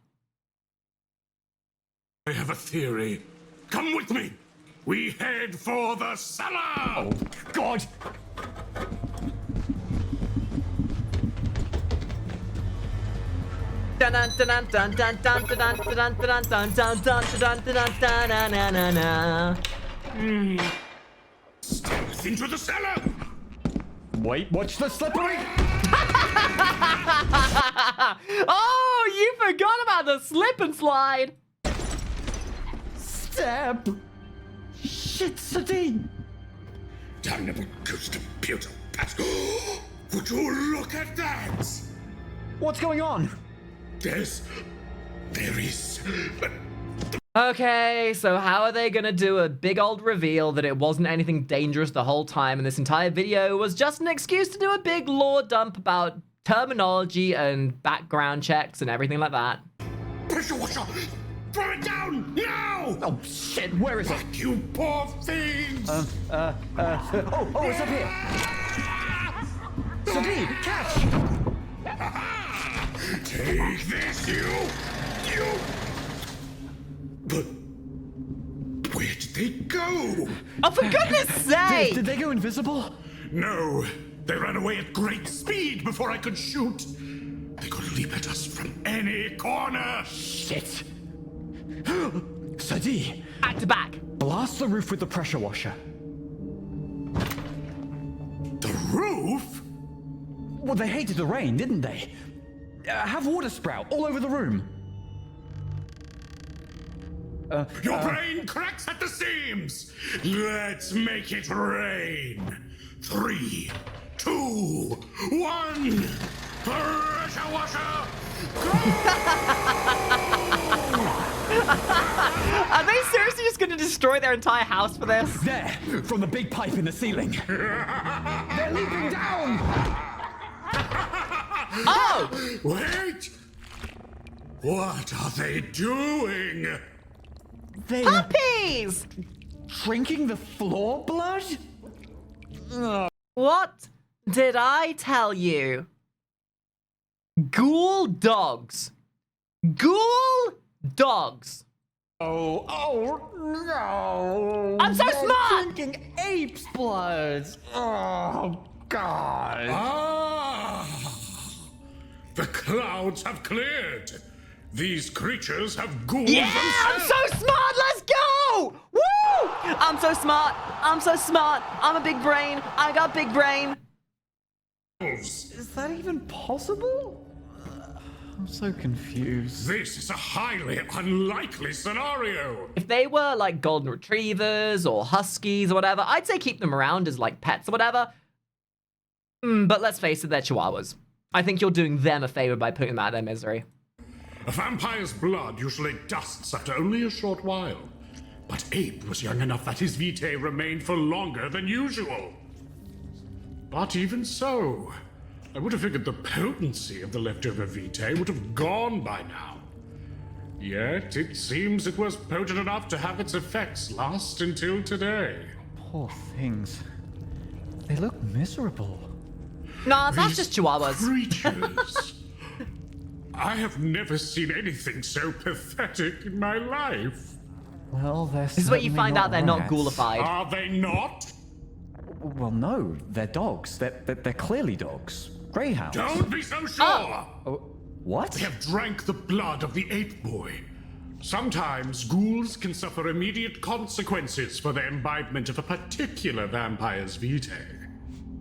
I have a theory. Come with me. We head for the cellar. Oh, God. Stealth into the cellar. Wait, watch the slippery. Oh, you forgot about the slip and slide. Step. Shit, Sadine. Damnable ghost of pewter pat. Would you look at that? What's going on? There is. Okay, so how are they gonna do a big old reveal that it wasn't anything dangerous the whole time and this entire video was just an excuse to do a big lore dump about terminology and background checks and everything like that? Pressure washer! Throw it down now! Oh shit, where is it? You poor things! Oh, it's up here. Sadine, catch! Take this, you! But where did they go? Oh, for goodness sake! Did they go invisible? No, they ran away at great speed before I could shoot. They could leap at us from any corner. Shit. Sadie! Back to back. Blast the roof with the pressure washer. The roof? Well, they hated the rain, didn't they? Have water sprout all over the room. Your brain cracks at the seams! Let's make it rain! 3, 2, 1! Pressure washer! Are they seriously just going to destroy their entire house for this? There! From the big pipe in the ceiling. They're leaping down! Oh! Wait! What are they doing? They're Puppies! drinking the floor blood? What did I tell you? Ghoul dogs. Ghoul dogs. Oh no! I'm so smart! Drinking ape's blood. Oh God! The clouds have cleared. These creatures have ghouls Yeah, I'm so smart. Let's go! Woo! I'm so smart. I'm so smart. I'm a big brain. I got big brain. Is that even possible? I'm so confused. This is a highly unlikely scenario. If they were like golden retrievers or huskies or whatever, I'd say keep them around as like pets or whatever. But let's face it, they're chihuahuas. I think you're doing them a favor by putting them out of their misery. A vampire's blood usually dusts after only a short while. But Ape was young enough that his vitae remained for longer than usual. But even so, I would have figured the potency of the leftover vitae would have gone by now. Yet it seems it was potent enough to have its effects last until today. Poor things. They look miserable. Nah, that's just chihuahuas. Creatures. I have never seen anything so pathetic in my life. Well, this is where you find out they're not ghoulified. Are they not? Well, no, they're dogs. They're clearly dogs. Greyhounds. Don't be so sure! What? They have drank the blood of the ape boy. Sometimes ghouls can suffer immediate consequences for their imbibement of a particular vampire's vitae.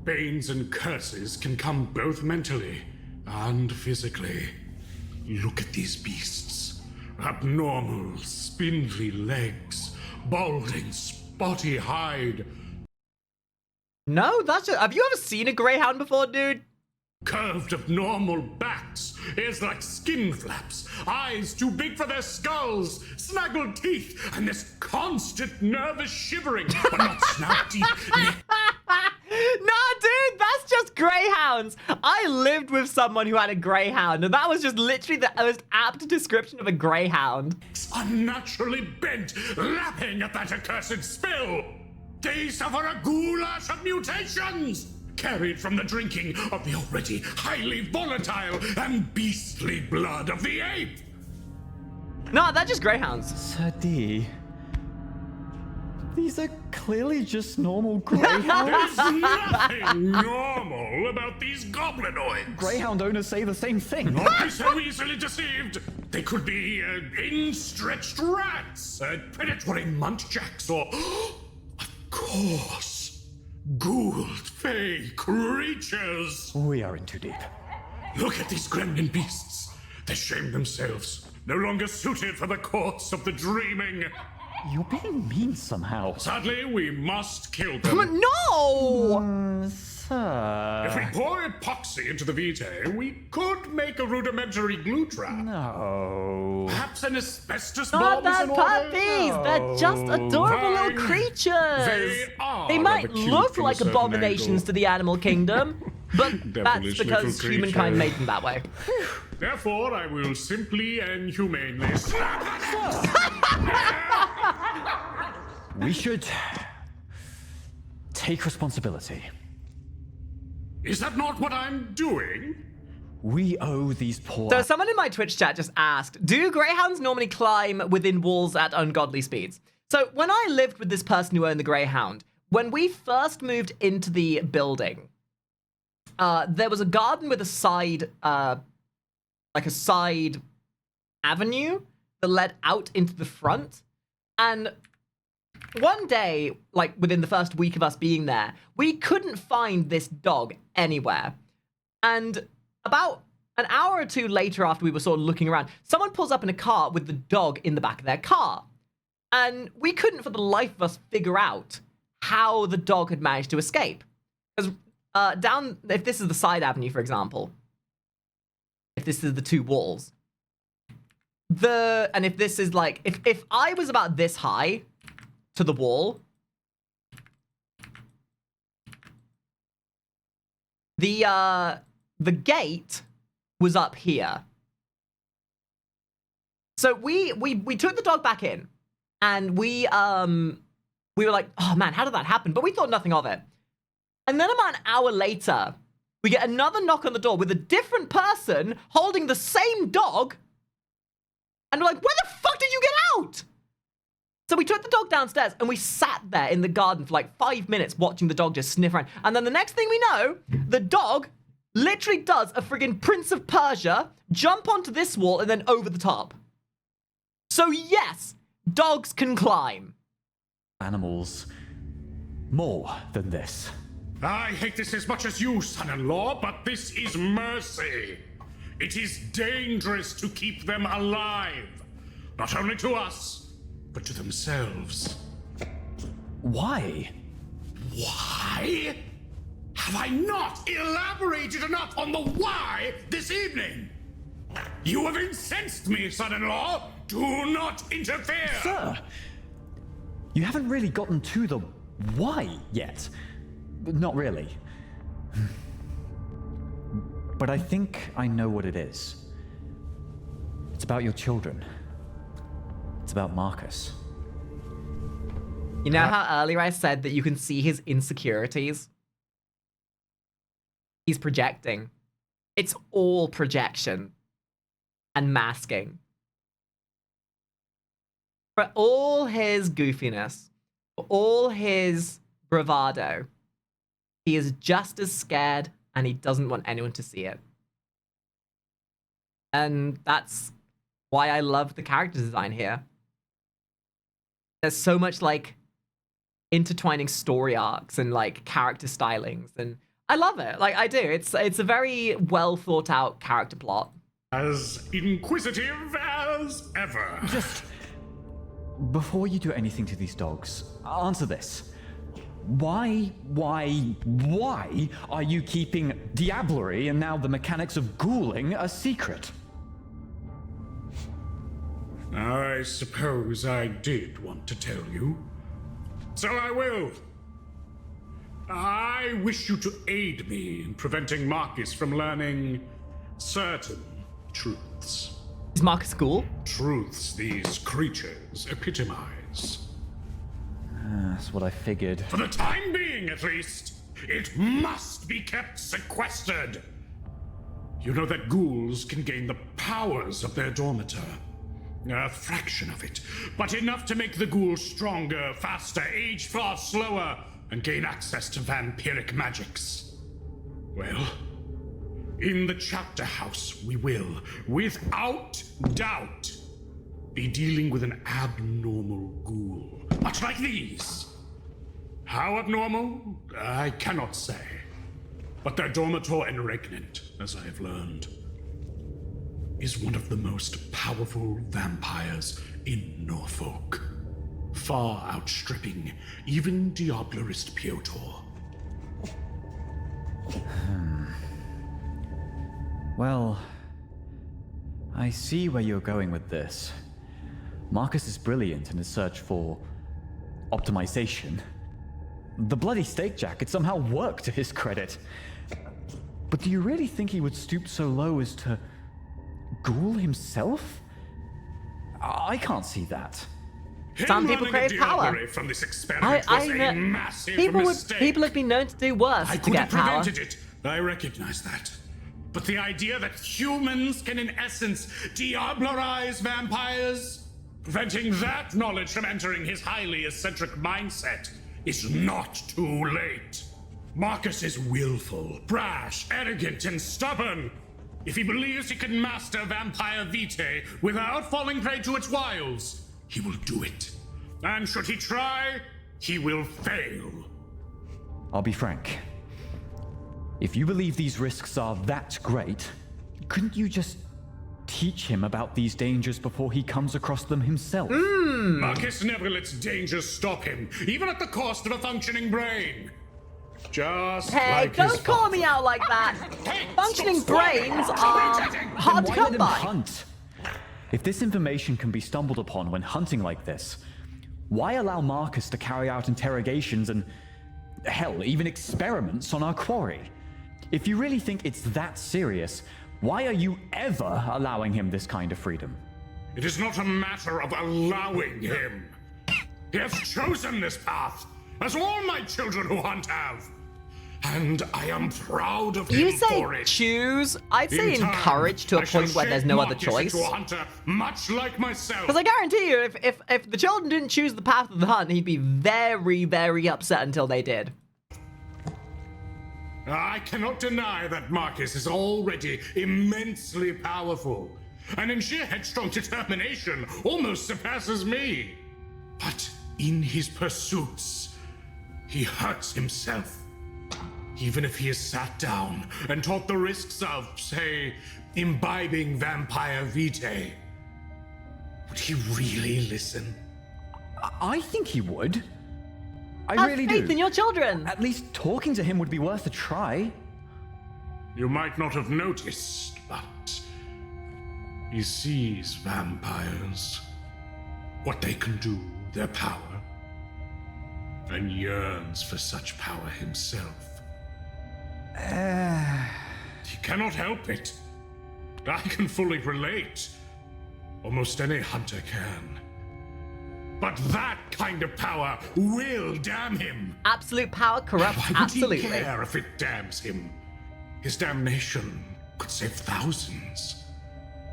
Banes and curses can come both mentally and physically. Look at these beasts. Abnormal, spindly legs, balding, spotty hide. No, that's just... Have you ever seen a greyhound before, dude? Curved abnormal backs, ears like skin flaps, eyes too big for their skulls, snaggled teeth, and this constant nervous shivering, but not snout deep. Nah, dude, that's just greyhounds. I lived with someone who had a greyhound, and that was just literally the most apt description of a greyhound. Unnaturally bent, lapping at that accursed spill. They suffer a goulash of mutations, carried from the drinking of the already highly volatile and beastly blood of the ape. No, they're just greyhounds. Sir D. These are clearly just normal greyhounds. There's nothing normal about these goblinoids. Greyhound owners say the same thing. Don't be so easily deceived. They could be in-stretched rats, predatory muntjacks, or, of course, Gould fey creatures. We are in too deep. Look at these gremlin beasts. They shame themselves, no longer suited for the courts of the dreaming. You're being mean somehow. Sadly, we must kill them. No! Sir. If we pour epoxy into the vitae, we could make a rudimentary glue trap. No. Perhaps an asbestos Not bomb is that in order? puppies! They're just adorable little Fine. creatures! They might rather cute look from a like certain abominations angle. to the animal kingdom, but that's Devilish because little humankind creatures. made them that way. Therefore, I will simply and humanely slap We should take responsibility. Is that not what I'm doing? We owe these poor... So someone in my Twitch chat just asked, do greyhounds normally climb within walls at ungodly speeds? So when I lived with this person who owned the greyhound, when we first moved into the building, there was a garden with a side, like a side avenue that led out into the front. And one day, like within the first week of us being there, we couldn't find this dog anywhere. And about an hour or two later, after we were sort of looking around, someone pulls up in a car with the dog in the back of their car. And we couldn't for the life of us figure out how the dog had managed to escape. Because if this is the side avenue, for example, if this is the two walls, and if this is like, if I was about this high to the wall, the gate was up here. So we took the dog back in, and we were like, oh man, how did that happen? But we thought nothing of it. And then about an hour later, we get another knock on the door with a different person holding the same dog. And we're like, where the fuck did you get out? So we took the dog downstairs and we sat there in the garden for like 5 minutes watching the dog just sniff around. And then the next thing we know, the dog literally does a friggin' Prince of Persia, jump onto this wall and then over the top. So yes, dogs can climb. Animals more than this. I hate this as much as you, son-in-law, but this is mercy. It is dangerous to keep them alive. Not only to us, but to themselves. Why? Why? Have I not elaborated enough on the why this evening? You have incensed me, son-in-law. Do not interfere. Sir, you haven't really gotten to the why yet. Not really. But I think I know what it is. It's about your children. It's about Marcus. You know how earlier I said that you can see his insecurities? He's projecting. It's all projection and masking. For all his goofiness, for all his bravado, he is just as scared and he doesn't want anyone to see it. And that's why I love the character design here. There's so much like intertwining story arcs and like character stylings, and I love it. Like I do. It's a very well thought out character plot. As inquisitive as ever. Just before you do anything to these dogs, answer this. why are you keeping diablerie and now the mechanics of ghouling a secret? I suppose I did want to tell you. So I will. I wish you to aid me in preventing Marcus from learning certain truths. Is Marcus cool? Truths these creatures epitomize. That's what I figured. For the time being, at least, it must be kept sequestered. You know that ghouls can gain the powers of their dormitor. A fraction of it, but enough to make the ghoul stronger, faster, age far slower, and gain access to vampiric magics. Well, in the chapter house, we will, without doubt, be dealing with an abnormal ghoul, much like these. How abnormal? I cannot say. But their dormitor and regnant, as I have learned, is one of the most powerful vampires in Norfolk, far outstripping even Diablerist Piotr. Well, I see where you're going with this. Marcus is brilliant in his search for optimization. The bloody stake jacket somehow worked to his credit. But do you really think he would stoop so low as to ghoul himself? I can't see that. Some people crave power. From this experiment was a massive mistake. People have been known to do worse I to could get have power. prevented it. I recognize that. But the idea that humans can, in essence, diablerize vampires, preventing that knowledge from entering his highly eccentric mindset, is not too late. Marcus is willful, brash, arrogant, and stubborn. If he believes he can master vampire vitae without falling prey to its wiles, he will do it. And should he try, he will fail. I'll be frank. If you believe these risks are that great, couldn't you just teach him about these dangers before he comes across them himself? Marcus never lets dangers stop him, even at the cost of a functioning brain. Just Hey, like don't his call father. me out like that. Hey, Functioning stop brains swearing. are hard to Why come let him by. hunt? If this information can be stumbled upon when hunting like this, why allow Marcus to carry out interrogations and, hell, even experiments on our quarry? If you really think it's that serious, why are you ever allowing him this kind of freedom? It is not a matter of allowing him. He has chosen this path, as all my children who hunt have. And I am proud of You him say for it. choose, I'd say In time, encourage to a I shall point where shape there's no other Marcus choice. into a hunter much like myself. Because I guarantee you, if the children didn't choose the path of the hunt, he'd be very, very upset until they did. I cannot deny that Marcus is already immensely powerful, and in sheer headstrong determination almost surpasses me. But in his pursuits, he hurts himself. Even if he is sat down and taught the risks of, say, imbibing vampire vitae, would he really listen? I think he would. I Have really faith do. in your children. At least talking to him would be worth a try. You might not have noticed, but he sees vampires, what they can do, their power, and yearns for such power himself. He cannot help it. I can fully relate. Almost any hunter can. But that kind of power will damn him. Absolute power corrupts Why would absolutely. he care if it damns him? His damnation could save thousands.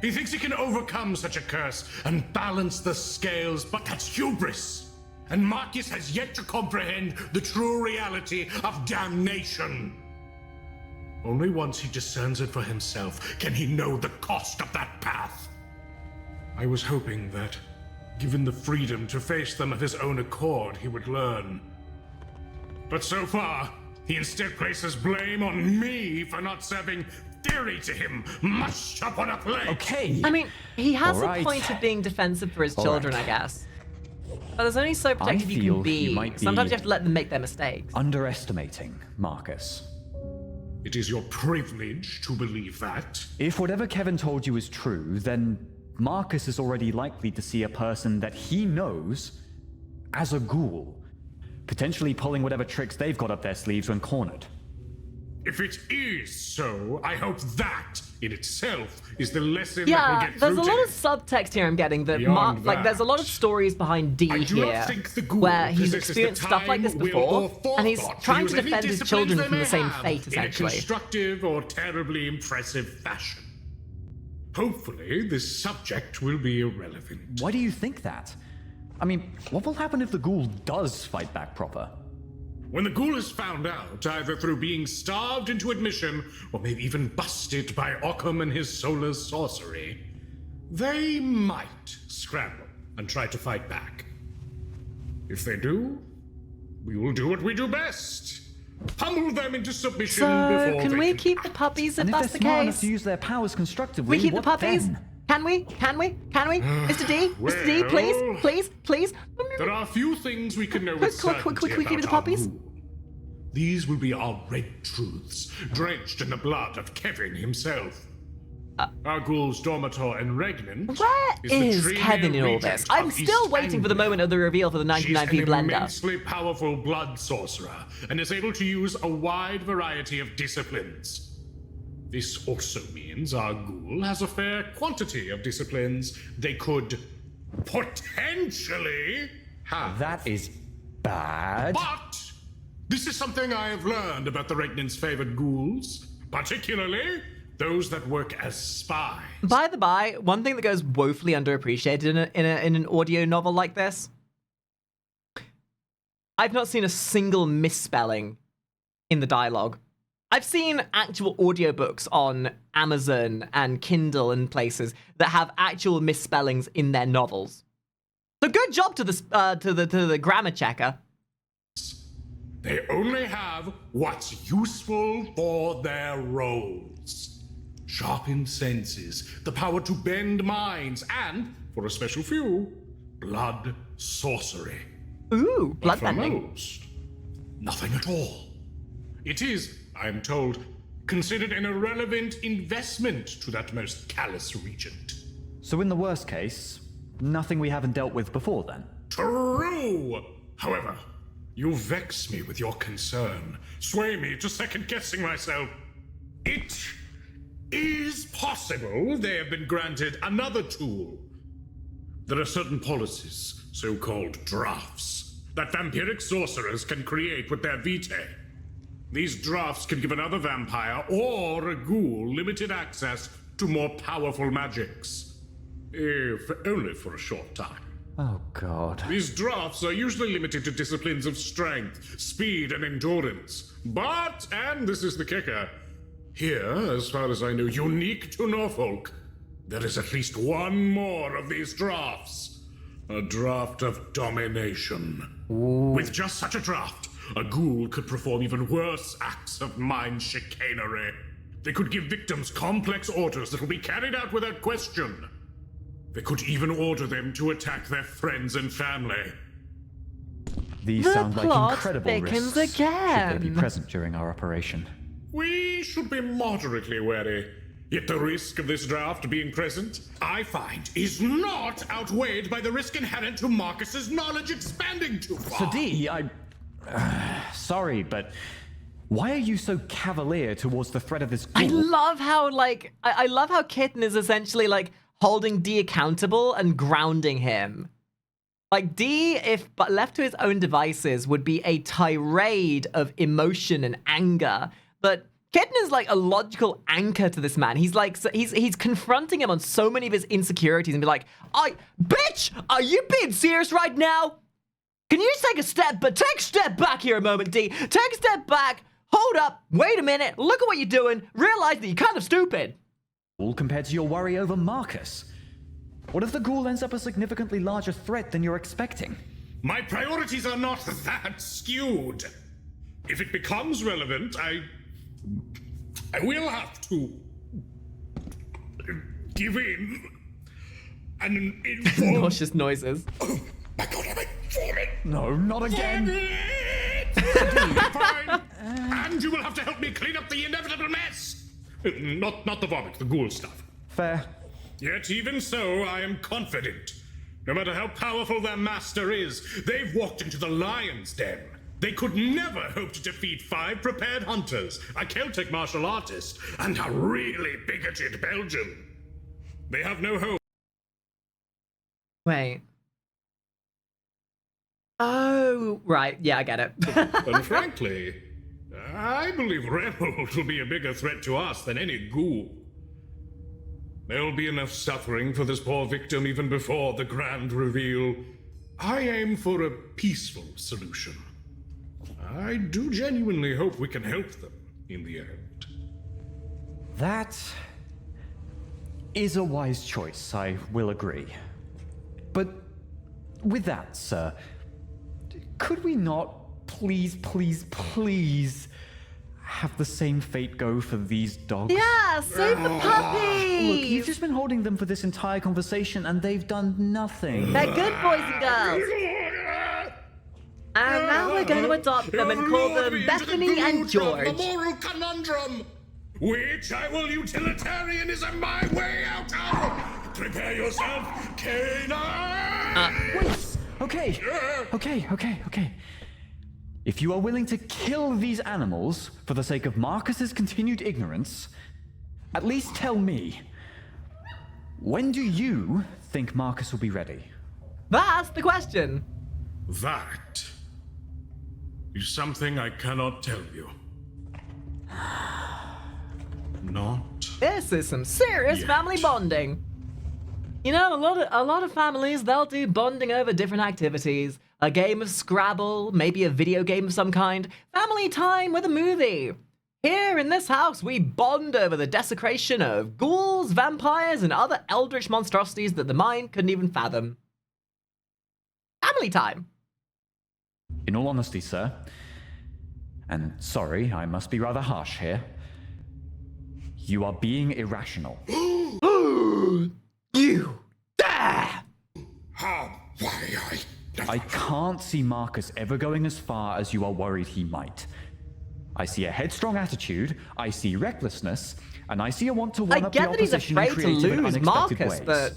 He thinks he can overcome such a curse and balance the scales, but that's hubris. And Marcus has yet to comprehend the true reality of damnation. Only once he discerns it for himself can he know the cost of that path. I was hoping that, given the freedom to face them of his own accord, he would learn. But so far, he instead places blame on me for not serving theory to him, mushed up on a plate. Okay. I mean, he has All right. a point of being defensive for his All children, right. I guess. But there's only so protective you feel can be. you might be Sometimes you have to let them make their mistakes. underestimating Marcus. It is your privilege to believe that. If whatever Kevin told you is true, then Marcus is already likely to see a person that he knows as a ghoul, potentially pulling whatever tricks they've got up their sleeves when cornered. If it is so, I hope that in itself is the lesson that will Yeah, get there's a through lot to of subtext here I'm getting that Beyond like there's a lot of that, stories behind D I do here not think the ghoul where he's possesses experienced the stuff like this time, will, before or and he's forethought to trying to use any defend his disciplines children they from the may same have fate, in a essentially. constructive or terribly impressive fashion. Hopefully, this subject will be irrelevant. Why do you think that? I mean, what will happen if the ghoul does fight back proper? When the ghoul is found out, either through being starved into admission, or maybe even busted by Occam and his solar sorcery, they might scramble and try to fight back. If they do, we will do what we do best. Pummel them into submission So, before can they we can keep the puppies if And if that's they're the smart enough case? to use their powers constructively, We keep the what puppies? then? Can we? Can we? Can we? Mr. D? Mr. D, Well, please? Please? Please? There are a few things we can know Quick, with quick, quick, quick, certainty keep the about our puppies? ghoul. These will be our red truths, drenched in the blood of Kevin himself. Our ghouls Dormitor and Regnant. Where is the is Tremere Kevin in all regent this? I'm of still East waiting for the Anglia. moment of the reveal for the She's 99p an blender. immensely powerful blood sorcerer and is able to use a wide variety of disciplines. This also means our ghoul has a fair quantity of disciplines they could potentially have. That is bad. But this is something I have learned about the Regnant's favored ghouls, particularly those that work as spies. By the by, one thing that goes woefully underappreciated in an audio novel like this, I've not seen a single misspelling in the dialogue. I've seen actual audiobooks on Amazon and Kindle and places that have actual misspellings in their novels. So good job to the grammar checker. They only have what's useful for their roles. Sharpened senses, the power to bend minds, and, for a special few, blood sorcery. Ooh, But for bloodbending. most, nothing at all. It is, I am told, considered an irrelevant investment to that most callous regent. So in the worst case, nothing we haven't dealt with before then? True! However, you vex me with your concern, sway me to second-guessing myself. It is possible they have been granted another tool. There are certain policies, so-called drafts, that vampiric sorcerers can create with their vitae. These drafts can give another vampire or a ghoul limited access to more powerful magics. If only for a short time. Oh god. These drafts are usually limited to disciplines of strength, speed, and endurance. But, and this is the kicker, here, as far as I know, unique to Norfolk, there is at least one more of these drafts. A draft of domination. With just such a draft, a ghoul could perform even worse acts of mind chicanery. They could give victims complex orders that will be carried out without question. They could even order them to attack their friends and family. These The sound like plot incredible thickens risks again. should they be present during our operation. We should be moderately wary. Yet the risk of this draft being present, I find, is not outweighed by the risk inherent to Marcus's knowledge expanding too far. So D, sorry, but why are you so cavalier towards the threat of this ghoul? I love how, like, I love how Kitten is essentially, like, holding D accountable and grounding him. Like, D, if but left to his own devices, would be a tirade of emotion and anger. But Kitten is like a logical anchor to this man. He's like, he's confronting him on so many of his insecurities and be like, bitch, are you being serious right now? Can you just take a step back here a moment, D. Take a step back, hold up, wait a minute, look at what you're doing, realize that you're kind of stupid. All compared to your worry over Marcus. What if the ghoul ends up a significantly larger threat than you're expecting? My priorities are not that skewed. If it becomes relevant, I will have to give in and inform Nauseous noises. My God, am I vomit? No, not again. Fine. And you will have to help me clean up the inevitable mess. Not the vomit, the ghoul stuff. Fair. Yet even so, I am confident. No matter how powerful their master is, they've walked into the lion's den. They could never hope to defeat 5 prepared hunters, a Celtic martial artist, and a really bigoted Belgian. They have no hope. Wait. Oh, right. Yeah, I get it. And frankly, I believe Reynolds will be a bigger threat to us than any ghoul. There'll be enough suffering for this poor victim even before the grand reveal. I aim for a peaceful solution. I do genuinely hope we can help them in the end. That is a wise choice, I will agree. But with that, sir, could we not please have the same fate go for these dogs? Yeah, save the puppies! Look, you've just been holding them for this entire conversation and they've done nothing. They're good boys and girls. And now we're going to adopt them and call them Bethany and George. The moral conundrum, which I will utilitarianism my way out of. Prepare yourself, canine! Wait! Okay. If you are willing to kill these animals for the sake of Marcus's continued ignorance, at least tell me, when do you think Marcus will be ready? That's the question. That is something I cannot tell you. Not. This is some serious yet. family bonding. You know, a lot of families, they'll do bonding over different activities. A game of Scrabble, maybe a video game of some kind. Family time with a movie. Here in this house, we bond over the desecration of ghouls, vampires, and other eldritch monstrosities that the mind couldn't even fathom. Family time. In all honesty, sir, and sorry, I must be rather harsh here, you are being irrational. You dare! I can't see Marcus ever going as far as you are worried he might. I see a headstrong attitude, I see recklessness, and I see a want to one-up the get that he's opposition in afraid to creative and lose unexpected Marcus, ways.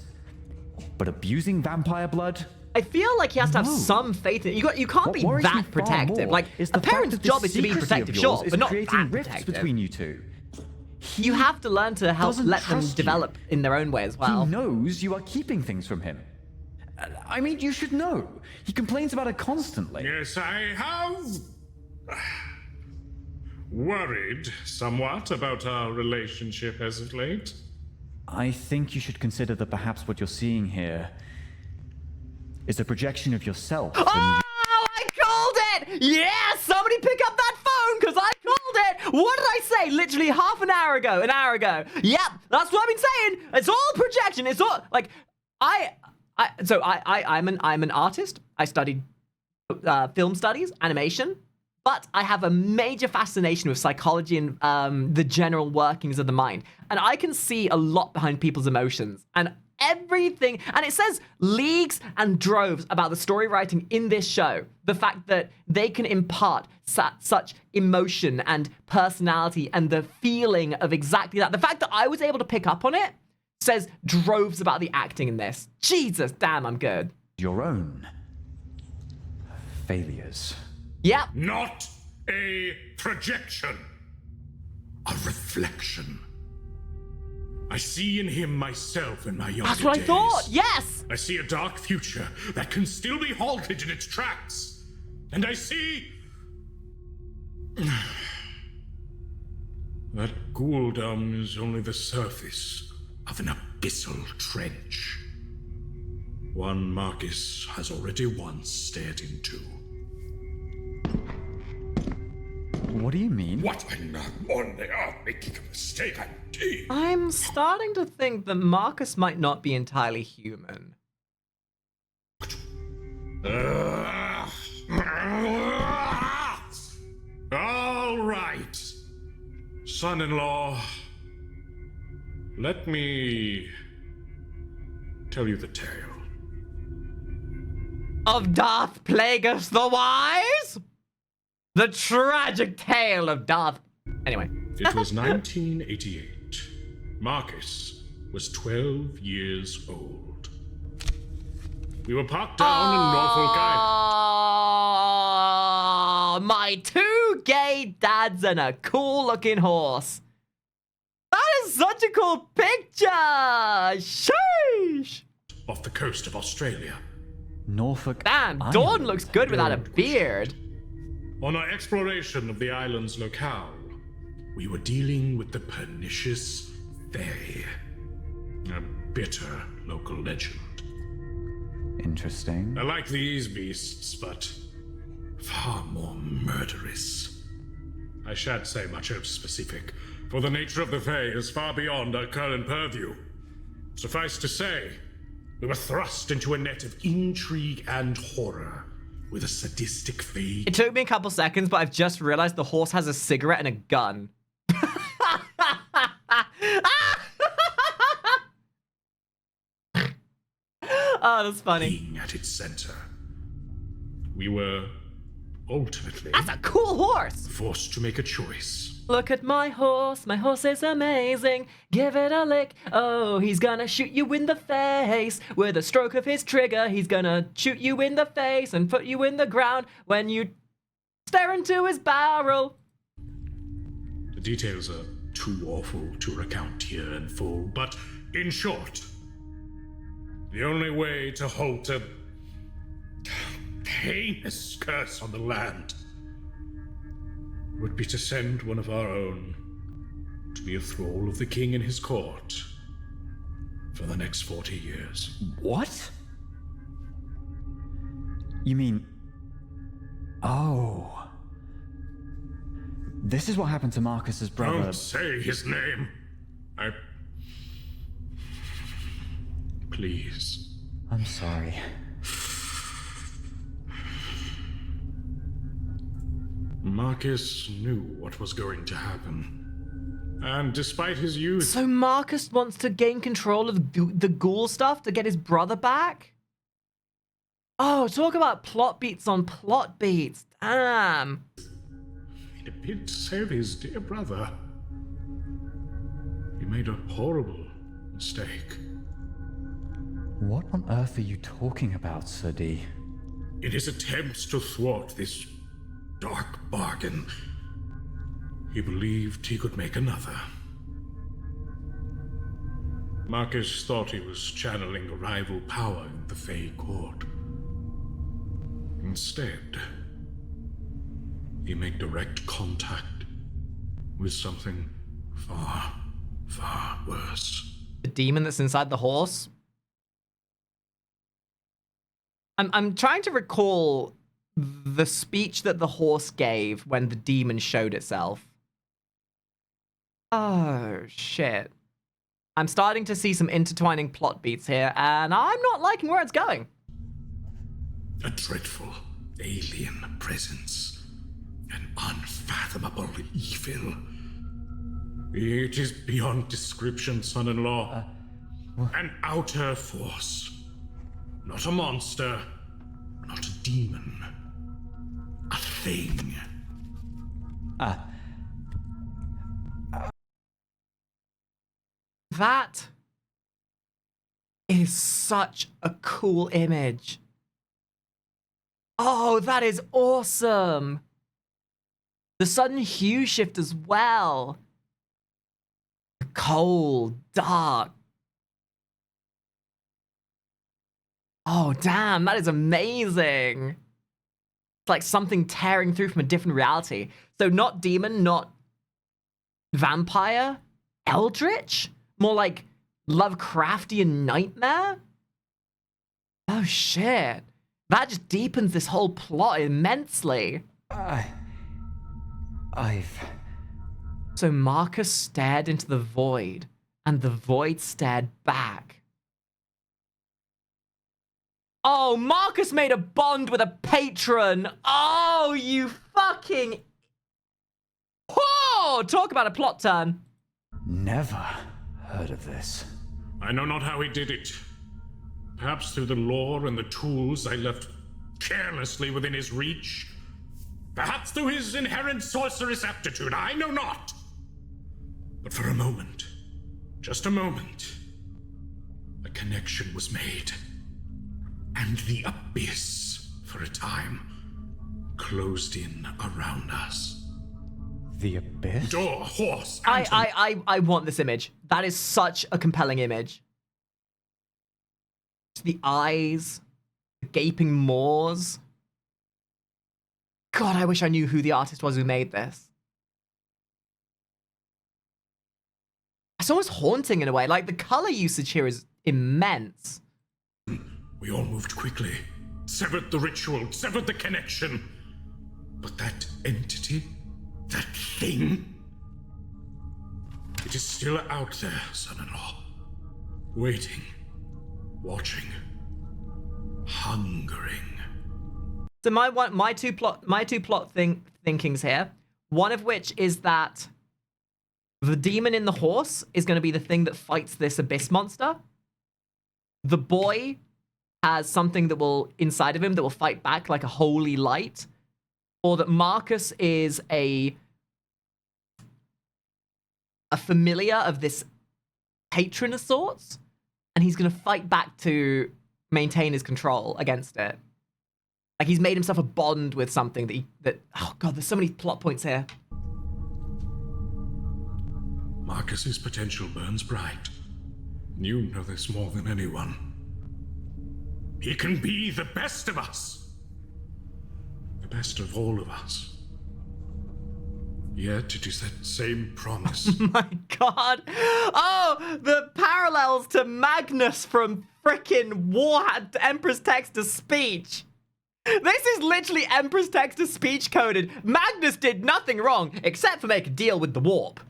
But abusing vampire blood? I feel like he has to have No. some faith in you can't What be worries me that far protective. more Like, is a the fact parent's that this job is to be secrecy of protective, yours sure, is but not creating that rifts protective. between you two. You have to learn to help doesn't let them trust you. develop in their own way as well. He knows you are keeping things from him. I mean, you should know. He complains about it constantly. Yes, I have worried somewhat about our relationship as of late. I think you should consider that perhaps what you're seeing here is a projection of yourself. Oh, I called it! Yeah, somebody pick up that phone, because I called it! What did I say? Literally half an hour ago. Yep, that's what I've been saying. It's all projection. It's all, like, I'm an artist. I studied film studies, animation, but I have a major fascination with psychology and the general workings of the mind. And I can see a lot behind people's emotions and everything. And it says leagues and droves about the story writing in this show. The fact that they can impart such emotion and personality and the feeling of exactly that. The fact that I was able to pick up on it says droves about the acting in this. Jesus, damn, I'm good. Your own failures. Yep. Not a projection, a reflection. I see in him myself in my younger That's what days. I thought, yes! I see a dark future that can still be halted in its tracks. And I see that ghouldom is only the surface of an abyssal trench. One Marcus has already once stared into. What do you mean? What on the earth making a mistake, indeed? I'm starting to think that Marcus might not be entirely human. All right, son-in-law. Let me tell you the tale. of Darth Plagueis the Wise? The tragic tale of Darth... Anyway. It was 1988. Marcus was 12 years old. We were parked down in Norfolk Island. Oh, my two gay dads and a cool-looking horse. That is such a cool picture! Sheesh! Off the coast of Australia. Norfolk Damn, Island. Dawn looks good without a beard. On our exploration of the island's locale, we were dealing with the pernicious Fae. A bitter local legend. Interesting. Like these beasts, but far more murderous. I shan't say much else specific, for the nature of the Fae is far beyond our current purview. Suffice to say, we were thrust into a net of intrigue and horror with a sadistic fate. It took me a couple seconds, but I've just realized the horse has a cigarette and a gun. Oh, that's funny. Being at its center, we were ultimately... That's a cool horse! ...forced to make a choice. Look at my horse is amazing. Give it a lick. Oh, he's gonna shoot you in the face. With a stroke of his trigger, he's gonna shoot you in the face and put you in the ground when you stare into his barrel. The details are too awful to recount here in full, but in short, the only way to halt a heinous curse on the land would be to send one of our own to be a thrall of the king in his court for the next 40 years. What? You mean... Oh. This is what happened to Marcus's brother. Don't say his name. Please. I'm sorry. Marcus knew what was going to happen. And despite his youth... So Marcus wants to gain control of the ghoul stuff to get his brother back? Oh, talk about plot beats on plot beats. Damn. In a bid to save his dear brother, he made a horrible mistake. What on earth are you talking about, Sir D? In his attempts to thwart this dark bargain, he believed he could make another. Marcus thought he was channeling a rival power in the Fae court. Instead, he made direct contact with something far, far worse. The demon that's inside the horse? I'm trying to recall the speech that the horse gave when the demon showed itself. Oh, shit. I'm starting to see some intertwining plot beats here, and I'm not liking where it's going. A dreadful alien presence. An unfathomable evil. It is beyond description, son-in-law. An outer force. Not a monster. Not a demon. A thing. That is such a cool image. Oh, that is awesome. The sudden hue shift as well. Cold, dark. Oh, damn, that is amazing. It's like something tearing through from a different reality. So not demon, not vampire, eldritch? More like Lovecraftian nightmare? Oh, shit. That just deepens this whole plot immensely. So Marcus stared into the void, and the void stared back. Oh, Marcus made a bond with a patron. Oh, you fucking... Whoa! Talk about a plot turn. Never heard of this. I know not how he did it. Perhaps through the lore and the tools I left carelessly within his reach. Perhaps through his inherent sorcerous aptitude, I know not. But for a moment, just a moment, a connection was made. And the abyss, for a time, closed in around us. The abyss? Door, horse, I want this image. That is such a compelling image. The eyes, the gaping maws. God, I wish I knew who the artist was who made this. It's almost haunting in a way. Like, the color usage here is immense. We all moved quickly, severed the ritual, severed the connection. But that entity, that thing, it is still out there, son-in-law. Waiting, watching, hungering. So my two plot thinkings here. One of which is that the demon in the horse is going to be the thing that fights this abyss monster. The boy has something that will inside of him that will fight back like a holy light, or that Marcus is a familiar of this patron of sorts, and he's going to fight back to maintain his control against it. Like, he's made himself a bond with something that oh god, there's so many plot points here. Marcus's potential burns bright. You know this more than anyone. He can be the best of us. The best of all of us. Yet it is that same promise. Oh my god. Oh, the parallels to Magnus from frickin' Emperor's Text-to-Speech. This is literally Emperor's Text-to-Speech coded. Magnus did nothing wrong except for make a deal with the warp.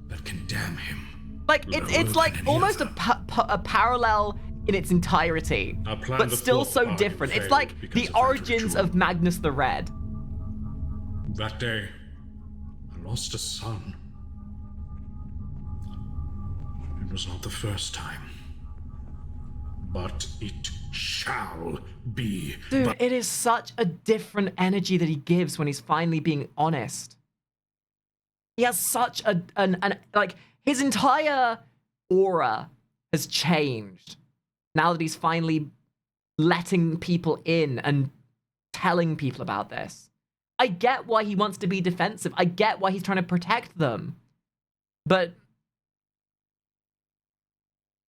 That can damn him. Like, it's like almost a parallel in its entirety, but still so different. It's like the origins of Magnus the Red. That day, I lost a son. It was not the first time. But it shall be. Dude, it is such a different energy that he gives when he's finally being honest. He has such like, his entire aura has changed now that he's finally letting people in and telling people about this. I get why he wants to be defensive. I get why he's trying to protect them. But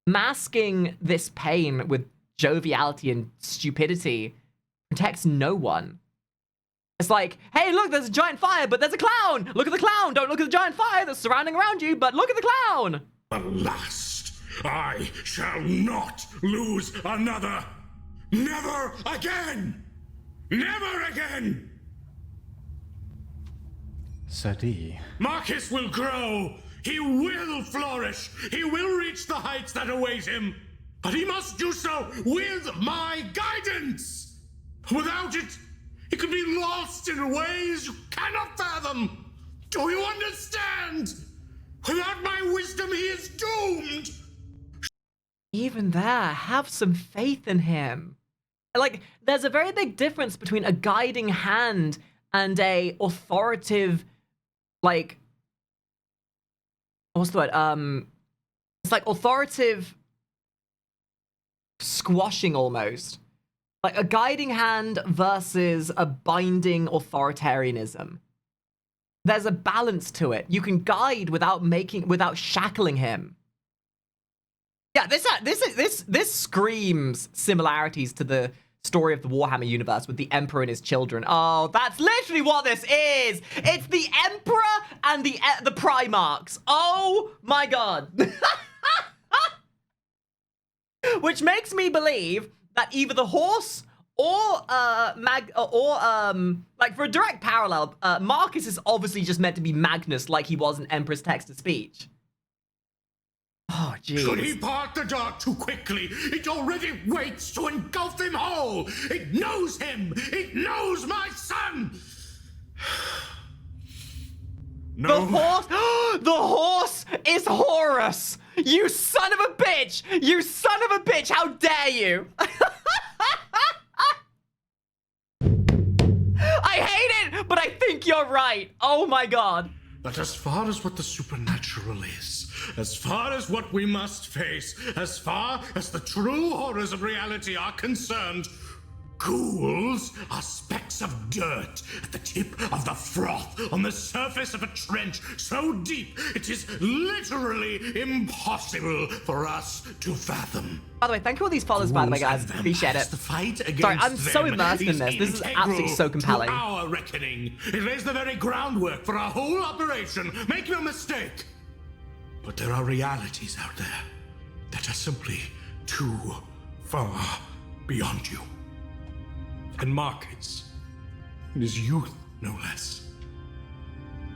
masking this pain with joviality and stupidity protects no one. It's like, hey, look, there's a giant fire, but there's a clown. Look at the clown. Don't look at the giant fire that's surrounding around you, but look at the clown. Alas, I shall not lose another. Never again. Never again. Sadi. Marcus will grow. He will flourish. He will reach the heights that await him. But he must do so with my guidance. Without it, he could be lost in ways you cannot fathom. Do you understand? Without my wisdom, he is doomed. Even there, have some faith in him. Like, there's a very big difference between a guiding hand and a authoritative, like, what's the word? It's like authoritative squashing almost. Like a guiding hand versus a binding authoritarianism. There's a balance to it. You can guide without shackling him. Yeah, this screams similarities to the story of the Warhammer universe with the Emperor and his children. Oh, that's literally what this is. It's the Emperor and the Primarchs. Oh my god. Which makes me believe that either the horse or like, for a direct parallel, Marcus is obviously just meant to be Magnus, like he was in Emperor's Text-to-Speech. Oh, jeez. Should he part the dark too quickly, it already waits to engulf him whole. It knows him. It knows my son. No. The horse is Horus. You son of a bitch. You son of a bitch. How dare you? I hate it, but I think you're right. Oh my god. That as far as what the supernatural is, as far as what we must face, as far as the true horrors of reality are concerned, ghouls are specks of dirt at the tip of the froth on the surface of a trench so deep it is literally impossible for us to fathom. By the way, thank you for all these follows, by the way, guys. Appreciate it. The fight against Sorry, I'm so them immersed in this. This is absolutely so compelling. To our reckoning. It lays the very groundwork for our whole operation. Make no mistake. But there are realities out there that are simply too far beyond you. And Marcus, in his youth, no less,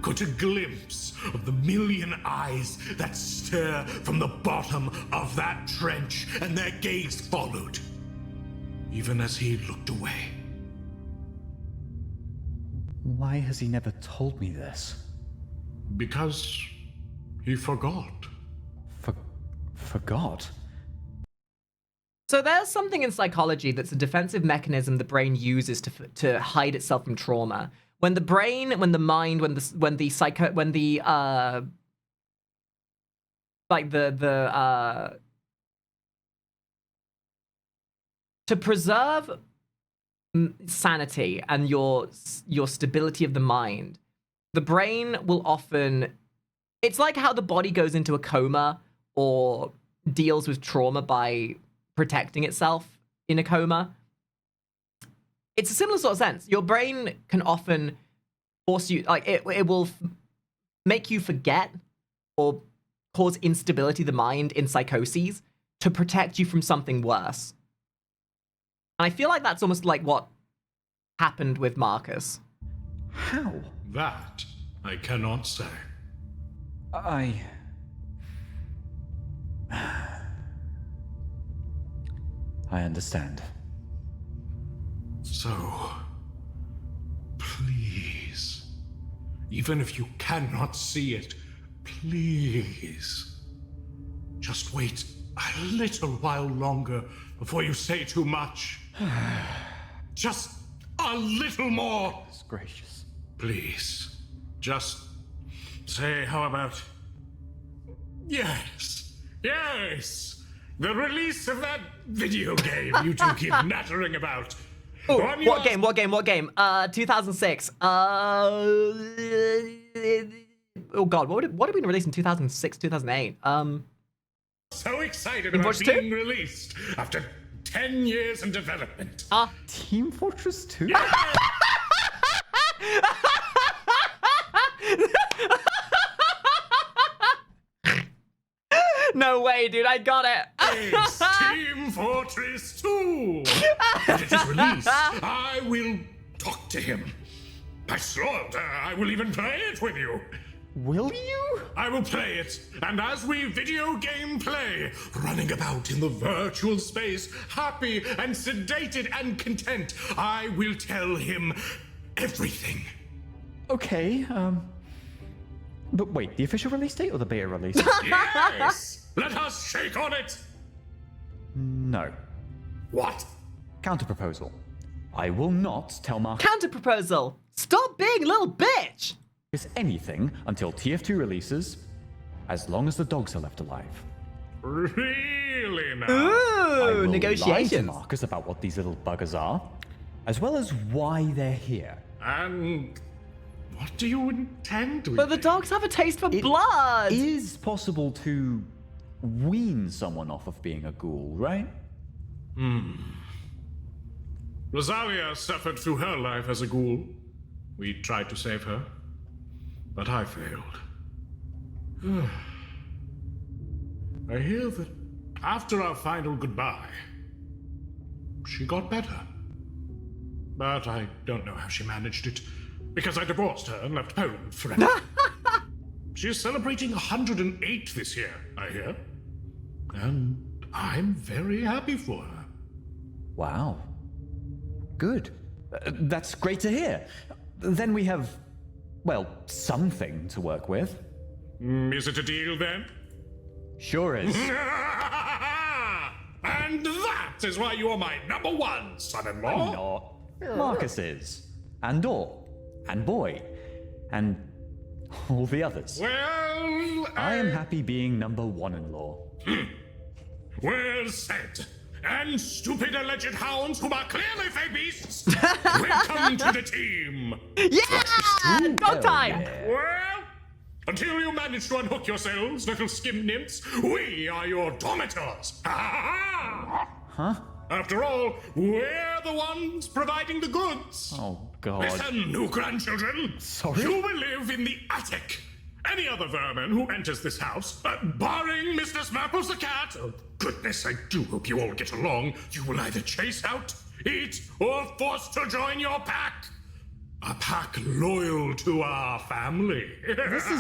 caught a glimpse of the million eyes that stare from the bottom of that trench, and their gaze followed, even as he looked away. Why has he never told me this? Because he forgot. Forgot? So there's something in psychology that's a defensive mechanism the brain uses to hide itself from trauma. When the brain, when the mind, to preserve sanity and your stability of the mind, the brain will often, it's like how the body goes into a coma or deals with trauma by protecting itself in a coma. It's a similar sort of sense. Your brain can often force you, like it will make you forget or cause instability of the mind in psychoses to protect you from something worse. And I feel like that's almost like what happened with Marcus. How? That I cannot say. I understand. So, please, even if you cannot see it, please, just wait a little while longer before you say too much. Just a little more. That's gracious. Please, just say, how about... Yes, yes, the release of that video game you two keep nattering about. Oh, what game? 2006. Oh god, what had been released in 2006, 2008? So excited about being released after 10 years in development. Team Fortress 2? Yeah. No way, dude, I got it. It's Team Fortress 2. When it is released, I will talk to him. I swear, I will even play it with you. Will you? I will play it, and as we video game play, running about in the virtual space, happy and sedated and content, I will tell him everything. Okay, but wait, the official release date or the beta release? Yes! Let us shake on it! No. What? Counter-proposal. I will not tell Mark... Counter-proposal! Stop being a little bitch! ...is anything until TF2 releases, as long as the dogs are left alive. Really now? I will negotiations. lie to Marcus about what these little buggers are, as well as why they're here. And what do you intend to But the dogs have a taste for blood! It is possible to wean someone off of being a ghoul, right? Rosalia suffered through her life as a ghoul. We tried to save her, but I failed. I hear that after our final goodbye, she got better. But I don't know how she managed it, because I divorced her and left Poland forever. She's celebrating 108 this year, I hear. And I'm very happy for her. Wow. Good. That's great to hear. Then we have, well, something to work with. Is it a deal then? Sure is. And that is why you are my number one son-in-law. I'm not. Marcus is. and Door, and Boy, and all the others. Well, I am happy being number one-in-law. Well said. And stupid alleged hounds who are clearly fey beasts, welcome to the team. Yeah! Go time! Well, until you manage to unhook yourselves, little skim nymphs, we are your dormitors. Huh? After all, we're the ones providing the goods. Oh, God. Listen, new grandchildren. Sorry? You will live in the attic. Any other vermin who enters this house, barring Mr. Smarples the cat, oh goodness, I do hope you all get along, you will either chase out, eat, or forced to join your pack. A pack loyal to our family. This is...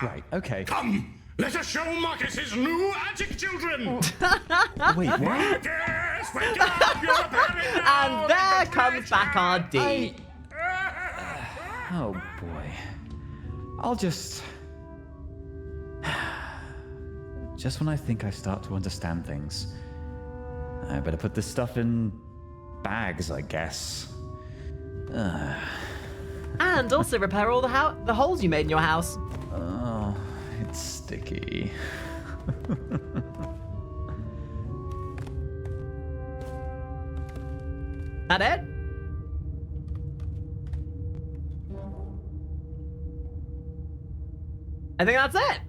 right, okay. Come, let us show Marcus his new attic children. Wait, what? Marcus, wake up, you're a parent now. And there comes back our D. Oh, boy. I'll just when I think I start to understand things, I better put this stuff in bags, I guess. And also repair all the holes you made in your house. Oh, it's sticky. That it? I think that's it.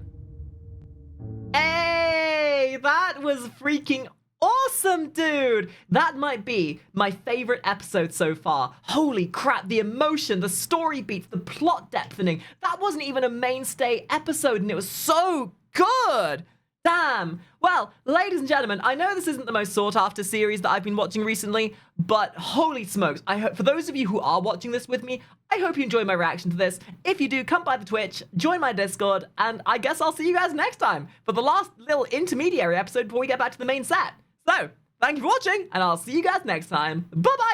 Hey, that was freaking awesome, dude. That might be my favorite episode so far. Holy crap, the emotion, the story beats, the plot depthening. That wasn't even a mainstay episode and it was so good. Damn. Well, ladies and gentlemen, I know this isn't the most sought after series that I've been watching recently, but holy smokes, I hope for those of you who are watching this with me, I hope you enjoy my reaction to this. If you do, come by the Twitch, join my Discord, and I guess I'll see you guys next time for the last little intermediary episode before we get back to the main set. So, thank you for watching, and I'll see you guys next time. Bye-bye!